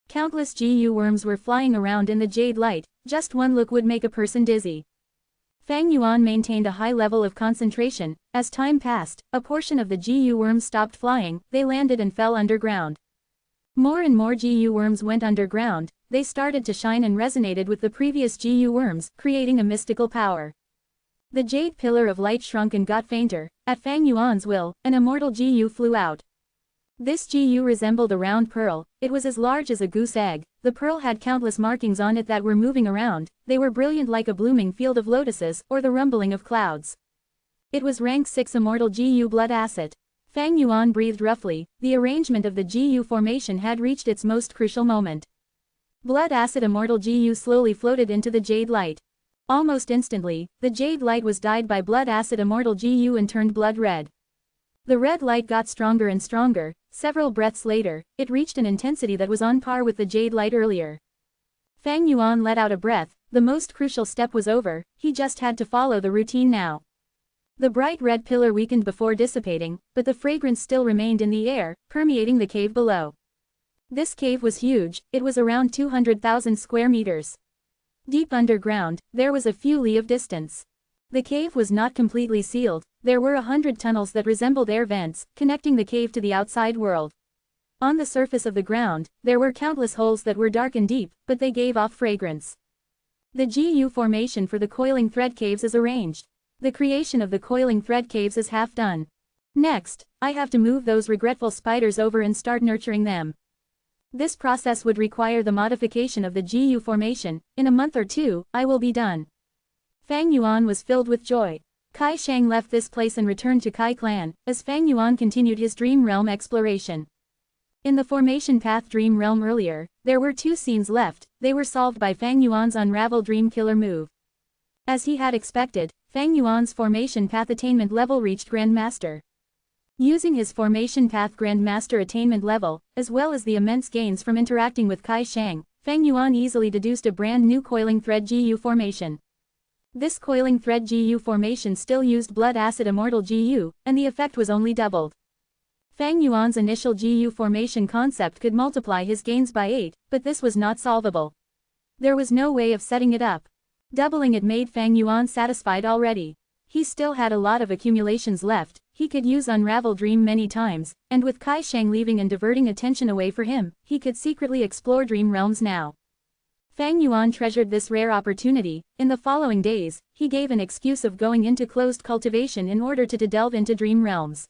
Countless GU worms were flying around in the jade light, just one look would make a person dizzy. Fang Yuan maintained a high level of concentration. As time passed, a portion of the GU worms stopped flying, they landed and fell underground. More and more GU worms went underground, they started to shine and resonated with the previous GU worms, creating a mystical power. The jade pillar of light shrunk and got fainter. At Fang Yuan's will, an immortal GU flew out. This GU resembled a round pearl, it was as large as a goose egg, the pearl had countless markings on it that were moving around, they were brilliant like a blooming field of lotuses, or the rumbling of clouds. It was rank 6 immortal GU blood asset. Fang Yuan breathed roughly, the arrangement of the GU formation had reached its most crucial moment. Blood acid immortal GU slowly floated into the jade light. Almost instantly, the jade light was dyed by blood acid immortal GU and turned blood red. The red light got stronger and stronger, several breaths later, it reached an intensity that was on par with the jade light earlier. Fang Yuan let out a breath, the most crucial step was over, he just had to follow the routine now. The bright red pillar weakened before dissipating, but the fragrance still remained in the air, permeating the cave below. This cave was huge, it was around 200,000 square meters. Deep underground, there was a few li of distance. The cave was not completely sealed, there were 100 tunnels that resembled air vents, connecting the cave to the outside world. On the surface of the ground, there were countless holes that were dark and deep, but they gave off fragrance. The GU formation for the coiling thread caves is arranged. The creation of the coiling thread caves is half done. Next, I have to move those regretful spiders over and start nurturing them. This process would require the modification of the GU formation. In a month or two, I will be done. Fang Yuan was filled with joy. Kai Shang left this place and returned to Kai Clan, as Fang Yuan continued his dream realm exploration. In the formation path dream realm earlier, there were 2 scenes left, they were solved by Fang Yuan's unravel dream killer move. As he had expected, Fang Yuan's formation path attainment level reached Grandmaster. Using his formation path Grandmaster attainment level, as well as the immense gains from interacting with Kai Shang, Fang Yuan easily deduced a brand new coiling thread GU formation. This coiling thread GU formation still used blood acid immortal GU, and the effect was only doubled. Fang Yuan's initial GU formation concept could multiply his gains by 8, but this was not solvable. There was no way of setting it up. Doubling it made Fang Yuan satisfied already. He still had a lot of accumulations left. He could use Unravel Dream many times, and with Kai Shang leaving and diverting attention away for him, he could secretly explore dream realms now. Fang Yuan treasured this rare opportunity. In the following days, he gave an excuse of going into closed cultivation in order to delve into dream realms.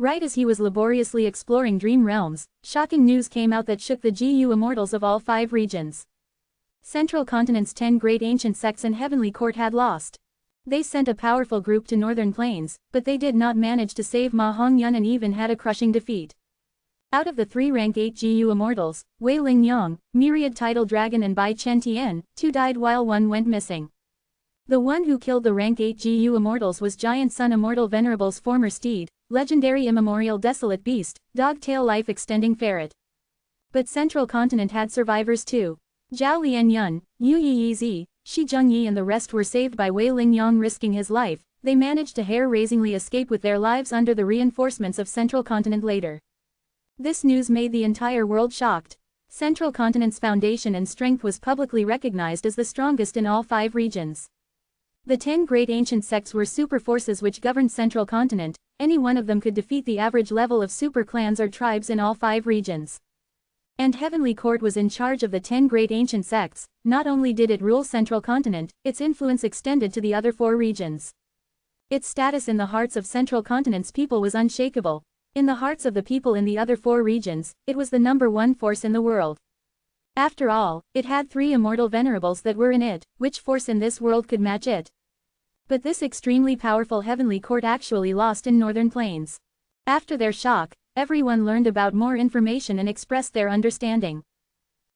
Right as he was laboriously exploring dream realms, shocking news came out that shook the GU immortals of all 5 regions. Central Continent's 10 great ancient sects and Heavenly Court had lost. They sent a powerful group to Northern Plains, but they did not manage to save Ma Hongyun and even had a crushing defeat. Out of the 3 rank 8 GU immortals, Wei Lingyang, Myriad Tidal Dragon and Bai Chen Tian, 2 died while 1 went missing. The one who killed the rank 8 GU immortals was Giant Sun Immortal Venerable's former steed, legendary immemorial Desolate Beast, Dog-tail Life-extending Ferret. But Central Continent had survivors too. Zhao Lianyun, Yu Yizi, Shi Zhengyi and the rest were saved by Wei Lingyang risking his life. They managed to hair-raisingly escape with their lives under the reinforcements of Central Continent later. This news made the entire world shocked. Central Continent's foundation and strength was publicly recognized as the strongest in all 5 regions. The 10 great ancient sects were super forces which governed Central Continent. Any one of them could defeat the average level of super clans or tribes in all 5 regions. And Heavenly Court was in charge of the 10 great ancient sects. Not only did it rule Central Continent, its influence extended to the other 4 regions. Its status in the hearts of Central Continent's people was unshakable. In the hearts of the people in the other 4 regions, it was the #1 force in the world. After all, it had 3 immortal venerables that were in it. Which force in this world could match it? But this extremely powerful Heavenly Court actually lost in Northern Plains. After their shock, everyone learned about more information and expressed their understanding.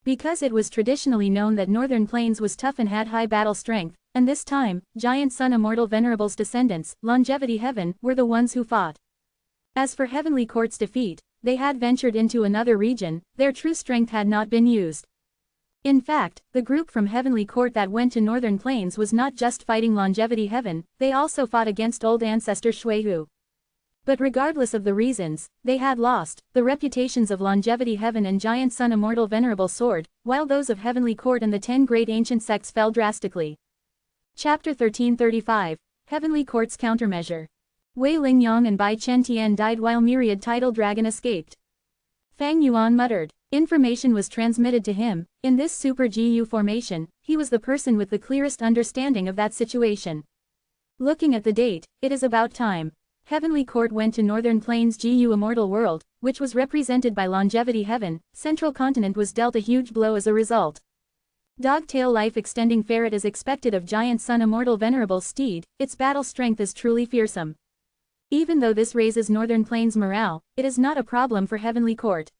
Because it was traditionally known that Northern Plains was tough and had high battle strength, and this time, Giant Sun Immortal Venerable's descendants, Longevity Heaven, were the ones who fought. As for Heavenly Court's defeat, they had ventured into another region. Their true strength had not been used. In fact, the group from Heavenly Court that went to Northern Plains was not just fighting Longevity Heaven, they also fought against old ancestor Shuihu. But regardless of the reasons, they had lost. The reputations of Longevity Heaven and Giant Sun Immortal Venerable soared, while those of Heavenly Court and the 10 great ancient sects fell drastically. Chapter 1335, Heavenly Court's Countermeasure. Wei Lingyang and Bai Chen Tian died while Myriad Tidal Dragon escaped. Fang Yuan muttered. Information was transmitted to him. In this Super GU formation, he was the person with the clearest understanding of that situation. Looking at the date, it is about time. Heavenly Court went to Northern Plains GU Immortal World, which was represented by Longevity Heaven. Central Continent was dealt a huge blow as a result. Dog-tail Life-extending Ferret is expected of Giant Sun Immortal Venerable Steed. Its battle strength is truly fearsome. Even though this raises Northern Plains morale, it is not a problem for Heavenly Court.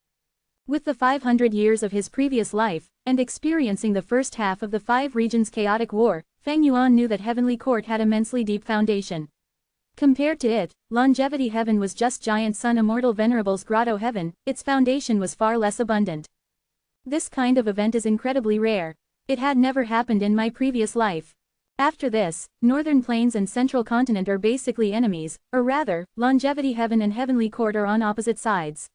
With the 500 years of his previous life, and experiencing the first half of the 5 regions' chaotic war, Fang Yuan knew that Heavenly Court had immensely deep foundation. Compared to it, Longevity Heaven was just Giant Sun Immortal Venerable's Grotto Heaven. Its foundation was far less abundant. This kind of event is incredibly rare. It had never happened in my previous life. After this, Northern Plains and Central Continent are basically enemies, or rather, Longevity Heaven and Heavenly Court are on opposite sides.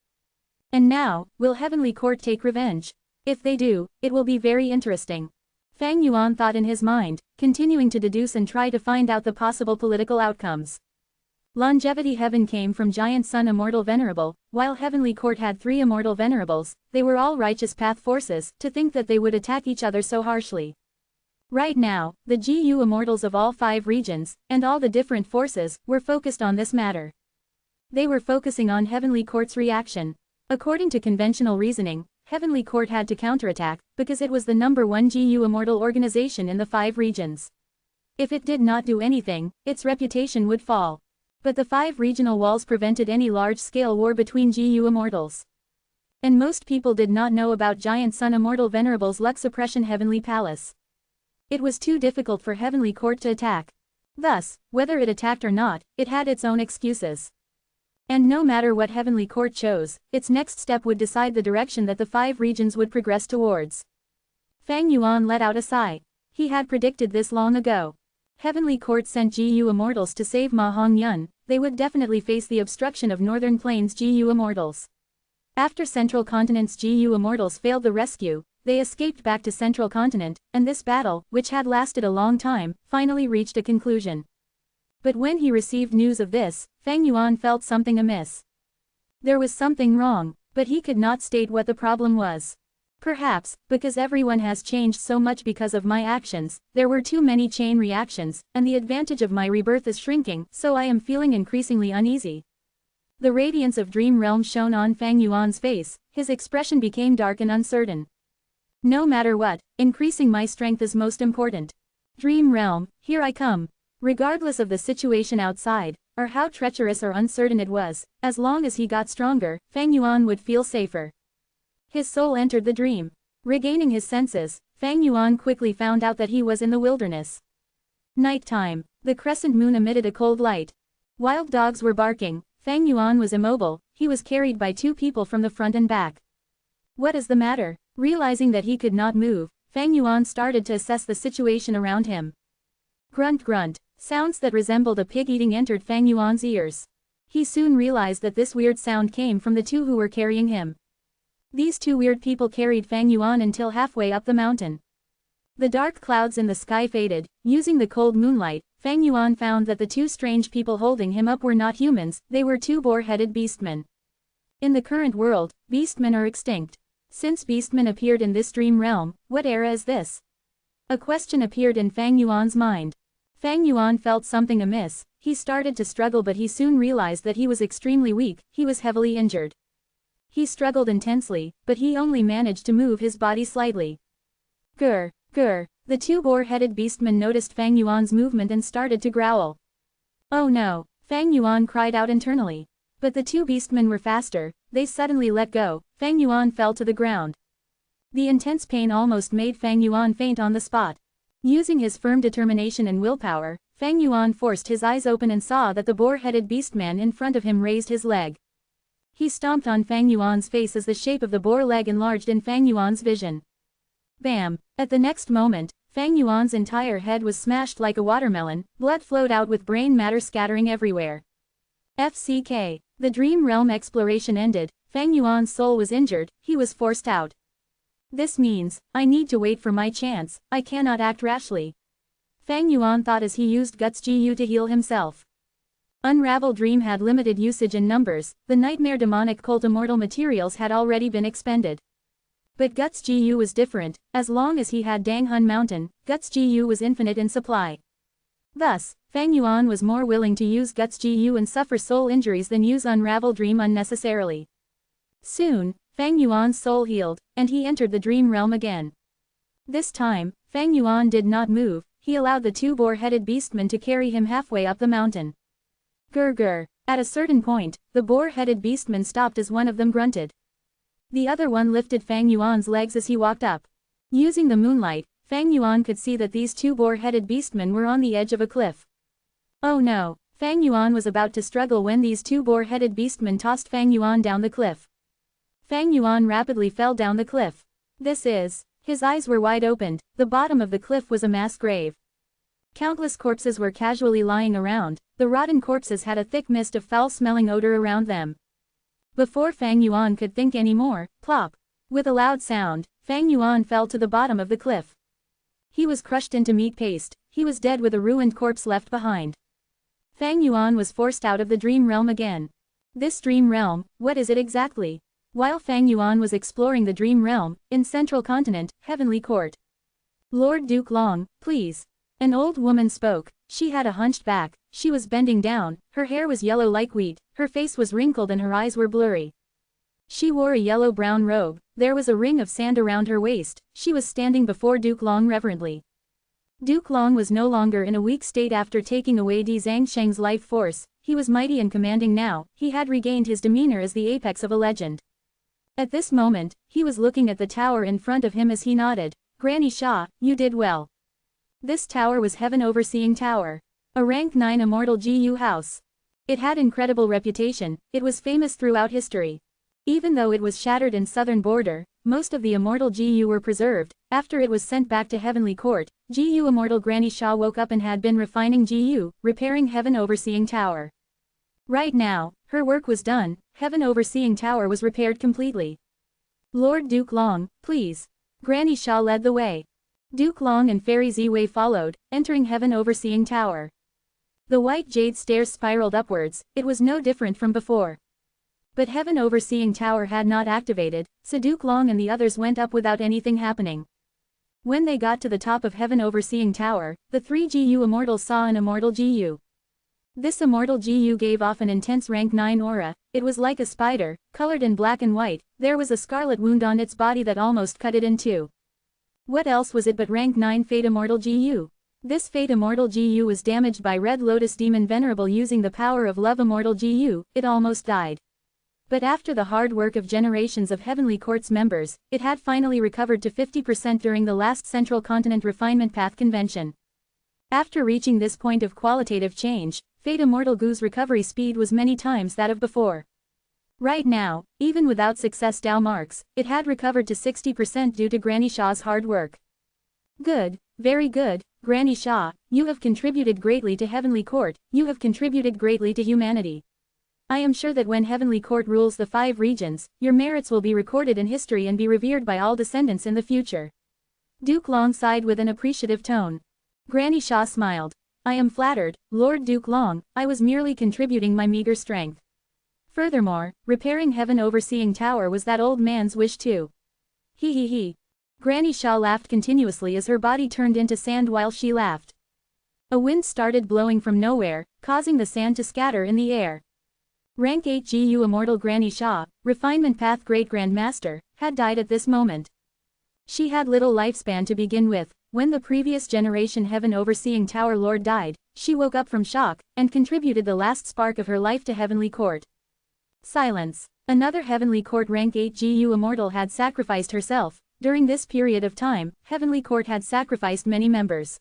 And now, will Heavenly Court take revenge? If they do, it will be very interesting. Fang Yuan thought in his mind, continuing to deduce and try to find out the possible political outcomes. Longevity Heaven came from Giant Sun Immortal Venerable, while Heavenly Court had 3 Immortal Venerables. They were all righteous path forces. To think that they would attack each other so harshly. Right now, the GU Immortals of all 5 regions, and all the different forces, were focused on this matter. They were focusing on Heavenly Court's reaction. According to conventional reasoning, Heavenly Court had to counterattack, because it was the #1 GU Immortal organization in the 5 regions. If it did not do anything, its reputation would fall. But the 5 regional walls prevented any large-scale war between GU Immortals. And most people did not know about Giant Sun Immortal Venerable's luck suppression Heavenly Palace. It was too difficult for Heavenly Court to attack. Thus, whether it attacked or not, it had its own excuses. And no matter what Heavenly Court chose, its next step would decide the direction that the 5 regions would progress towards. Fang Yuan let out a sigh. He had predicted this long ago. Heavenly Court sent GU Immortals to save Ma Hongyun. they would definitely face the obstruction of Northern Plains GU Immortals. After Central Continent's GU Immortals failed the rescue, they escaped back to Central Continent, and this battle, which had lasted a long time, finally reached a conclusion. But when he received news of this, Fang Yuan felt something amiss. There was something wrong, but he could not state what the problem was. Perhaps, because everyone has changed so much because of my actions, there were too many chain reactions, and the advantage of my rebirth is shrinking, so I am feeling increasingly uneasy. The radiance of Dream Realm shone on Fang Yuan's face, his expression became dark and uncertain. No matter what, increasing my strength is most important. Dream Realm, here I come. Regardless of the situation outside, or how treacherous or uncertain it was, as long as he got stronger, Fang Yuan would feel safer. His soul entered the dream. Regaining his senses, Fang Yuan quickly found out that he was in the wilderness. Night time. The crescent moon emitted a cold light. Wild dogs were barking. Fang Yuan was immobile. He was carried by two people from the front and back. What is the matter? Realizing that he could not move, Fang Yuan started to assess the situation around him. Grunt grunt. Sounds that resembled a pig eating entered Fang Yuan's ears. He soon realized that this weird sound came from the two who were carrying him. These two weird people carried Fang Yuan until halfway up the mountain. The dark clouds in the sky faded. Using the cold moonlight, Fang Yuan found that the two strange people holding him up were not humans, they were two boar-headed beastmen. In the current world, beastmen are extinct. Since beastmen appeared in this dream realm, what era is this? A question appeared in Fang Yuan's mind. Fang Yuan felt something amiss. He started to struggle, but he soon realized that he was extremely weak, he was heavily injured. He struggled intensely, but he only managed to move his body slightly. Grr, grr. The two boar-headed beastmen noticed Fang Yuan's movement and started to growl. Oh no, Fang Yuan cried out internally. But the two beastmen were faster, they suddenly let go. Fang Yuan fell to the ground. The intense pain almost made Fang Yuan faint on the spot. Using his firm determination and willpower, Fang Yuan forced his eyes open and saw that the boar-headed beastman in front of him raised his leg. He stomped on Fang Yuan's face as the shape of the boar leg enlarged in Fang Yuan's vision. Bam! At the next moment, Fang Yuan's entire head was smashed like a watermelon, blood flowed out with brain matter scattering everywhere. FCK. The dream realm exploration ended, Fang Yuan's soul was injured, he was forced out. This means, I need to wait for my chance, I cannot act rashly. Fang Yuan thought as he used Guts GU to heal himself. Unravel Dream had limited usage in numbers, the Nightmare Demonic Cult Immortal materials had already been expended. But Guts GU was different, as long as he had Danghun Mountain, Guts GU was infinite in supply. Thus, Fang Yuan was more willing to use Guts GU and suffer soul injuries than use Unravel Dream unnecessarily. Soon, Fang Yuan's soul healed, and he entered the dream realm again. This time, Fang Yuan did not move, he allowed the two boar-headed beastmen to carry him halfway up the mountain. Grr grr. At a certain point, the boar-headed beastman stopped as one of them grunted. The other one lifted Fang Yuan's legs as he walked up. Using the moonlight, Fang Yuan could see that these two boar-headed beastmen were on the edge of a cliff. Oh no, Fang Yuan was about to struggle when these two boar-headed beastmen tossed Fang Yuan down the cliff. Fang Yuan rapidly fell down the cliff. His eyes were wide opened, the bottom of the cliff was a mass grave. Countless corpses were casually lying around, the rotten corpses had a thick mist of foul-smelling odor around them. Before Fang Yuan could think any more, plop! With a loud sound, Fang Yuan fell to the bottom of the cliff. He was crushed into meat paste, he was dead with a ruined corpse left behind. Fang Yuan was forced out of the dream realm again. This dream realm, what is it exactly? While Fang Yuan was exploring the dream realm, in Central Continent, Heavenly Court. Lord Duke Long, please. An old woman spoke, she had a hunched back, she was bending down, her hair was yellow like wheat, her face was wrinkled and her eyes were blurry. She wore a yellow-brown robe, there was a ring of sand around her waist, she was standing before Duke Long reverently. Duke Long was no longer in a weak state after taking away Di Zhangsheng's life force, he was mighty and commanding now, he had regained his demeanor as the apex of a legend. At this moment, he was looking at the tower in front of him as he nodded, Granny Shah, you did well. This tower was Heaven Overseeing Tower. A rank 9 Immortal GU house. It had incredible reputation, it was famous throughout history. Even though it was shattered in southern border, most of the Immortal GU were preserved. After it was sent back to Heavenly Court, GU Immortal Granny Shah woke up and had been refining GU, repairing Heaven Overseeing Tower. Right now, her work was done, Heaven Overseeing Tower was repaired completely. Lord Duke Long, please. Granny Shaw led the way. Duke Long and Fairy Ziwei followed, entering Heaven Overseeing Tower. The white jade stairs spiraled upwards, it was no different from before. But Heaven Overseeing Tower had not activated, so Duke Long and the others went up without anything happening. When they got to the top of Heaven Overseeing Tower, the 3 GU Immortals saw an Immortal GU. This Immortal GU gave off an intense rank 9 aura, it was like a spider, colored in black and white, there was a scarlet wound on its body that almost cut it in two. What else was it but rank 9 Fate Immortal GU? This Fate Immortal GU was damaged by Red Lotus Demon Venerable using the power of Love Immortal GU, it almost died. But after the hard work of generations of Heavenly Court's members, it had finally recovered to 50% during the last Central Continent Refinement Path Convention. After reaching this point of qualitative change, Fate Immortal GU's recovery speed was many times that of before. Right now, even without success Dao marks, it had recovered to 60% due to Granny Shaw's hard work. Good, very good, Granny Shaw, you have contributed greatly to Heavenly Court, you have contributed greatly to humanity. I am sure that when Heavenly Court rules the 5 regions, your merits will be recorded in history and be revered by all descendants in the future. Duke Long sighed with an appreciative tone. Granny Shaw smiled. I am flattered, Lord Duke Long, I was merely contributing my meager strength. Furthermore, repairing Heaven Overseeing Tower was that old man's wish too. He he he. Granny Shaw laughed continuously as her body turned into sand while she laughed. A wind started blowing from nowhere, causing the sand to scatter in the air. Rank 8 GU Immortal Granny Shaw, Refinement Path Great Grand Master, had died at this moment. She had little lifespan to begin with. When the previous generation Heaven Overseeing Tower Lord died, she woke up from shock, and contributed the last spark of her life to Heavenly Court. Silence. Another Heavenly Court rank 8 GU Immortal had sacrificed herself. During this period of time, Heavenly Court had sacrificed many members.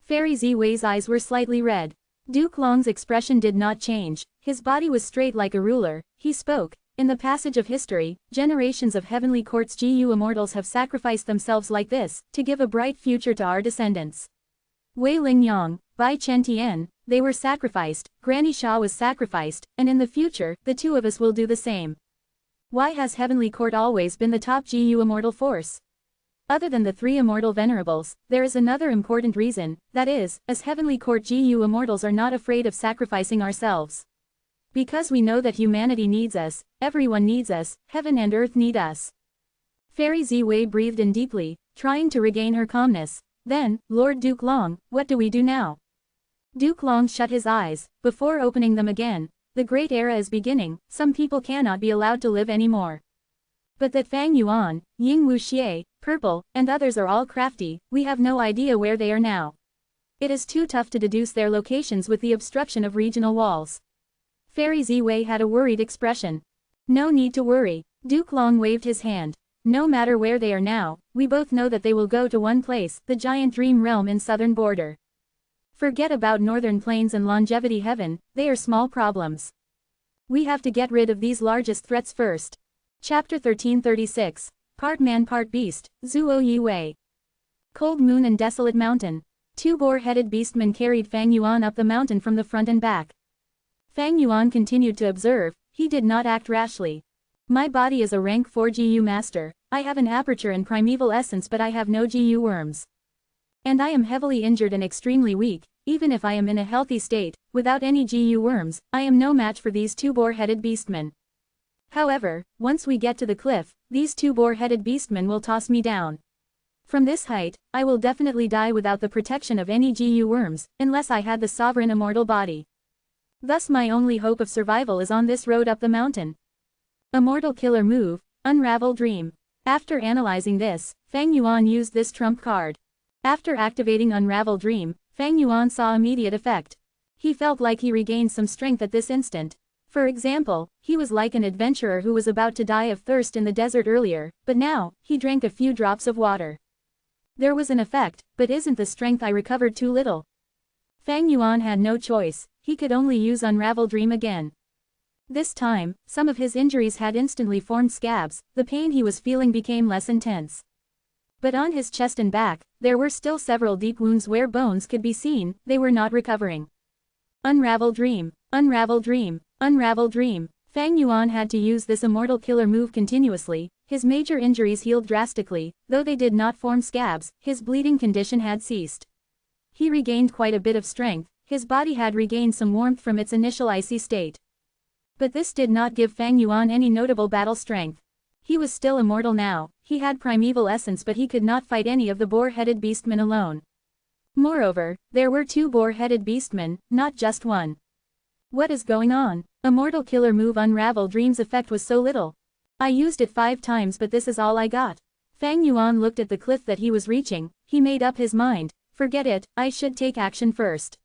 Fairy Ziwei's eyes were slightly red. Duke Long's expression did not change, his body was straight like a ruler, he spoke. In the passage of history, generations of Heavenly Court's GU Immortals have sacrificed themselves like this, to give a bright future to our descendants. Wei Ling Yang, Bai Chen Tian, they were sacrificed, Granny Shaw was sacrificed, and in the future, the two of us will do the same. Why has Heavenly Court always been the top GU Immortal force? Other than the 3 Immortal Venerables, there is another important reason, that is, as Heavenly Court GU Immortals are not afraid of sacrificing ourselves. Because we know that humanity needs us, everyone needs us, heaven and earth need us. Fairy Ziwei breathed in deeply, trying to regain her calmness. Then, Lord Duke Long, what do we do now? Duke Long shut his eyes, before opening them again. The great era is beginning, some people cannot be allowed to live anymore. But that Fang Yuan, Ying Wuxie, Purple, and others are all crafty, we have no idea where they are now. It is too tough to deduce their locations with the obstruction of regional walls. Fairy Ziwei had a worried expression. No need to worry. Duke Long waved his hand. No matter where they are now, we both know that they will go to one place, the giant dream realm in southern border. Forget about northern plains and longevity heaven, they are small problems. We have to get rid of these largest threats first. Chapter 1336. Part Man Part Beast, Zuo Yi Wei. Cold moon and desolate mountain. 2 boar-headed beastmen carried Fang Yuan up the mountain from the front and back. Fang Yuan continued to observe, he did not act rashly. My body is a rank 4 GU master, I have an aperture and primeval essence but I have no GU worms. And I am heavily injured and extremely weak, even if I am in a healthy state, without any GU worms, I am no match for these 2 boar-headed beastmen. However, once we get to the cliff, these 2 boar-headed beastmen will toss me down. From this height, I will definitely die without the protection of any GU worms, unless I had the sovereign immortal body. Thus my only hope of survival is on this road up the mountain. Immortal killer move, Unravel Dream. After analyzing this, Fang Yuan used this trump card. After activating Unravel Dream, Fang Yuan saw immediate effect. He felt like he regained some strength at this instant. For example, he was like an adventurer who was about to die of thirst in the desert earlier, but now, he drank a few drops of water. There was an effect, but isn't the strength I recovered too little? Fang Yuan had no choice, he could only use Unravel Dream again. This time, some of his injuries had instantly formed scabs, the pain he was feeling became less intense. But on his chest and back, there were still several deep wounds where bones could be seen, they were not recovering. Unravel Dream. Unravel dream. Unravel dream. Fang Yuan had to use this immortal killer move continuously. His major injuries healed drastically, though they did not form scabs, his bleeding condition had ceased. He regained quite a bit of strength, his body had regained some warmth from its initial icy state. But this did not give Fang Yuan any notable battle strength. He was still immortal now, he had primeval essence, but he could not fight any of the boar-headed beastmen alone. Moreover, there were 2 boar-headed beastmen, not just one. What is going on? Immortal killer move Unravel Dream's effect was so little. I used it 5 times, but this is all I got. Fang Yuan looked at the cliff that he was reaching, he made up his mind, forget it, I should take action first.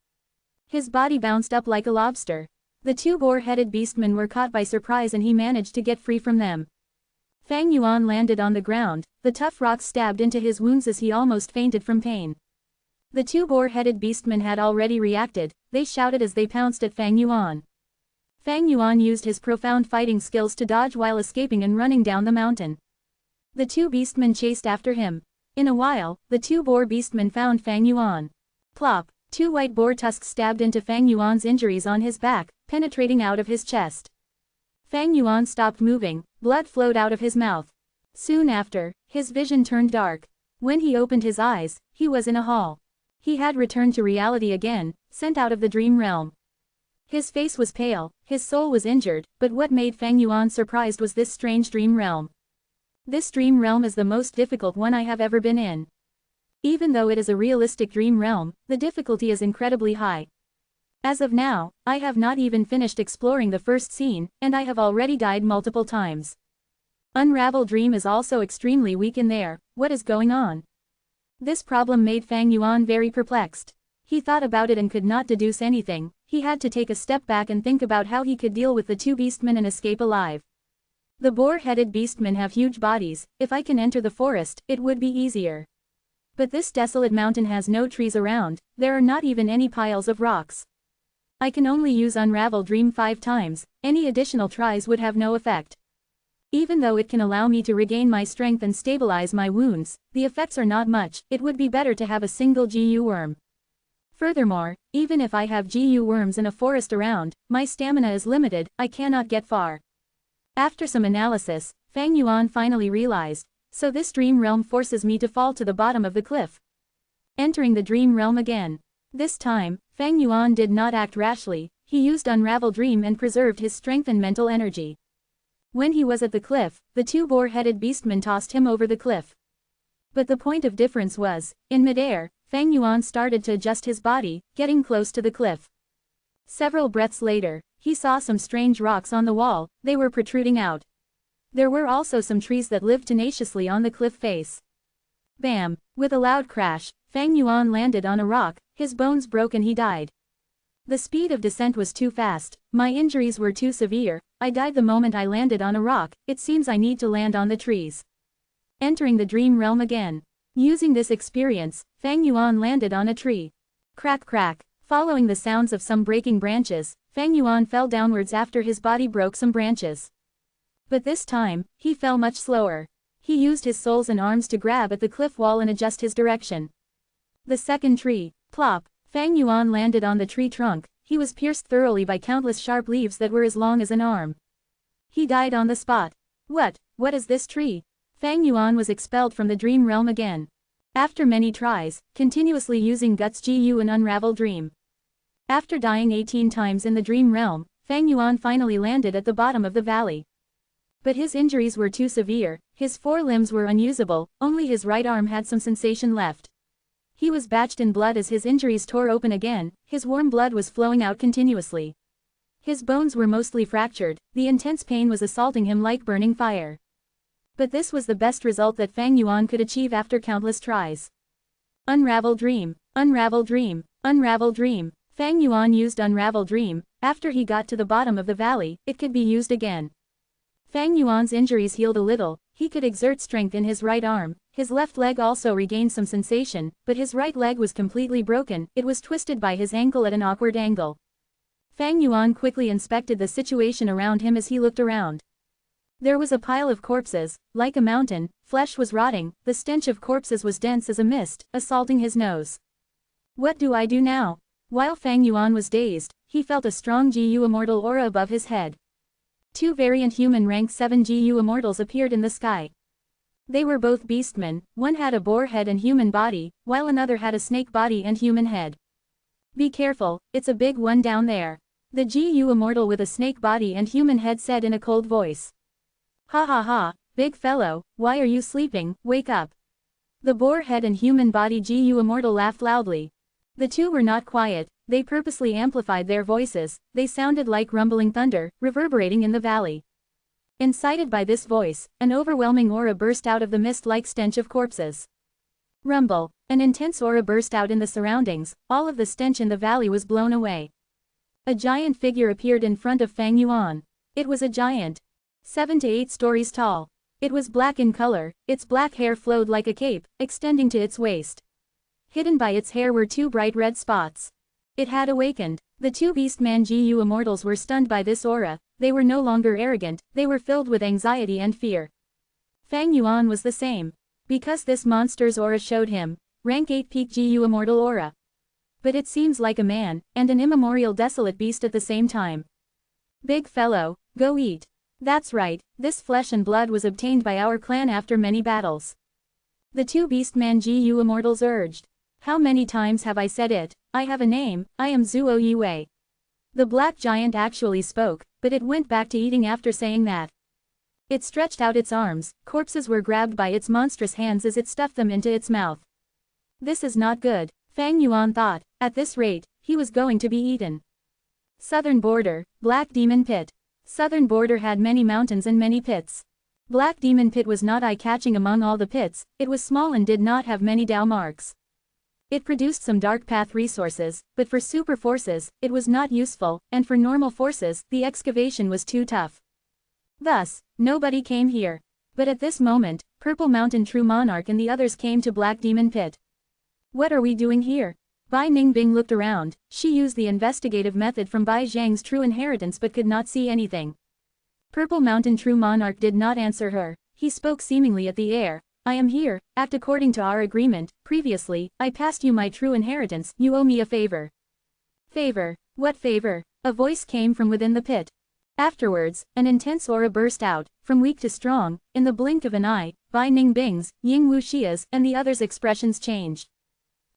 His body bounced up like a lobster. The 2 boar-headed beastmen were caught by surprise and he managed to get free from them. Fang Yuan landed on the ground, the tough rocks stabbed into his wounds as he almost fainted from pain. The 2 boar-headed beastmen had already reacted, they shouted as they pounced at Fang Yuan. Fang Yuan used his profound fighting skills to dodge while escaping and running down the mountain. The 2 beastmen chased after him. In a while, the 2 boar beastmen found Fang Yuan. Plop! 2 white boar tusks stabbed into Fang Yuan's injuries on his back, penetrating out of his chest. Fang Yuan stopped moving, blood flowed out of his mouth. Soon after, his vision turned dark. When he opened his eyes, he was in a hall. He had returned to reality again, sent out of the dream realm. His face was pale, his soul was injured, but what made Fang Yuan surprised was this strange dream realm. This dream realm is the most difficult one I have ever been in. Even though it is a realistic dream realm, the difficulty is incredibly high. As of now, I have not even finished exploring the first scene, and I have already died multiple times. Unravel Dream is also extremely weak in there, what is going on? This problem made Fang Yuan very perplexed. He thought about it and could not deduce anything, he had to take a step back and think about how he could deal with the 2 beastmen and escape alive. The boar-headed beastmen have huge bodies, if I can enter the forest, it would be easier. But this desolate mountain has no trees around, there are not even any piles of rocks. I can only use Unravel Dream 5 times, any additional tries would have no effect. Even though it can allow me to regain my strength and stabilize my wounds, the effects are not much, it would be better to have a single GU worm. Furthermore, even if I have GU worms in a forest around, my stamina is limited, I cannot get far. After some analysis, Fang Yuan finally realized, so this dream realm forces me to fall to the bottom of the cliff. Entering the dream realm again. This time, Fang Yuan did not act rashly, he used Unravel Dream and preserved his strength and mental energy. When he was at the cliff, the 2 boar-headed beastmen tossed him over the cliff. But the point of difference was, in midair, Fang Yuan started to adjust his body, getting close to the cliff. Several breaths later, he saw some strange rocks on the wall, they were protruding out. There were also some trees that lived tenaciously on the cliff face. Bam! With a loud crash, Fang Yuan landed on a rock, his bones broke and he died. The speed of descent was too fast, my injuries were too severe, I died the moment I landed on a rock, it seems I need to land on the trees. Entering the dream realm again. Using this experience, Fang Yuan landed on a tree. Crack crack. Following the sounds of some breaking branches, Fang Yuan fell downwards after his body broke some branches. But this time, he fell much slower. He used his soles and arms to grab at the cliff wall and adjust his direction. The second tree. Plop. Fang Yuan landed on the tree trunk, he was pierced thoroughly by countless sharp leaves that were as long as an arm. He died on the spot. What is this tree? Fang Yuan was expelled from the dream realm again. After many tries, continuously using Guts GU and Unravel Dream. After dying 18 times in the dream realm, Fang Yuan finally landed at the bottom of the valley. But his injuries were too severe, his 4 limbs were unusable, only his right arm had some sensation left. He was bathed in blood as his injuries tore open again, his warm blood was flowing out continuously. His bones were mostly fractured, the intense pain was assaulting him like burning fire. But this was the best result that Fang Yuan could achieve after countless tries. Unravel Dream. Unravel Dream. Unravel Dream. Fang Yuan used Unravel Dream, after he got to the bottom of the valley, it could be used again. Fang Yuan's injuries healed a little, he could exert strength in his right arm, his left leg also regained some sensation, but his right leg was completely broken, it was twisted by his ankle at an awkward angle. Fang Yuan quickly inspected the situation around him as he looked around. There was a pile of corpses, like a mountain, flesh was rotting, the stench of corpses was dense as a mist, assaulting his nose. What do I do now? While Fang Yuan was dazed, he felt a strong GU Immortal aura above his head. Two variant human rank 7 GU Immortals appeared in the sky. They were both beastmen, one had a boar head and human body, while another had a snake body and human head. Be careful, it's a big one down there. The GU Immortal with a snake body and human head said in a cold voice. Ha ha ha, big fellow, why are you sleeping, wake up. The boar head and human body GU Immortal laughed loudly. The two were not quiet, they purposely amplified their voices, they sounded like rumbling thunder, reverberating in the valley. Incited by this voice, an overwhelming aura burst out of the mist-like stench of corpses. Rumble, an intense aura burst out in the surroundings, all of the stench in the valley was blown away. A giant figure appeared in front of Fang Yuan. It was a giant. 7 to 8 stories tall. It was black in color, its black hair flowed like a cape, extending to its waist. Hidden by its hair were two bright red spots. It had awakened. The two Beastman GU Immortals were stunned by this aura, they were no longer arrogant, they were filled with anxiety and fear. Fang Yuan was the same. Because this monster's aura showed him, rank 8 peak GU Immortal aura. But it seems like a man, and an immemorial desolate beast at the same time. Big fellow, go eat. That's right, this flesh and blood was obtained by our clan after many battles. The two Beastman GU Immortals urged. How many times have I said it? I have a name, I am Zuo Yue. The black giant actually spoke, but it went back to eating after saying that. It stretched out its arms, corpses were grabbed by its monstrous hands as it stuffed them into its mouth. This is not good, Fang Yuan thought, at this rate, he was going to be eaten. Southern border, Black Demon Pit. Southern border had many mountains and many pits. Black Demon Pit was not eye-catching among all the pits, it was small and did not have many Dao marks. It produced some dark path resources, but for super forces, it was not useful, and for normal forces, the excavation was too tough. Thus, nobody came here. But at this moment, Purple Mountain True Monarch and the others came to Black Demon Pit. What are we doing here? Bai Ningbing looked around, she used the investigative method from Bai Zhang's true inheritance but could not see anything. Purple Mountain True Monarch did not answer her, he spoke seemingly at the air. I am here, act according to our agreement, previously, I passed you my true inheritance, you owe me a favor. Favor? What favor? A voice came from within the pit. Afterwards, an intense aura burst out, from weak to strong, in the blink of an eye, Bai Ningbing's, Ying Wuxia's, and the others' expressions changed.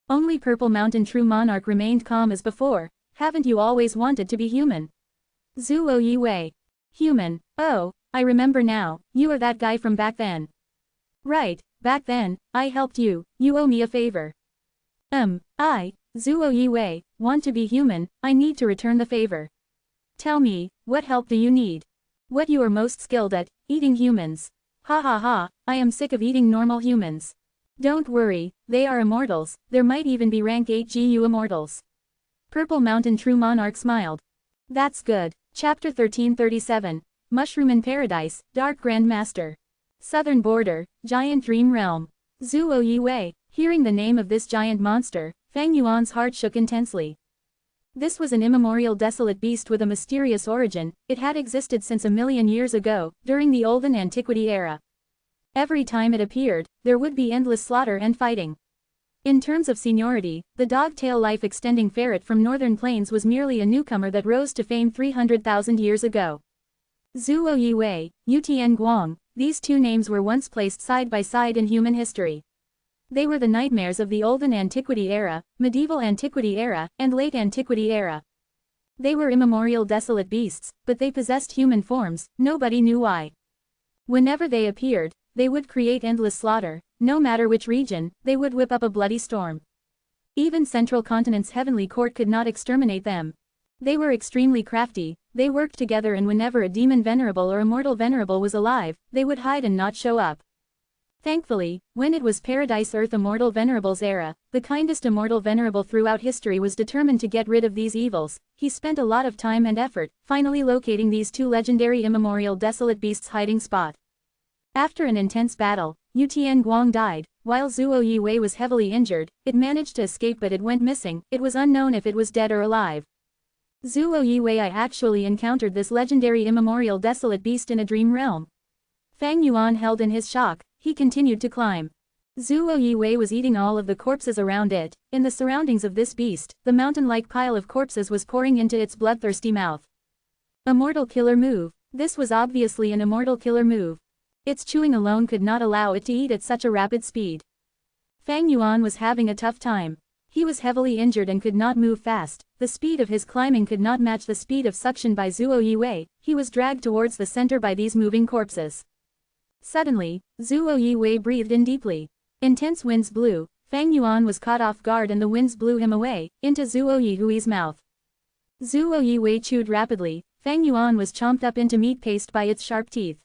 Only Purple Mountain True Monarch remained calm as before. Haven't you always wanted to be human? Zuo Yue. Human, oh, I remember now, you are that guy from back then. Right, back then, I helped you, you owe me a favor. I, Zuo Yue, want to be human, I need to return the favor. Tell me, what help do you need? What you are most skilled at, eating humans. Ha ha ha, I am sick of eating normal humans. Don't worry, they are immortals, there might even be rank 8 GU Immortals. Purple Mountain True Monarch smiled. That's good. Chapter 1337, Mushroom in Paradise, Dark Grand Master. Southern border, Giant Dream Realm. Zuo Yue, hearing the name of this giant monster, Fang Yuan's heart shook intensely. This was an immemorial desolate beast with a mysterious origin, it had existed since 1,000,000 years ago, during the Olden Antiquity era. Every time it appeared, there would be endless slaughter and fighting. In terms of seniority, the dog-tail life-extending ferret from northern plains was merely a newcomer that rose to fame 300,000 years ago. Zuo Yue, Yutian Guang, these two names were once placed side by side in human history. They were the nightmares of the Olden Antiquity era, Medieval Antiquity era, and Late Antiquity era. They were immemorial desolate beasts, but they possessed human forms, nobody knew why. Whenever they appeared, they would create endless slaughter, no matter which region, they would whip up a bloody storm. Even Central Continent's heavenly court could not exterminate them. They were extremely crafty, they worked together and whenever a demon venerable or immortal venerable was alive, they would hide and not show up. Thankfully, when it was Paradise Earth Immortal Venerable's era, the kindest immortal venerable throughout history was determined to get rid of these evils. He spent a lot of time and effort, finally locating these two legendary immemorial desolate beasts' hiding spot. After an intense battle, Yutian Guang died, while Zuo Yue was heavily injured. It managed to escape but it went missing, it was unknown if it was dead or alive. Zuo Yue actually encountered this legendary immemorial desolate beast in a dream realm. Fang Yuan held in his shock, he continued to climb. Zuo Yiwei was eating all of the corpses around it. In the surroundings of this beast, the mountain-like pile of corpses was pouring into its bloodthirsty mouth. Immortal killer move. This was obviously an immortal killer move. Its chewing alone could not allow it to eat at such a rapid speed. Fang Yuan was having a tough time. He was heavily injured and could not move fast. The speed of his climbing could not match the speed of suction by Zuo Yiwei. He was dragged towards the center by these moving corpses. Suddenly, Zuo Yiwei breathed in deeply. Intense winds blew. Fang Yuan was caught off guard and the winds blew him away, into Zuo Yihui's mouth. Zuo Yiwei chewed rapidly. Fang Yuan was chomped up into meat paste by its sharp teeth.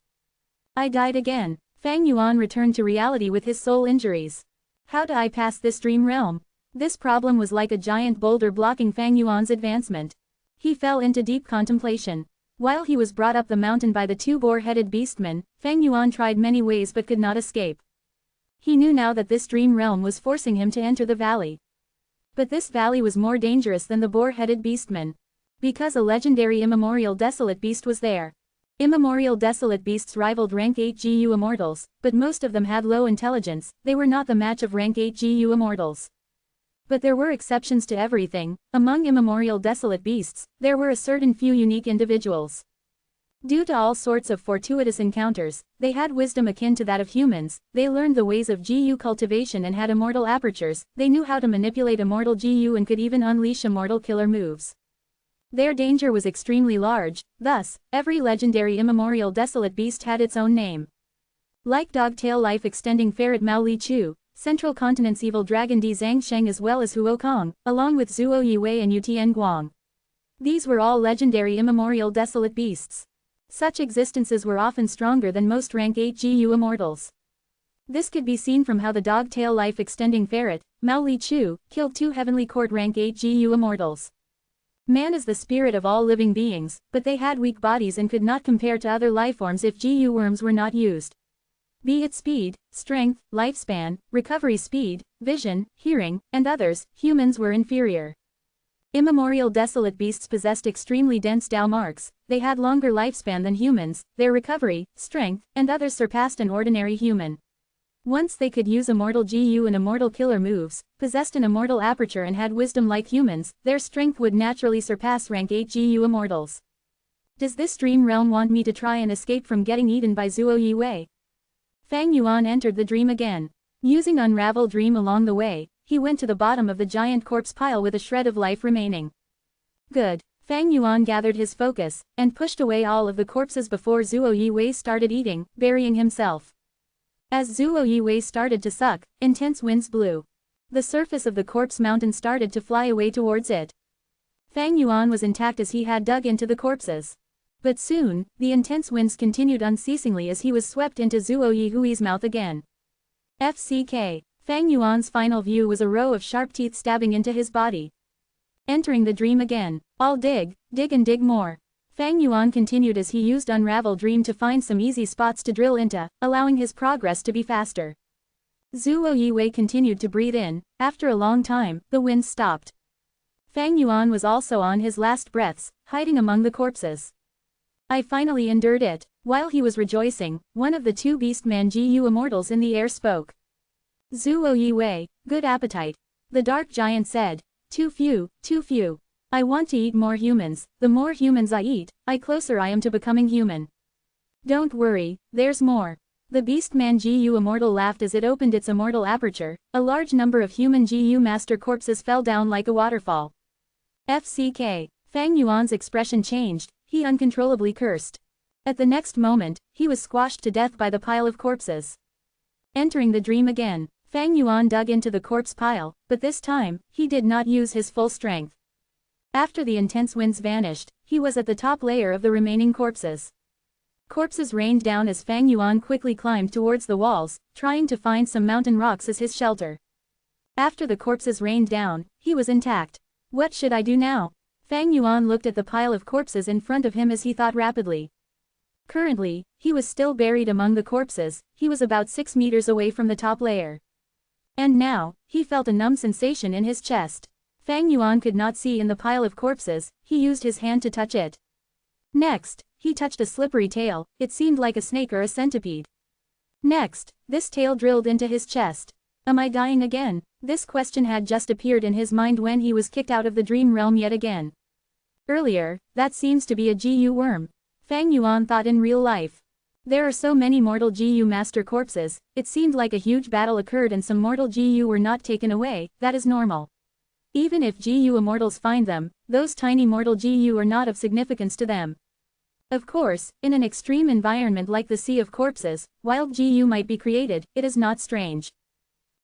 I died again. Fang Yuan returned to reality with his soul injuries. How do I pass this dream realm? This problem was like a giant boulder blocking Fang Yuan's advancement. He fell into deep contemplation. While he was brought up the mountain by the two boar-headed beastmen, Fang Yuan tried many ways but could not escape. He knew now that this dream realm was forcing him to enter the valley. But this valley was more dangerous than the boar-headed beastmen. Because a legendary immemorial desolate beast was there. Immemorial desolate beasts rivaled rank 8 GU immortals, but most of them had low intelligence. They were not the match of rank 8 GU immortals. But there were exceptions to everything. Among immemorial desolate beasts, there were a certain few unique individuals. Due to all sorts of fortuitous encounters, they had wisdom akin to that of humans. They learned the ways of GU cultivation and had immortal apertures. They knew how to manipulate immortal GU and could even unleash immortal killer moves. Their danger was extremely large. Thus, every legendary immemorial desolate beast had its own name. Like Dogtail life-extending ferret Mao Li Chu, Central Continent's evil dragon Di Zhang Sheng as well as Huo Kong, along with Zuo Yiwei and Yutian Guang. These were all legendary immemorial desolate beasts. Such existences were often stronger than most rank 8 GU immortals. This could be seen from how the Dogtail life-extending ferret, Mao Li Chu, killed two Heavenly Court rank 8 GU immortals. Man is the spirit of all living beings, but they had weak bodies and could not compare to other lifeforms if GU worms were not used. Be it speed, strength, lifespan, recovery speed, vision, hearing, and others, humans were inferior. Immemorial desolate beasts possessed extremely dense Dao marks. They had longer lifespan than humans. Their recovery, strength, and others surpassed an ordinary human. Once they could use immortal GU and immortal killer moves, possessed an immortal aperture and had wisdom like humans, their strength would naturally surpass rank 8 GU immortals. Does this dream realm want me to try and escape from getting eaten by Zuo Yiwei? Fang Yuan entered the dream again. Using Unravel Dream along the way, he went to the bottom of the giant corpse pile with a shred of life remaining. Good. Fang Yuan gathered his focus, and pushed away all of the corpses before Zuo Yiwei started eating, burying himself. As Zuo Yiwei started to suck, intense winds blew. The surface of the corpse mountain started to fly away towards it. Fang Yuan was intact as he had dug into the corpses. But soon, the intense winds continued unceasingly as he was swept into Zuo Yihui's mouth again. FCK. Fang Yuan's final view was a row of sharp teeth stabbing into his body. Entering the dream again. I'll dig and dig more. Fang Yuan continued as he used Unravel Dream to find some easy spots to drill into, allowing his progress to be faster. Zuo Yiwei continued to breathe in. After a long time, the winds stopped. Fang Yuan was also on his last breaths, hiding among the corpses. I finally endured it. While he was rejoicing, one of the two Beastman GU immortals in the air spoke. Zuo Yiwei, good appetite. The dark giant said. Too few, too few. I want to eat more humans. The more humans I eat, the closer I am to becoming human. Don't worry, there's more. The Beastman GU immortal laughed as it opened its immortal aperture. A large number of human GU master corpses fell down like a waterfall. FCK. Fang Yuan's expression changed. He uncontrollably cursed. At the next moment, he was squashed to death by the pile of corpses. Entering the dream again, Fang Yuan dug into the corpse pile, but this time, he did not use his full strength. After the intense winds vanished, he was at the top layer of the remaining corpses. Corpses rained down as Fang Yuan quickly climbed towards the walls, trying to find some mountain rocks as his shelter. After the corpses rained down, he was intact. What should I do now? Fang Yuan looked at the pile of corpses in front of him as he thought rapidly. Currently, he was still buried among the corpses. He was about 6 meters away from the top layer. And now, he felt a numb sensation in his chest. Fang Yuan could not see in the pile of corpses. He used his hand to touch it. Next, he touched a slippery tail. It seemed like a snake or a centipede. Next, this tail drilled into his chest. Am I dying again? This question had just appeared in his mind when he was kicked out of the dream realm yet again. Earlier, that seems to be a GU worm. Fang Yuan thought in real life. There are so many mortal GU master corpses, it seemed like a huge battle occurred and some mortal GU were not taken away, that is normal. Even if GU immortals find them, those tiny mortal GU are not of significance to them. Of course, in an extreme environment like the Sea of Corpses, wild GU might be created, it is not strange.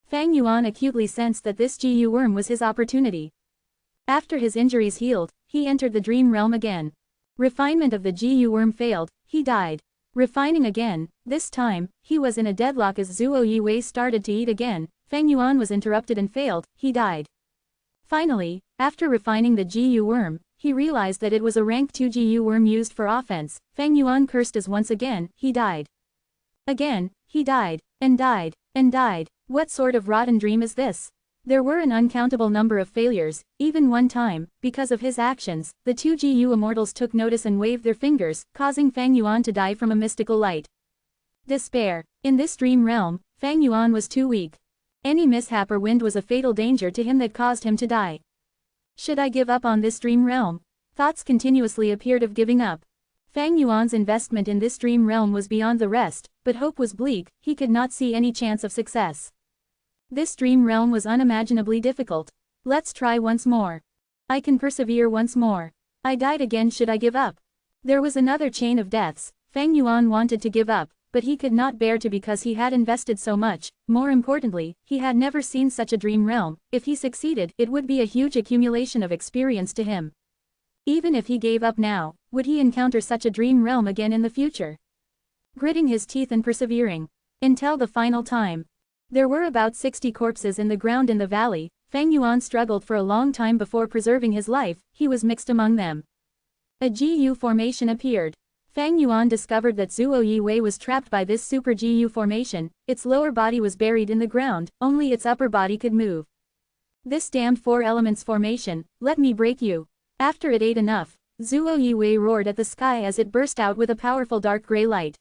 Fang Yuan acutely sensed that this GU worm was his opportunity. After his injuries healed, he entered the dream realm again. Refinement of the GU worm failed, he died. Refining again, this time, he was in a deadlock as Zuo Yiwei started to eat again, Fang Yuan was interrupted and failed, he died. Finally, after refining the GU worm, he realized that it was a rank 2 GU worm used for offense, Fang Yuan cursed as once again, he died. Again, he died, and died, and died. What sort of rotten dream is this? There were an uncountable number of failures, even one time, because of his actions, the 2 GU immortals took notice and waved their fingers, causing Fang Yuan to die from a mystical light. Despair. In this dream realm, Fang Yuan was too weak. Any mishap or wind was a fatal danger to him that caused him to die. Should I give up on this dream realm? Thoughts continuously appeared of giving up. Fang Yuan's investment in this dream realm was beyond the rest, but hope was bleak, he could not see any chance of success. This dream realm was unimaginably difficult. Let's try once more. I can persevere once more. I died again, should I give up? There was another chain of deaths. Fang Yuan wanted to give up, but he could not bear to because he had invested so much. More importantly, he had never seen such a dream realm. If he succeeded, it would be a huge accumulation of experience to him. Even if he gave up now, would he encounter such a dream realm again in the future? Gritting his teeth and persevering. Until the final time. There were about 60 corpses in the ground in the valley. Fang Yuan struggled for a long time before preserving his life, he was mixed among them. A GU formation appeared. Fang Yuan discovered that Zuo Yiwei was trapped by this super GU formation, its lower body was buried in the ground, only its upper body could move. This damned 4 elements formation, let me break you. After it ate enough, Zuo Yiwei roared at the sky as it burst out with a powerful dark gray light.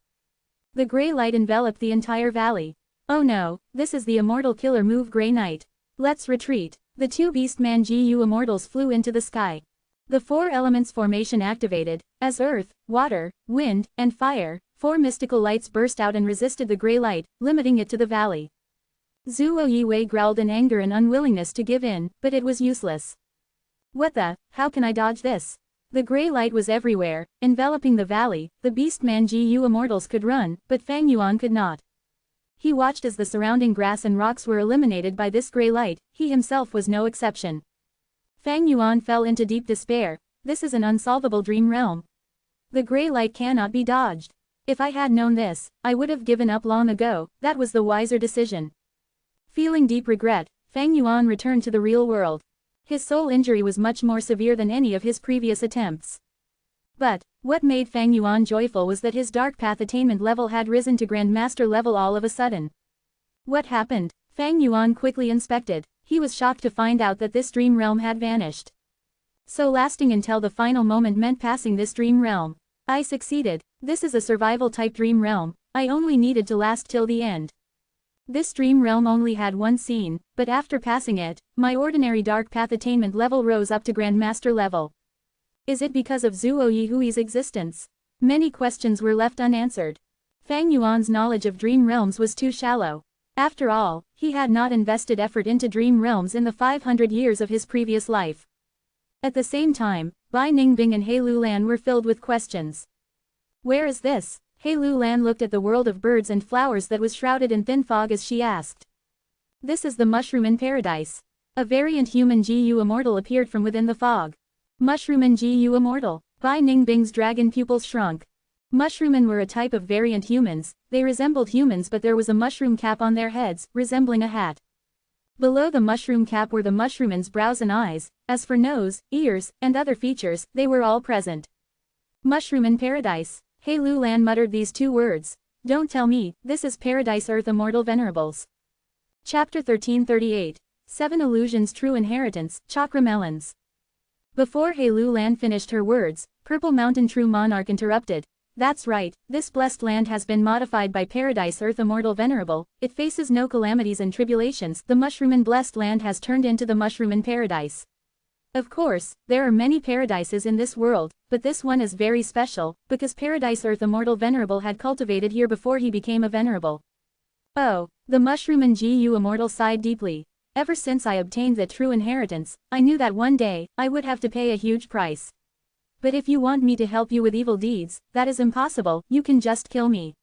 The gray light enveloped the entire valley. Oh no, this is the immortal killer move Grey Knight. Let's retreat. The 2 Beastman GU immortals flew into the sky. The 4 elements formation activated, as earth, water, wind, and fire, 4 mystical lights burst out and resisted the gray light, limiting it to the valley. Zuo Yiwei growled in anger and unwillingness to give in, but it was useless. What the, how can I dodge this? The gray light was everywhere, enveloping the valley, the Beastman GU immortals could run, but Fang Yuan could not. He watched as the surrounding grass and rocks were eliminated by this gray light, he himself was no exception. Fang Yuan fell into deep despair, this is an unsolvable dream realm. The gray light cannot be dodged. If I had known this, I would have given up long ago, that was the wiser decision. Feeling deep regret, Fang Yuan returned to the real world. His soul injury was much more severe than any of his previous attempts. But, what made Fang Yuan joyful was that his dark path attainment level had risen to Grandmaster level all of a sudden. What happened? Fang Yuan quickly inspected. He was shocked to find out that this dream realm had vanished. So lasting until the final moment meant passing this dream realm. I succeeded. This is a survival type dream realm. I only needed to last till the end. This dream realm only had one scene, but after passing it, my ordinary dark path attainment level rose up to Grandmaster level. Is it because of Zuo Yihui's existence? Many questions were left unanswered. Fang Yuan's knowledge of dream realms was too shallow. After all, he had not invested effort into dream realms in the 500 years of his previous life. At the same time, Bai Ningbing and He Lulan were filled with questions. Where is this? He Lulan looked at the world of birds and flowers that was shrouded in thin fog as she asked. This is the mushroom in paradise. A variant human GU immortal appeared from within the fog. Mushroomman GU immortal. Bai Ningbing's dragon pupils shrunk. Mushroommen were a type of variant humans, they resembled humans but there was a mushroom cap on their heads, resembling a hat. Below the mushroom cap were the mushroommen's brows and eyes, as for nose, ears, and other features, they were all present. Mushroom in paradise. He Lulan muttered these 2 words. Don't tell me, this is Paradise Earth Immortal Venerables. Chapter 1338. 7 Illusions True Inheritance, Chakra Melons. Before He Lulan finished her words, Purple Mountain True Monarch interrupted. That's right, this blessed land has been modified by Paradise Earth Immortal Venerable, it faces no calamities and tribulations. The Mushroomin blessed land has turned into the Mushroomin Paradise. Of course, there are many paradises in this world, but this one is very special, because Paradise Earth Immortal Venerable had cultivated here before he became a Venerable. Oh, the Mushroomin Gu Immortal sighed deeply. Ever since I obtained the true inheritance, I knew that one day, I would have to pay a huge price. But if you want me to help you with evil deeds, that is impossible, you can just kill me.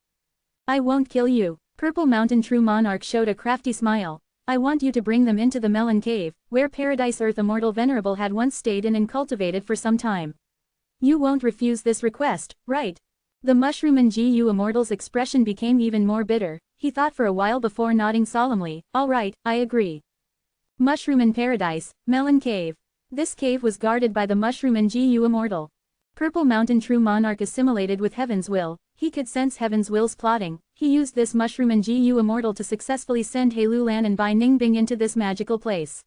I won't kill you. Purple Mountain True Monarch showed a crafty smile. I want you to bring them into the Melon Cave, where Paradise Earth Immortal Venerable had once stayed in and cultivated for some time. You won't refuse this request, right? The Mushroomin Gu Immortal's expression became even more bitter. He thought for a while before nodding solemnly. All right, I agree. Mushroomin Paradise, Melon Cave. This cave was guarded by the Mushroomin Gu Immortal. Purple Mountain True Monarch assimilated with Heaven's will. He could sense Heaven's will's plotting. He used this Mushroomin Gu Immortal to successfully send Heilulan and Bai Ningbing into this magical place.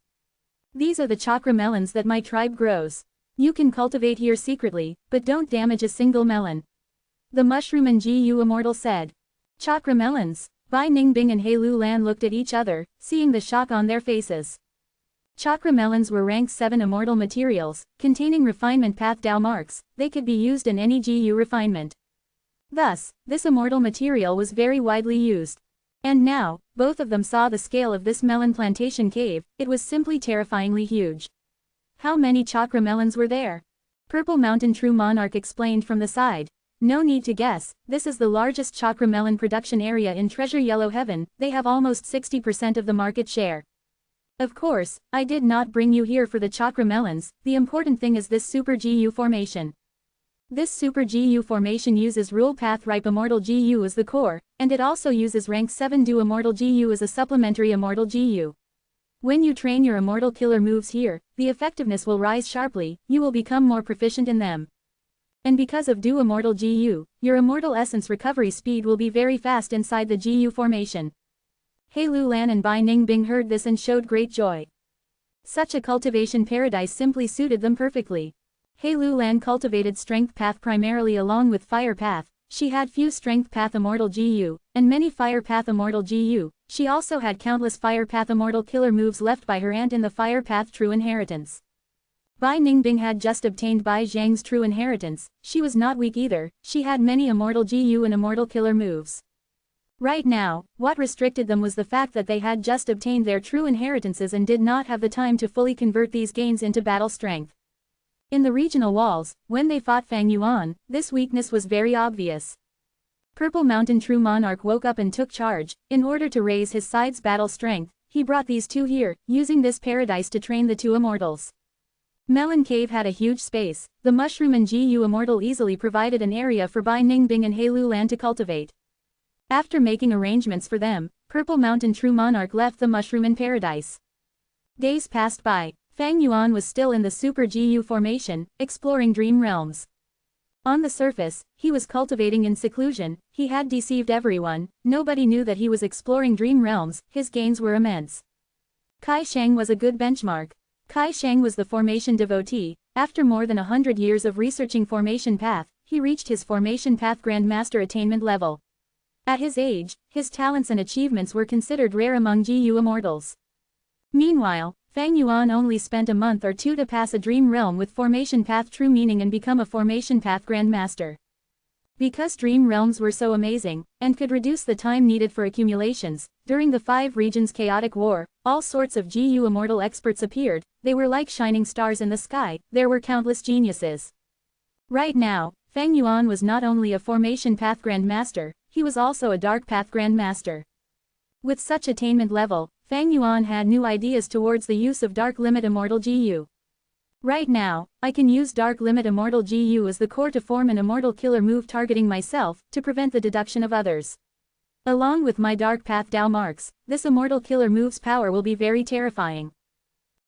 These are the chakra melons that my tribe grows. You can cultivate here secretly, but don't damage a single melon. The Mushroomin Gu Immortal said. Chakra melons. Bai Ningbing and Heilulan looked at each other, seeing the shock on their faces. Chakra melons were rank 7 immortal materials, containing refinement path Dao marks. They could be used in any Gu refinement. Thus, this immortal material was very widely used. And now, both of them saw the scale of this melon plantation cave. It was simply terrifyingly huge. How many chakra melons were there? Purple Mountain True Monarch explained from the side. No need to guess, this is the largest chakra melon production area in Treasure Yellow Heaven. They have almost 60% of the market share. Of course, I did not bring you here for the chakra melons. The important thing is this Super Gu formation. This Super Gu formation uses Rule Path Ripe Immortal Gu as the core, and it also uses rank 7 Do Immortal Gu as a supplementary Immortal Gu. When you train your Immortal Killer moves here, the effectiveness will rise sharply. You will become more proficient in them. And because of Do Immortal Gu, your Immortal Essence recovery speed will be very fast inside the Gu formation. Heilulan and Bai Ningbing heard this and showed great joy. Such a cultivation paradise simply suited them perfectly. Heilulan cultivated Strength Path primarily along with Fire Path. She had few Strength Path Immortal Gu, and many Fire Path Immortal Gu. She also had countless Fire Path Immortal Killer moves left by her aunt in the Fire Path True Inheritance. Bai Ningbing had just obtained Bai Zhang's True Inheritance. She was not weak either. She had many Immortal Gu and Immortal Killer moves. Right now, what restricted them was the fact that they had just obtained their true inheritances and did not have the time to fully convert these gains into battle strength. In the regional walls, when they fought Fang Yuan, this weakness was very obvious. Purple Mountain True Monarch woke up and took charge. In order to raise his side's battle strength, he brought these two here, using this paradise to train the two immortals. Melon Cave had a huge space. The Mushroomin Gu Immortal easily provided an area for Bai Ningbing and Heilulan to cultivate. After making arrangements for them, Purple Mountain True Monarch left the Mushroomin Paradise. Days passed by. Fang Yuan was still in the Super Gu formation, exploring dream realms. On the surface, he was cultivating in seclusion. He had deceived everyone. Nobody knew that he was exploring dream realms. His gains were immense. Kai Shang was a good benchmark. Kai Shang was the formation devotee. After more than 100 years of researching formation path, he reached his formation path Grandmaster attainment level. At his age, his talents and achievements were considered rare among Gu immortals. Meanwhile, Fang Yuan only spent a month or two to pass a dream realm with formation path true meaning and become a formation path Grandmaster. Because dream realms were so amazing, and could reduce the time needed for accumulations, during the 5 regions chaotic war, all sorts of Gu immortal experts appeared. They were like shining stars in the sky. There were countless geniuses. Right now, Fang Yuan was not only a formation path Grandmaster, he was also a dark path Grandmaster. With such attainment level, Fang Yuan had new ideas towards the use of Dark Limit Immortal Gu. Right now, I can use Dark Limit Immortal Gu as the core to form an Immortal Killer move targeting myself, to prevent the deduction of others. Along with my Dark Path Dao marks, this Immortal Killer move's power will be very terrifying.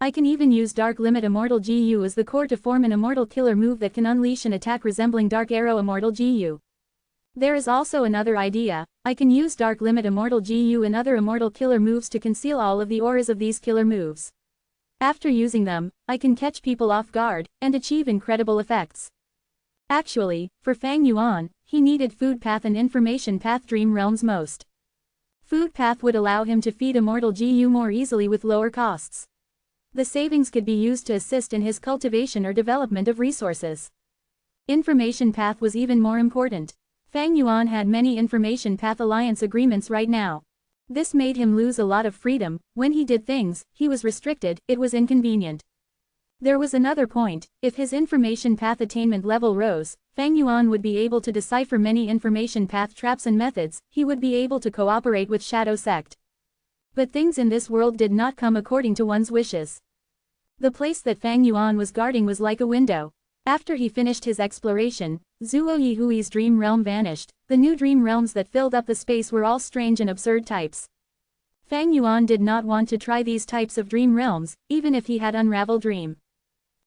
I can even use Dark Limit Immortal Gu as the core to form an Immortal Killer move that can unleash an attack resembling Dark Arrow Immortal Gu. There is also another idea. I can use Dark Limit Immortal Gu and other Immortal Killer moves to conceal all of the auras of these killer moves. After using them, I can catch people off guard, and achieve incredible effects. Actually, for Fang Yuan, he needed food path and information path dream realms most. Food path would allow him to feed immortal GU more easily with lower costs. The savings could be used to assist in his cultivation or development of resources. Information path was even more important. Fang Yuan had many information path alliance agreements right now. This made him lose a lot of freedom. When he did things, he was restricted, it was inconvenient. There was another point: if his information path attainment level rose, Fang Yuan would be able to decipher many information path traps and methods, he would be able to cooperate with Shadow Sect. But things in this world did not come according to one's wishes. The place that Fang Yuan was guarding was like a window. After he finished his exploration, Zuo Yihui's dream realm vanished. The new dream realms that filled up the space were all strange and absurd types. Fang Yuan did not want to try these types of dream realms, even if he had unraveled dream.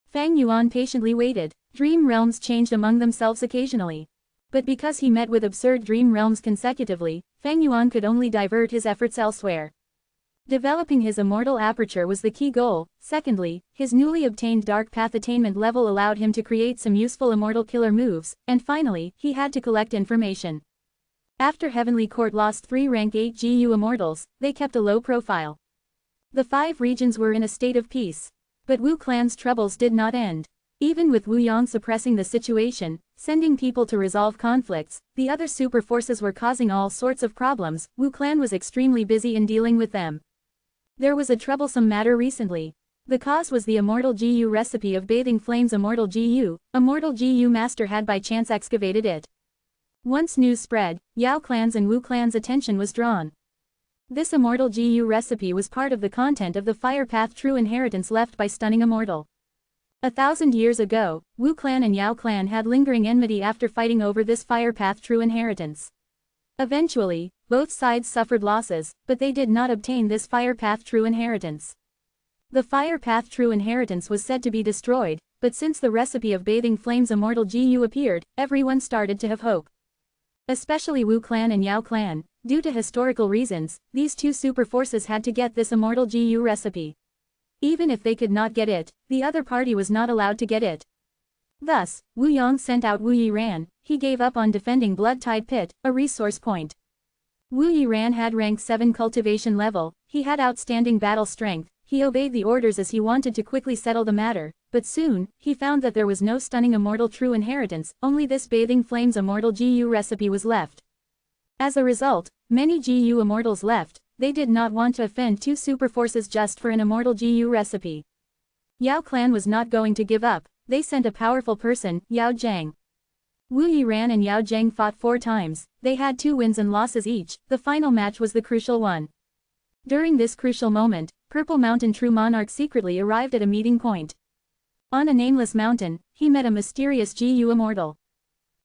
Fang Yuan patiently waited. Dream realms changed among themselves occasionally. But because he met with absurd dream realms consecutively, Fang Yuan could only divert his efforts elsewhere. Developing his immortal aperture was the key goal. Secondly, his newly obtained dark path attainment level allowed him to create some useful immortal killer moves, and finally, he had to collect information. After Heavenly Court lost 3 rank 8 GU immortals, they kept a low profile. The 5 regions were in a state of peace. But Wu Clan's troubles did not end. Even with Wu Yang suppressing the situation, sending people to resolve conflicts, the other super forces were causing all sorts of problems. Wu Clan was extremely busy in dealing with them. There was a troublesome matter recently. The cause was the Immortal GU recipe of Bathing Flames Immortal GU. Immortal GU Master had by chance excavated it. Once news spread, Yao Clan's and Wu Clan's attention was drawn. This Immortal GU recipe was part of the content of the Fire Path True Inheritance left by Stunning Immortal. 1,000 years ago, Wu Clan and Yao Clan had lingering enmity after fighting over this Fire Path True Inheritance. Eventually, both sides suffered losses, but they did not obtain this Fire Path True Inheritance. The Fire Path True Inheritance was said to be destroyed, but since the recipe of Bathing Flames Immortal GU appeared, everyone started to have hope. Especially Wu Clan and Yao Clan. Due to historical reasons, these two super forces had to get this Immortal GU recipe. Even if they could not get it, the other party was not allowed to get it. Thus, Wu Yang sent out Wu Yiran. He gave up on defending Blood Tide Pit, a resource point. Wu Yiran had rank 7 cultivation level, he had outstanding battle strength, he obeyed the orders as he wanted to quickly settle the matter, but soon, he found that there was no Stunning Immortal True Inheritance, only this Bathing Flames Immortal GU recipe was left. As a result, many GU immortals left. They did not want to offend two super forces just for an immortal GU recipe. Yao Clan was not going to give up. They sent a powerful person, Yao Zhang. Wu Yiran and Yao Zhang fought 4 times. They had 2 wins and losses each. The final match was the crucial one. During this crucial moment, Purple Mountain True Monarch secretly arrived at a meeting point. On a nameless mountain, he met a mysterious GU immortal.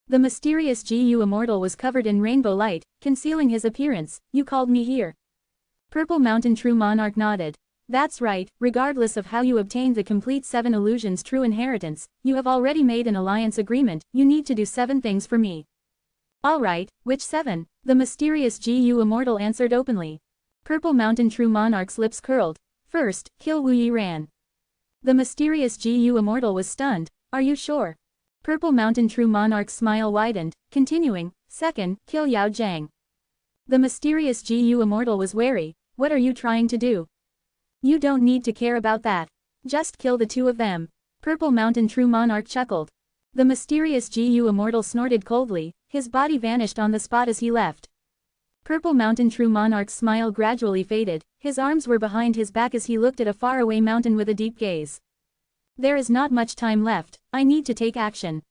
The mysterious GU immortal was covered in rainbow light, concealing his appearance. "You called me here." Purple Mountain True Monarch nodded. "That's right, regardless of how you obtained the complete 7 illusions true inheritance, you have already made an alliance agreement, you need to do 7 things for me." "Alright, which 7? The mysterious GU immortal answered openly. Purple Mountain True Monarch's lips curled. "First, kill Wu Yiran." The mysterious GU immortal was stunned. "Are you sure?" Purple Mountain True Monarch's smile widened, continuing, "Second, kill Yao Zhang." The mysterious GU immortal was wary. "What are you trying to do?" "You don't need to care about that. Just kill the 2 of them." Purple Mountain True Monarch chuckled. The mysterious GU immortal snorted coldly, his body vanished on the spot as he left. Purple Mountain True Monarch's smile gradually faded, his arms were behind his back as he looked at a faraway mountain with a deep gaze. "There is not much time left, I need to take action,"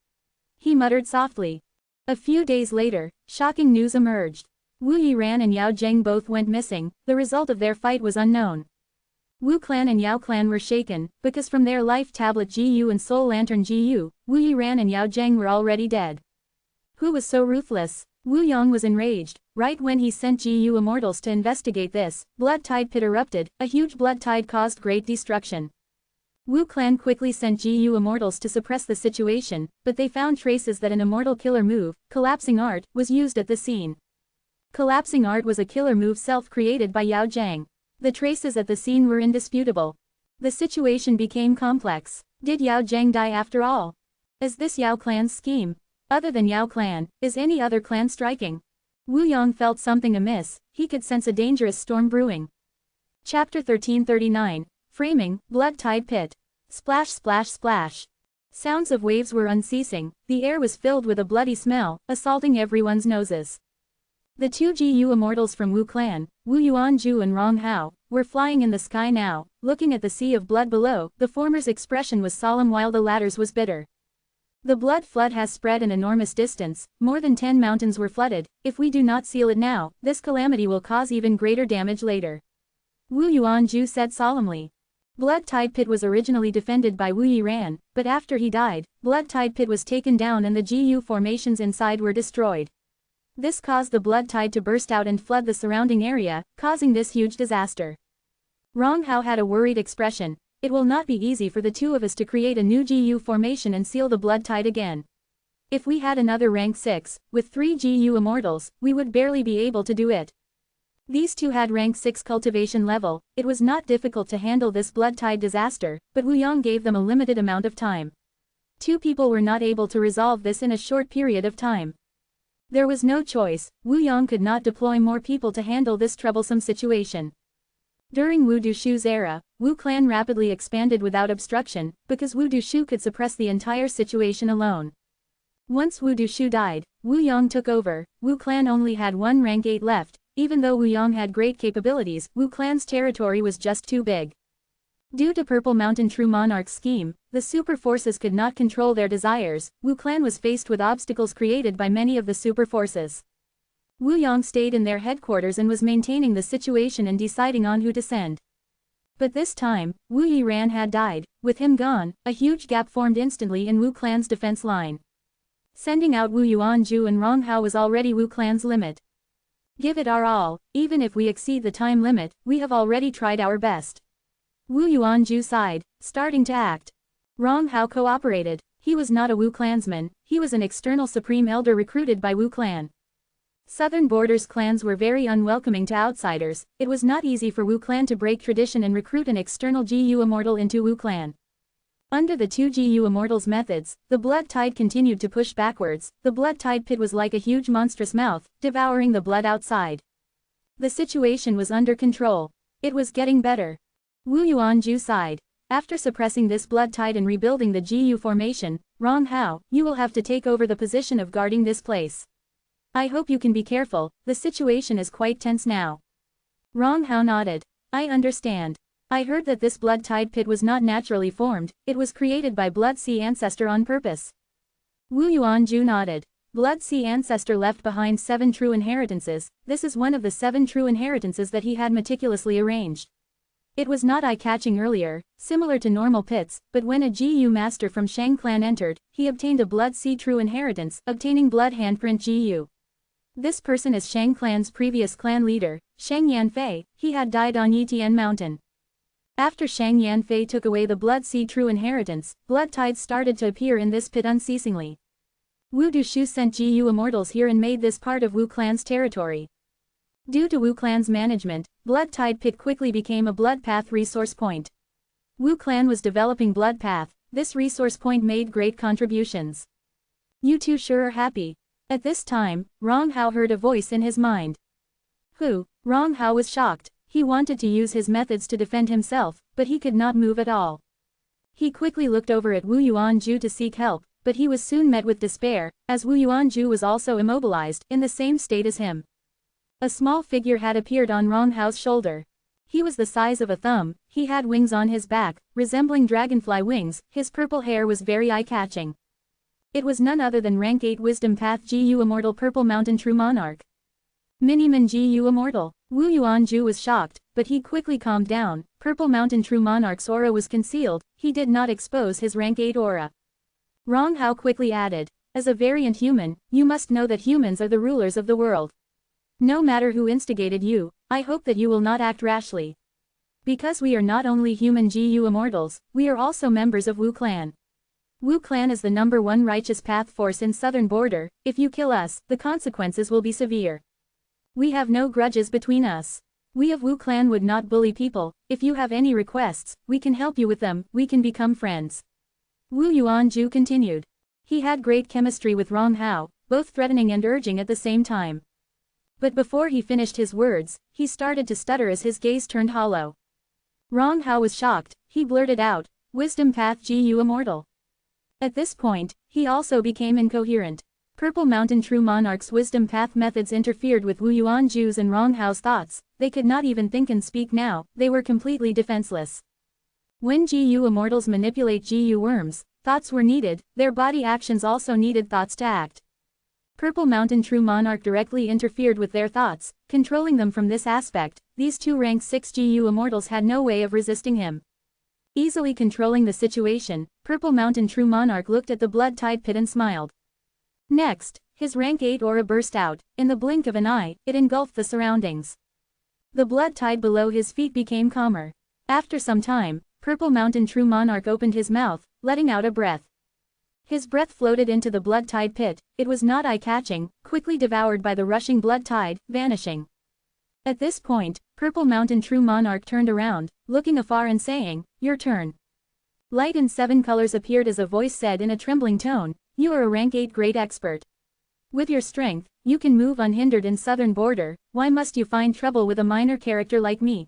he muttered softly. A few days later, shocking news emerged. Wu Yiran and Yao Zhang both went missing. The result of their fight was unknown. Wu Clan and Yao Clan were shaken, because from their Life Tablet GU and Soul Lantern GU, Wu Yiran and Yao Zhang were already dead. Who was so ruthless? Wu Yang was enraged. Right when he sent GU immortals to investigate this, Blood Tide Pit erupted. A huge blood tide caused great destruction. Wu Clan quickly sent GU immortals to suppress the situation, but they found traces that an immortal killer move, Collapsing Art, was used at the scene. Collapsing Art was a killer move self-created by Yao Zhang. The traces at the scene were indisputable. The situation became complex. Did Yao Zhang die after all? Is this Yao Clan's scheme? Other than Yao clan, is any other clan striking? Wu Yang felt something amiss, he could sense a dangerous storm brewing. Chapter 1339, Framing, Blood-Tide Pit. Splash splash splash. Sounds of waves were unceasing, the air was filled with a bloody smell, assaulting everyone's noses. The two GU immortals from Wu clan, Wu Yuanju and Rong Hao, were flying in the sky now, looking at the sea of blood below. The former's expression was solemn while the latter's was bitter. The blood flood has spread an enormous distance, more than 10 mountains were flooded. If we do not seal it now, this calamity will cause even greater damage later. Wu Yuanju said solemnly. Blood-Tide Pit was originally defended by Wu Yiran, but after he died, Blood-Tide Pit was taken down and the GU formations inside were destroyed. This caused the blood tide to burst out and flood the surrounding area, causing this huge disaster. Rong Hao had a worried expression. It will not be easy for the two of us to create a new GU formation and seal the blood tide again. If we had another rank 6, with 3 GU immortals, we would barely be able to do it. These two had rank 6 cultivation level. It was not difficult to handle this blood tide disaster, but Wu Yang gave them a limited amount of time. Two people were not able to resolve this in a short period of time. There was no choice, Wu Yang could not deploy more people to handle this troublesome situation. During Wu Dushu's era, Wu clan rapidly expanded without obstruction, because Wu Dushu could suppress the entire situation alone. Once Wu Dushu died, Wu Yang took over. Wu clan only had one rank 8 left. Even though Wu Yang had great capabilities, Wu clan's territory was just too big. Due to Purple Mountain True Monarch's scheme, the super forces could not control their desires. Wu clan was faced with obstacles created by many of the super forces. Wu Yang stayed in their headquarters and was maintaining the situation and deciding on who to send. But this time, Wu Yiran had died. With him gone, a huge gap formed instantly in Wu clan's defense line. Sending out Wu Yuanju and Rong Hao was already Wu clan's limit. Give it our all, even if we exceed the time limit, we have already tried our best. Wu Yuanju sighed, starting to act. Rong Hao cooperated. He was not a Wu clansman, he was an external supreme elder recruited by Wu clan. Southern borders clans were very unwelcoming to outsiders. It was not easy for Wu clan to break tradition and recruit an external GU immortal into Wu clan. Under the two GU immortals' methods, the blood tide continued to push backwards. The blood tide pit was like a huge monstrous mouth, devouring the blood outside. The situation was under control. It was getting better. Wu Yuanju sighed. After suppressing this blood tide and rebuilding the GU formation, Rong Hao, you will have to take over the position of guarding this place. I hope you can be careful, the situation is quite tense now. Rong Hao nodded. I understand. I heard that this blood tide pit was not naturally formed, it was created by Blood Sea Ancestor on purpose. Wu Yuanju nodded. Blood Sea Ancestor left behind 7 true inheritances. This is one of the 7 true inheritances that he had meticulously arranged. It was not eye-catching earlier, similar to normal pits, but when a GU master from Shang clan entered, he obtained a Blood Sea true inheritance, obtaining blood handprint GU. This person is Shang clan's previous clan leader, Shang Yanfei. He had died on Yitian Mountain. After Shang Yanfei took away the Blood Sea true inheritance, blood tides started to appear in this pit unceasingly. Wu Dushu sent GU immortals here and made this part of Wu clan's territory. Due to Wu clan's management, Blood Tide Pit quickly became a blood path resource point. Wu clan was developing blood path. This resource point made great contributions. You two sure are happy. At this time, Rong Hao heard a voice in his mind. Who? Rong Hao was shocked. He wanted to use his methods to defend himself, but he could not move at all. He quickly looked over at Wu Yuanju to seek help, but he was soon met with despair, as Wu Yuanju was also immobilized, in the same state as him. A small figure had appeared on Rong Hao's shoulder. He was the size of a thumb, he had wings on his back, resembling dragonfly wings, his purple hair was very eye-catching. It was none other than rank 8 Wisdom Path GU Immortal Purple Mountain True Monarch. Miniman GU Immortal. Wu Yuanju was shocked, but he quickly calmed down. Purple Mountain True Monarch's aura was concealed, he did not expose his rank 8 aura. Rong Hao quickly added, as a variant human, you must know that humans are the rulers of the world. No matter who instigated you, I hope that you will not act rashly. Because we are not only human GU immortals, we are also members of Wu clan. Wu clan is the #1 righteous path force in southern border. If you kill us, the consequences will be severe. We have no grudges between us. We of Wu clan would not bully people. If you have any requests, we can help you with them, we can become friends. Wu Yuanju continued. He had great chemistry with Rong Hao, both threatening and urging at the same time. But before he finished his words, he started to stutter as his gaze turned hollow. Rong Hao was shocked. He blurted out, "Wisdom Path Gu Immortal." At this point, he also became incoherent. Purple Mountain True Monarch's wisdom path methods interfered with Wu Yuanju's and Rong Hao's thoughts. They could not even think and speak now, they were completely defenseless. When Gu Immortals manipulate Gu worms, thoughts were needed, their body actions also needed thoughts to act. Purple Mountain True Monarch directly interfered with their thoughts, controlling them from this aspect. These two rank 6 Gu Immortals had no way of resisting him. Easily controlling the situation, Purple Mountain True Monarch looked at the blood-tide pit and smiled. Next, his rank 8 aura burst out. In the blink of an eye, it engulfed the surroundings. The blood tide below his feet became calmer. After some time, Purple Mountain True Monarch opened his mouth, letting out a breath. His breath floated into the blood tide pit. It was not eye-catching, quickly devoured by the rushing blood tide, vanishing. At this point, Purple Mountain True Monarch turned around, looking afar and saying, "Your turn." Light in 7 colors appeared as a voice said in a trembling tone, "You are a rank 8 great expert. With your strength, you can move unhindered in southern border, why must you find trouble with a minor character like me?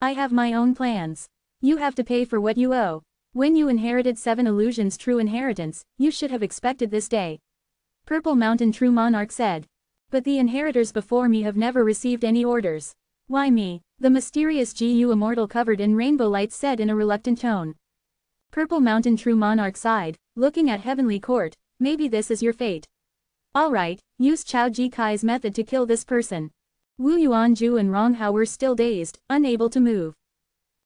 I have my own plans. You have to pay for what you owe. When you inherited 7 illusions true inheritance, you should have expected this day." Purple Mountain True Monarch said. "But the inheritors before me have never received any orders. Why me?" The mysterious Gu Immortal covered in rainbow lights said in a reluctant tone. Purple Mountain True Monarch sighed, looking at Heavenly Court, "Maybe this is your fate. Alright, use Chao Ji Kai's method to kill this person." Wu Yuanju and Rong Hao were still dazed, unable to move.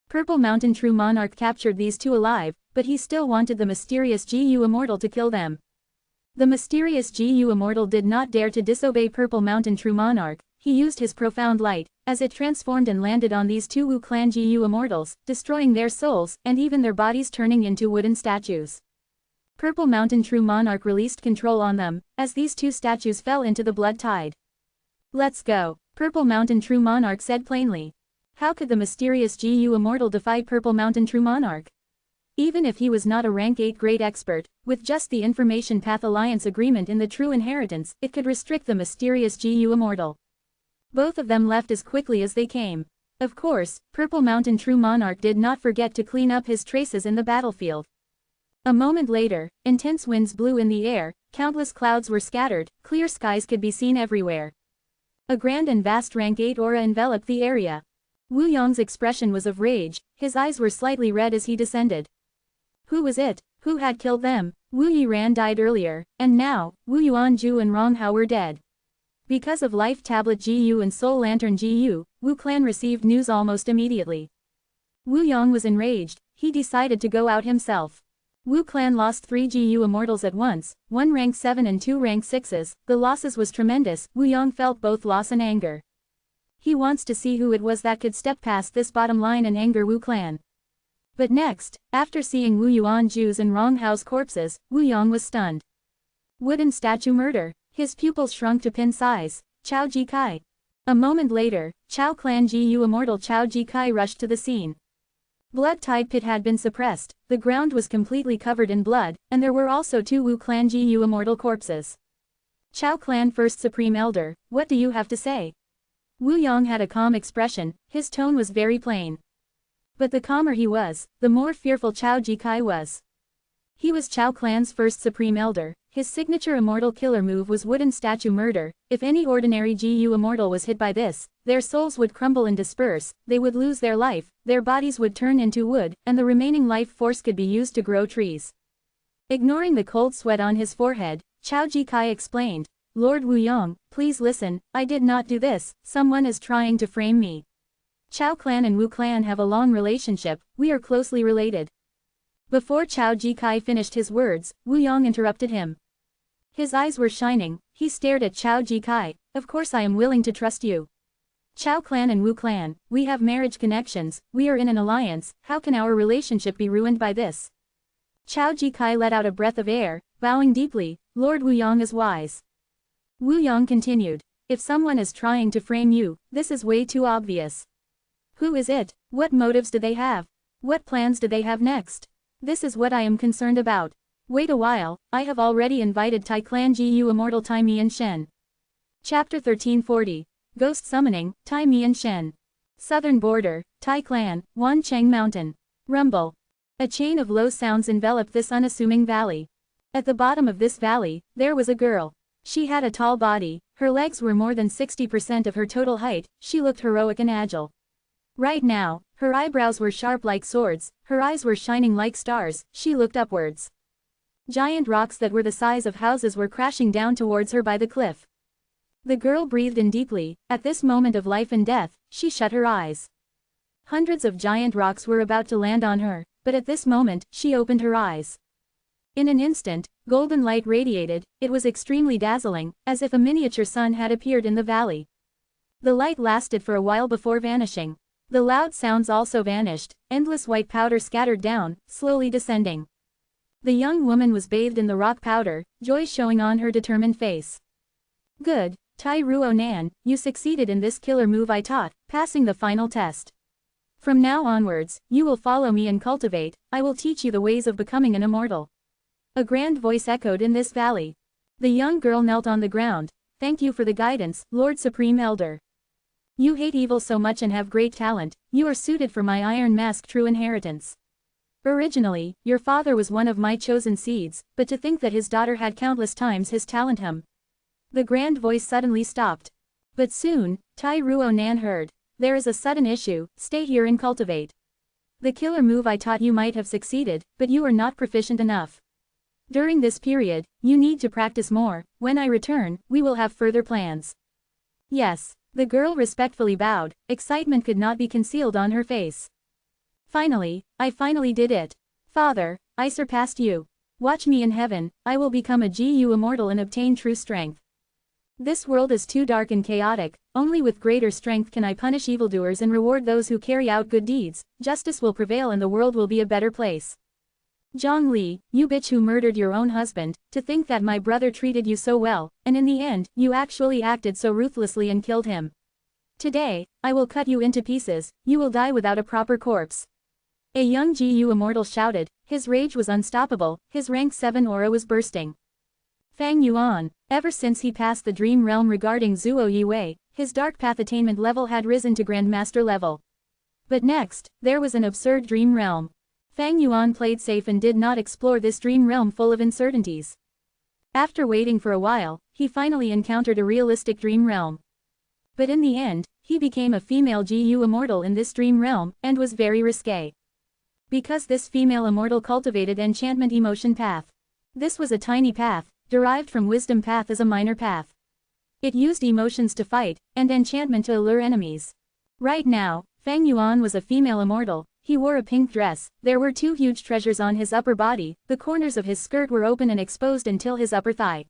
Purple Mountain True Monarch captured these two alive, but he still wanted the mysterious Gu Immortal to kill them. The mysterious Gu Immortal did not dare to disobey Purple Mountain True Monarch. He used his profound light, as it transformed and landed on these two Wu clan Gu Immortals, destroying their souls, and even their bodies turning into wooden statues. Purple Mountain True Monarch released control on them, as these two statues fell into the blood tide. "Let's go," Purple Mountain True Monarch said plainly. How could the mysterious Gu Immortal defy Purple Mountain True Monarch? Even if he was not a rank 8 great expert, with just the Information Path Alliance agreement in the True Inheritance, it could restrict the mysterious Gu Immortal. Both of them left as quickly as they came. Of course, Purple Mountain True Monarch did not forget to clean up his traces in the battlefield. A moment later, intense winds blew in the air, countless clouds were scattered, clear skies could be seen everywhere. A grand and vast rank 8 aura enveloped the area. Wu Yong's expression was of rage, his eyes were slightly red as he descended. Who was it? Who had killed them? Wu Yiran died earlier, and now, Wu Yuanju and Rong Hao were dead. Because of Life Tablet Gu and Soul Lantern Gu, Wu clan received news almost immediately. Wu Yong was enraged, he decided to go out himself. Wu clan lost 3 Gu Immortals at once, 1 rank 7 and 2 rank 6s, the losses was tremendous. Wu Yong felt both loss and anger. He wants to see who it was that could step past this bottom line and anger Wu clan. But next, after seeing Wu Yuanju's and Rong Hao's corpses, Wu Yong was stunned. Wooden statue murder. His pupils shrunk to pin size. Chao Ji Kai. A moment later, Chao Clan Gu Immortal Chao Ji Kai rushed to the scene. Blood tide pit had been suppressed, the ground was completely covered in blood, and there were also 2 Wu Clan Gu Immortal corpses. Chao Clan First Supreme Elder, what do you have to say? Wu Yong had a calm expression, his tone was very plain. But the calmer he was, the more fearful Chao Ji Kai was. He was Chao Clan's First Supreme Elder. His signature immortal killer move was wooden statue murder. If any ordinary Gu Immortal was hit by this, their souls would crumble and disperse, they would lose their life, their bodies would turn into wood, and the remaining life force could be used to grow trees. Ignoring the cold sweat on his forehead, Chao Ji Kai explained, "Lord Wu Yong, please listen, I did not do this, someone is trying to frame me. Chao Clan and Wu Clan have a long relationship, we are closely related." Before Chao Ji Kai finished his words, Wu Yong interrupted him. His eyes were shining, he stared at Chao Ji Kai, "Of course I am willing to trust you. Chao Clan and Wu Clan, we have marriage connections, we are in an alliance, how can our relationship be ruined by this?" Chao Ji Kai let out a breath of air, bowing deeply, "Lord Wu Yong is wise." Wu Yong continued, "If someone is trying to frame you, this is way too obvious. Who is it? What motives do they have? What plans do they have next? This is what I am concerned about." Wait a while, I have already invited Tai Clan Gu Immortal Tai Mian Shen. Chapter 1340. Ghost Summoning, Tai Mian Shen. Southern Border, Tai Clan, Wan Cheng Mountain. Rumble. A chain of low sounds enveloped this unassuming valley. At the bottom of this valley, there was a girl. She had a tall body, her legs were more than 60% of her total height, she looked heroic and agile. Right now, her eyebrows were sharp like swords, her eyes were shining like stars, she looked upwards. Giant rocks that were the size of houses were crashing down towards her by the cliff. The girl breathed in deeply. At this moment of life and death, she shut her eyes. Hundreds of giant rocks were about to land on her, but at this moment, she opened her eyes. In an instant, golden light radiated, it was extremely dazzling, as if a miniature sun had appeared in the valley. The light lasted for a while before vanishing. The loud sounds also vanished, endless white powder scattered down, slowly descending. The young woman was bathed in the rock powder, joy showing on her determined face. Good, Tai Ruo Nan, you succeeded in this killer move I taught, passing the final test. From now onwards, you will follow me and cultivate, I will teach you the ways of becoming an immortal. A grand voice echoed in this valley. The young girl knelt on the ground. Thank you for the guidance, Lord Supreme Elder. You hate evil so much and have great talent, you are suited for my Iron Mask true inheritance. Originally, your father was one of my chosen seeds, but to think that his daughter had countless times his talent The grand voice suddenly stopped. But soon, Tai Ruo Nan heard. There is a sudden issue, stay here and cultivate. The killer move I taught you might have succeeded, but you are not proficient enough. During this period, you need to practice more, when I return, we will have further plans. Yes, the girl respectfully bowed, excitement could not be concealed on her face. I finally did it. Father, I surpassed you. Watch me in heaven, I will become a Gu Immortal and obtain true strength. This world is too dark and chaotic, only with greater strength can I punish evildoers and reward those who carry out good deeds, justice will prevail and the world will be a better place. Zhang Li, you bitch who murdered your own husband, to think that my brother treated you so well, and in the end, you actually acted so ruthlessly and killed him. Today, I will cut you into pieces, you will die without a proper corpse. A young Gu Immortal shouted, his rage was unstoppable, his rank 7 aura was bursting. Fang Yuan, ever since he passed the dream realm regarding Zuo Yiwei, his dark path attainment level had risen to Grandmaster level. But next, there was an absurd dream realm. Fang Yuan played safe and did not explore this dream realm full of uncertainties. After waiting for a while, he finally encountered a realistic dream realm. But in the end, he became a female Gu Immortal in this dream realm, and was very risque. Because this female immortal cultivated enchantment emotion path. This was a tiny path, derived from wisdom path as a minor path. It used emotions to fight, and enchantment to allure enemies. Right now, Fang Yuan was a female immortal, he wore a pink dress, there were 2 huge treasures on his upper body, the corners of his skirt were open and exposed until his upper thigh.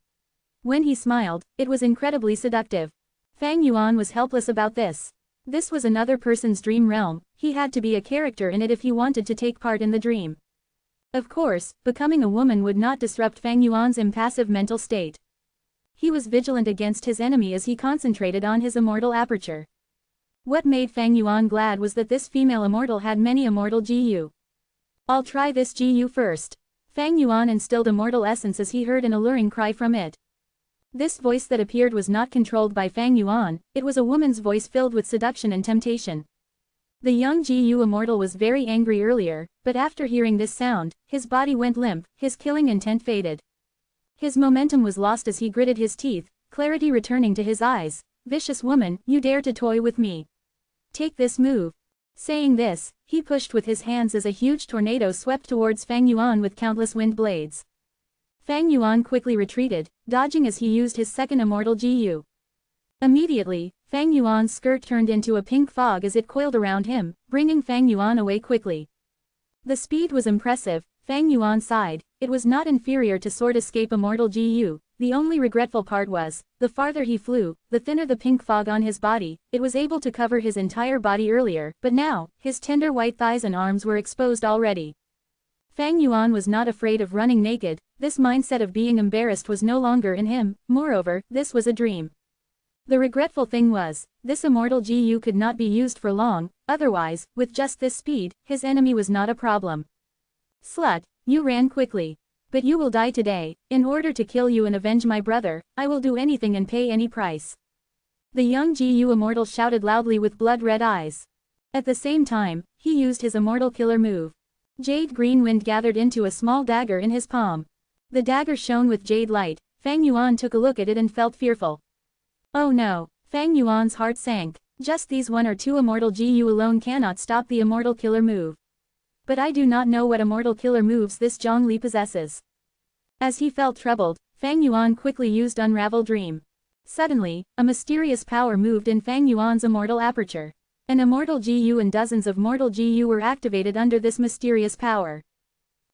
When he smiled, it was incredibly seductive. Fang Yuan was helpless about this. This was another person's dream realm, he had to be a character in it if he wanted to take part in the dream. Of course, becoming a woman would not disrupt Fang Yuan's impassive mental state. He was vigilant against his enemy as he concentrated on his immortal aperture. What made Fang Yuan glad was that this female immortal had many immortal Gu. I'll try this Gu first. Fang Yuan instilled immortal essence as he heard an alluring cry from it. This voice that appeared was not controlled by Fang Yuan, it was a woman's voice filled with seduction and temptation. The young Gu Immortal was very angry earlier, but after hearing this sound, his body went limp, his killing intent faded. His momentum was lost as he gritted his teeth, clarity returning to his eyes. Vicious woman, you dare to toy with me. Take this move. Saying this, he pushed with his hands as a huge tornado swept towards Fang Yuan with countless wind blades. Fang Yuan quickly retreated, dodging as he used his second immortal Gu. Immediately, Fang Yuan's skirt turned into a pink fog as it coiled around him, bringing Fang Yuan away quickly. The speed was impressive, Fang Yuan sighed, it was not inferior to Sword Escape Immortal Gu, the only regretful part was, the farther he flew, the thinner the pink fog on his body, it was able to cover his entire body earlier, but now, his tender white thighs and arms were exposed already. Fang Yuan was not afraid of running naked, this mindset of being embarrassed was no longer in him, moreover, this was a dream. The regretful thing was, this immortal Gu could not be used for long, otherwise, with just this speed, his enemy was not a problem. Slut, you ran quickly. But you will die today. In order to kill you and avenge my brother, I will do anything and pay any price." The young Gu Immortal shouted loudly with blood-red eyes. At the same time, he used his immortal killer move. Jade green wind gathered into a small dagger in his palm. The dagger shone with jade light. Fang Yuan took a look at it and felt fearful. Oh no, Fang Yuan's heart sank. Just these one or two immortal Gu alone cannot stop the immortal killer move. But I do not know what immortal killer moves this Zhongli possesses. As he felt troubled, Fang Yuan quickly used Unravel Dream. Suddenly, a mysterious power moved in Fang Yuan's immortal aperture. An immortal Gu and dozens of mortal Gu were activated under this mysterious power.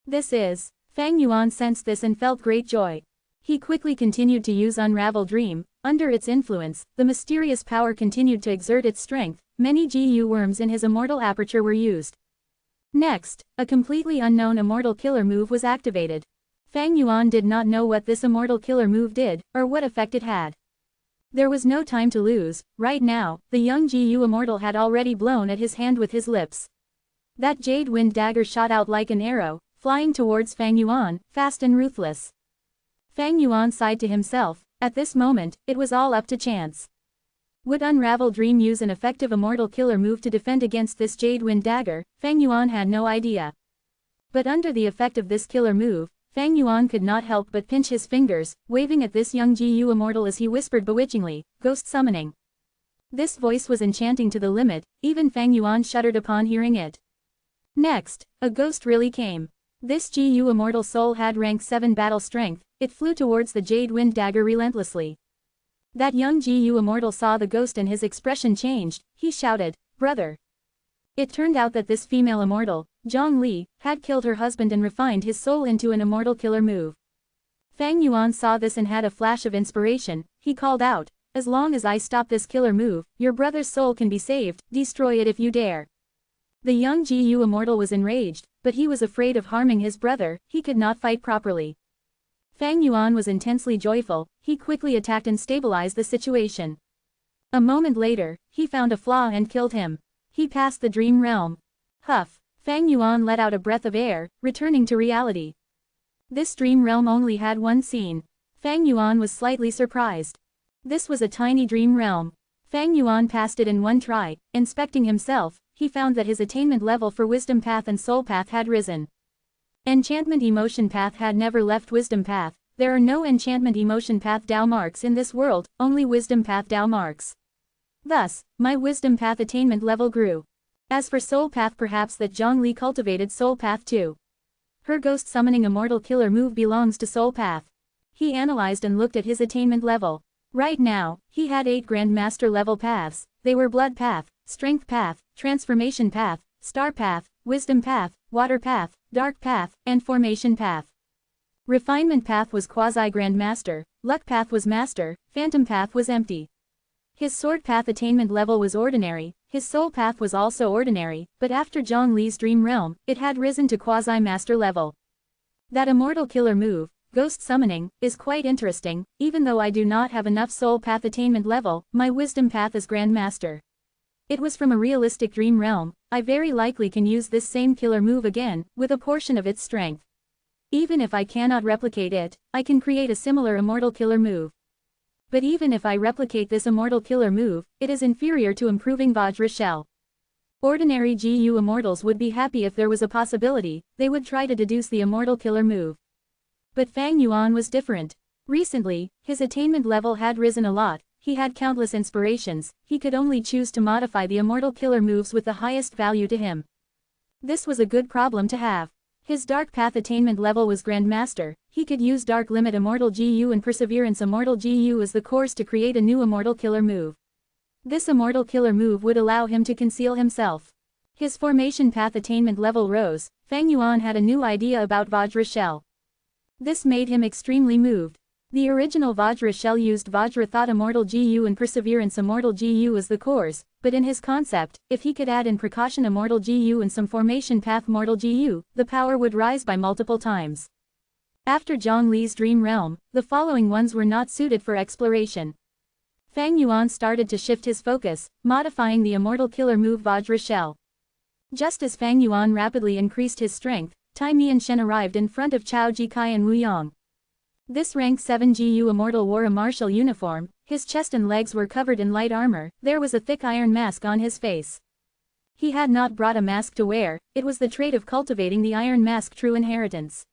This is. Fang Yuan sensed this and felt great joy. He quickly continued to use Unravel Dream. Under its influence, the mysterious power continued to exert its strength. Many Gu worms in his immortal aperture were used. Next, a completely unknown immortal killer move was activated. Fang Yuan did not know what this immortal killer move did, or what effect it had. There was no time to lose. Right now, the young Gu Immortal had already blown at his hand with his lips. That jade wind dagger shot out like an arrow, flying towards Fang Yuan, fast and ruthless. Fang Yuan sighed to himself. At this moment, it was all up to chance. Would Unravel Dream use an effective immortal killer move to defend against this jade wind dagger? Fang Yuan had no idea. But under the effect of this killer move, Fang Yuan could not help but pinch his fingers, waving at this young Gu Immortal as he whispered bewitchingly, "Ghost summoning." This voice was enchanting to the limit, even Fang Yuan shuddered upon hearing it. Next, a ghost really came. This Gu Immortal soul had rank 7 battle strength. It flew towards the jade wind dagger relentlessly. That young Gu Immortal saw the ghost and his expression changed. He shouted, "Brother." It turned out that this female immortal, Zhongli, had killed her husband and refined his soul into an immortal killer move. Fang Yuan saw this and had a flash of inspiration. He called out, "As long as I stop this killer move, your brother's soul can be saved. Destroy it if you dare." The young Gu Immortal was enraged, but he was afraid of harming his brother. He could not fight properly. Fang Yuan was intensely joyful. He quickly attacked and stabilized the situation. A moment later, he found a flaw and killed him. He passed the dream realm. Huff. Fang Yuan let out a breath of air, returning to reality. This dream realm only had one scene. Fang Yuan was slightly surprised. This was a tiny dream realm. Fang Yuan passed it in one try. Inspecting himself, he found that his attainment level for Wisdom Path and Soul Path had risen. Enchantment Emotion Path had never left Wisdom Path. There are no Enchantment Emotion Path Dao marks in this world, only Wisdom Path Dao marks. Thus, my Wisdom Path attainment level grew. As for Soul Path, perhaps that Zhongli cultivated Soul Path too. Her ghost summoning immortal killer move belongs to Soul Path. He analyzed and looked at his attainment level. Right now, he had 8 Grandmaster level paths. They were Blood Path, Strength Path, Transformation Path, Star Path, Wisdom Path, Water Path, Dark Path, and Formation Path. Refinement Path was Quasi-Grandmaster, Luck Path was Master, Phantom Path was Empty. His Sword Path attainment level was ordinary, his Soul Path was also ordinary, but after Zhongli's Dream Realm, it had risen to Quasi-Master level. That immortal killer move, Ghost Summoning, is quite interesting. Even though I do not have enough Soul Path attainment level, my Wisdom Path is Grandmaster. It was from a realistic dream realm. I very likely can use this same killer move again, with a portion of its strength. Even if I cannot replicate it, I can create a similar immortal killer move. But even if I replicate this immortal killer move, it is inferior to improving Vajra Shell. Ordinary Gu Immortals would be happy if there was a possibility. They would try to deduce the immortal killer move. But Fang Yuan was different. Recently, his attainment level had risen a lot. He had countless inspirations. He could only choose to modify the immortal killer moves with the highest value to him. This was a good problem to have. His Dark Path attainment level was Grandmaster. He could use Dark Limit Immortal Gu and Perseverance Immortal Gu as the cores to create a new immortal killer move. This immortal killer move would allow him to conceal himself. His Formation Path attainment level rose. Fang Yuan had a new idea about Vajra Shell. This made him extremely moved. The original Vajra Shell used Vajra Thought Immortal Gu and Perseverance Immortal Gu as the cores, but in his concept, if he could add in Precaution Immortal Gu and some Formation Path Immortal Gu, the power would rise by multiple times. After Zhongli's Dream Realm, the following ones were not suited for exploration. Fang Yuan started to shift his focus, modifying the immortal killer move Vajra Shell. Just as Fang Yuan rapidly increased his strength, Tai Mianshen arrived in front of Chao Jikai and Wu Yong. This rank 7 GU Immortal wore a martial uniform, his chest and legs were covered in light armor, there was a thick iron mask on his face. He had not brought a mask to wear, it was the trait of cultivating the iron mask true inheritance.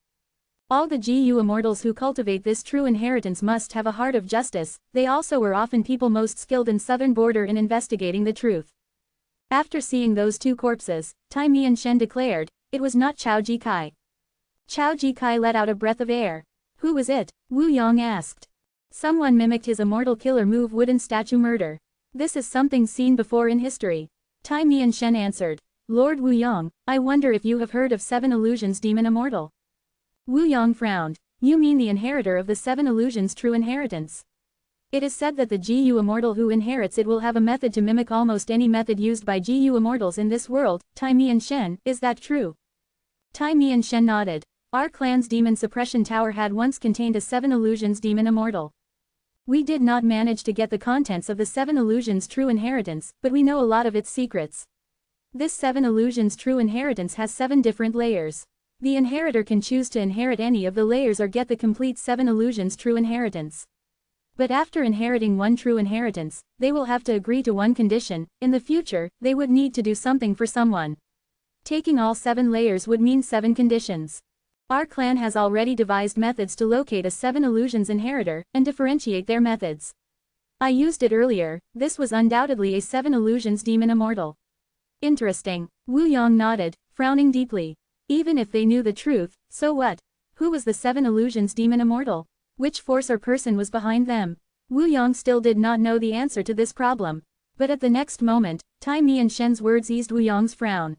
All the GU Immortals who cultivate this true inheritance must have a heart of justice, they also were often people most skilled in southern border in investigating the truth. After seeing those two corpses, Tai Mianshen declared, it was not Chao Jikai. Chao Jikai let out a breath of air. Who was it? Wu Yong asked. Someone mimicked his immortal killer move wooden statue murder. This is something seen before in history. Tai Mianshen answered. Lord Wu Yong, I wonder if you have heard of 7 Illusions Demon Immortal. Wu Yong frowned. You mean the inheritor of the 7 Illusions true inheritance? It is said that the GU Immortal who inherits it will have a method to mimic almost any method used by GU Immortals in this world. Tai Mianshen, is that true? Tai Mianshen nodded. Our clan's demon suppression tower had once contained a 7 Illusions Demon Immortal. We did not manage to get the contents of the 7 Illusions true inheritance, but we know a lot of its secrets. This 7 Illusions true inheritance has 7 different layers. The inheritor can choose to inherit any of the layers or get the complete 7 Illusions true inheritance. But after inheriting one true inheritance, they will have to agree to one condition. In the future, they would need to do something for someone. Taking all 7 layers would mean 7 conditions. Our clan has already devised methods to locate a 7 Illusions inheritor, and differentiate their methods. I used it earlier, this was undoubtedly a 7 Illusions Demon Immortal. Interesting. Wu Yong nodded, frowning deeply. Even if they knew the truth, so what? Who was the 7 Illusions Demon Immortal? Which force or person was behind them? Wu Yong still did not know the answer to this problem. But at the next moment, Tai Mianshen's words eased Wu Yong's frown.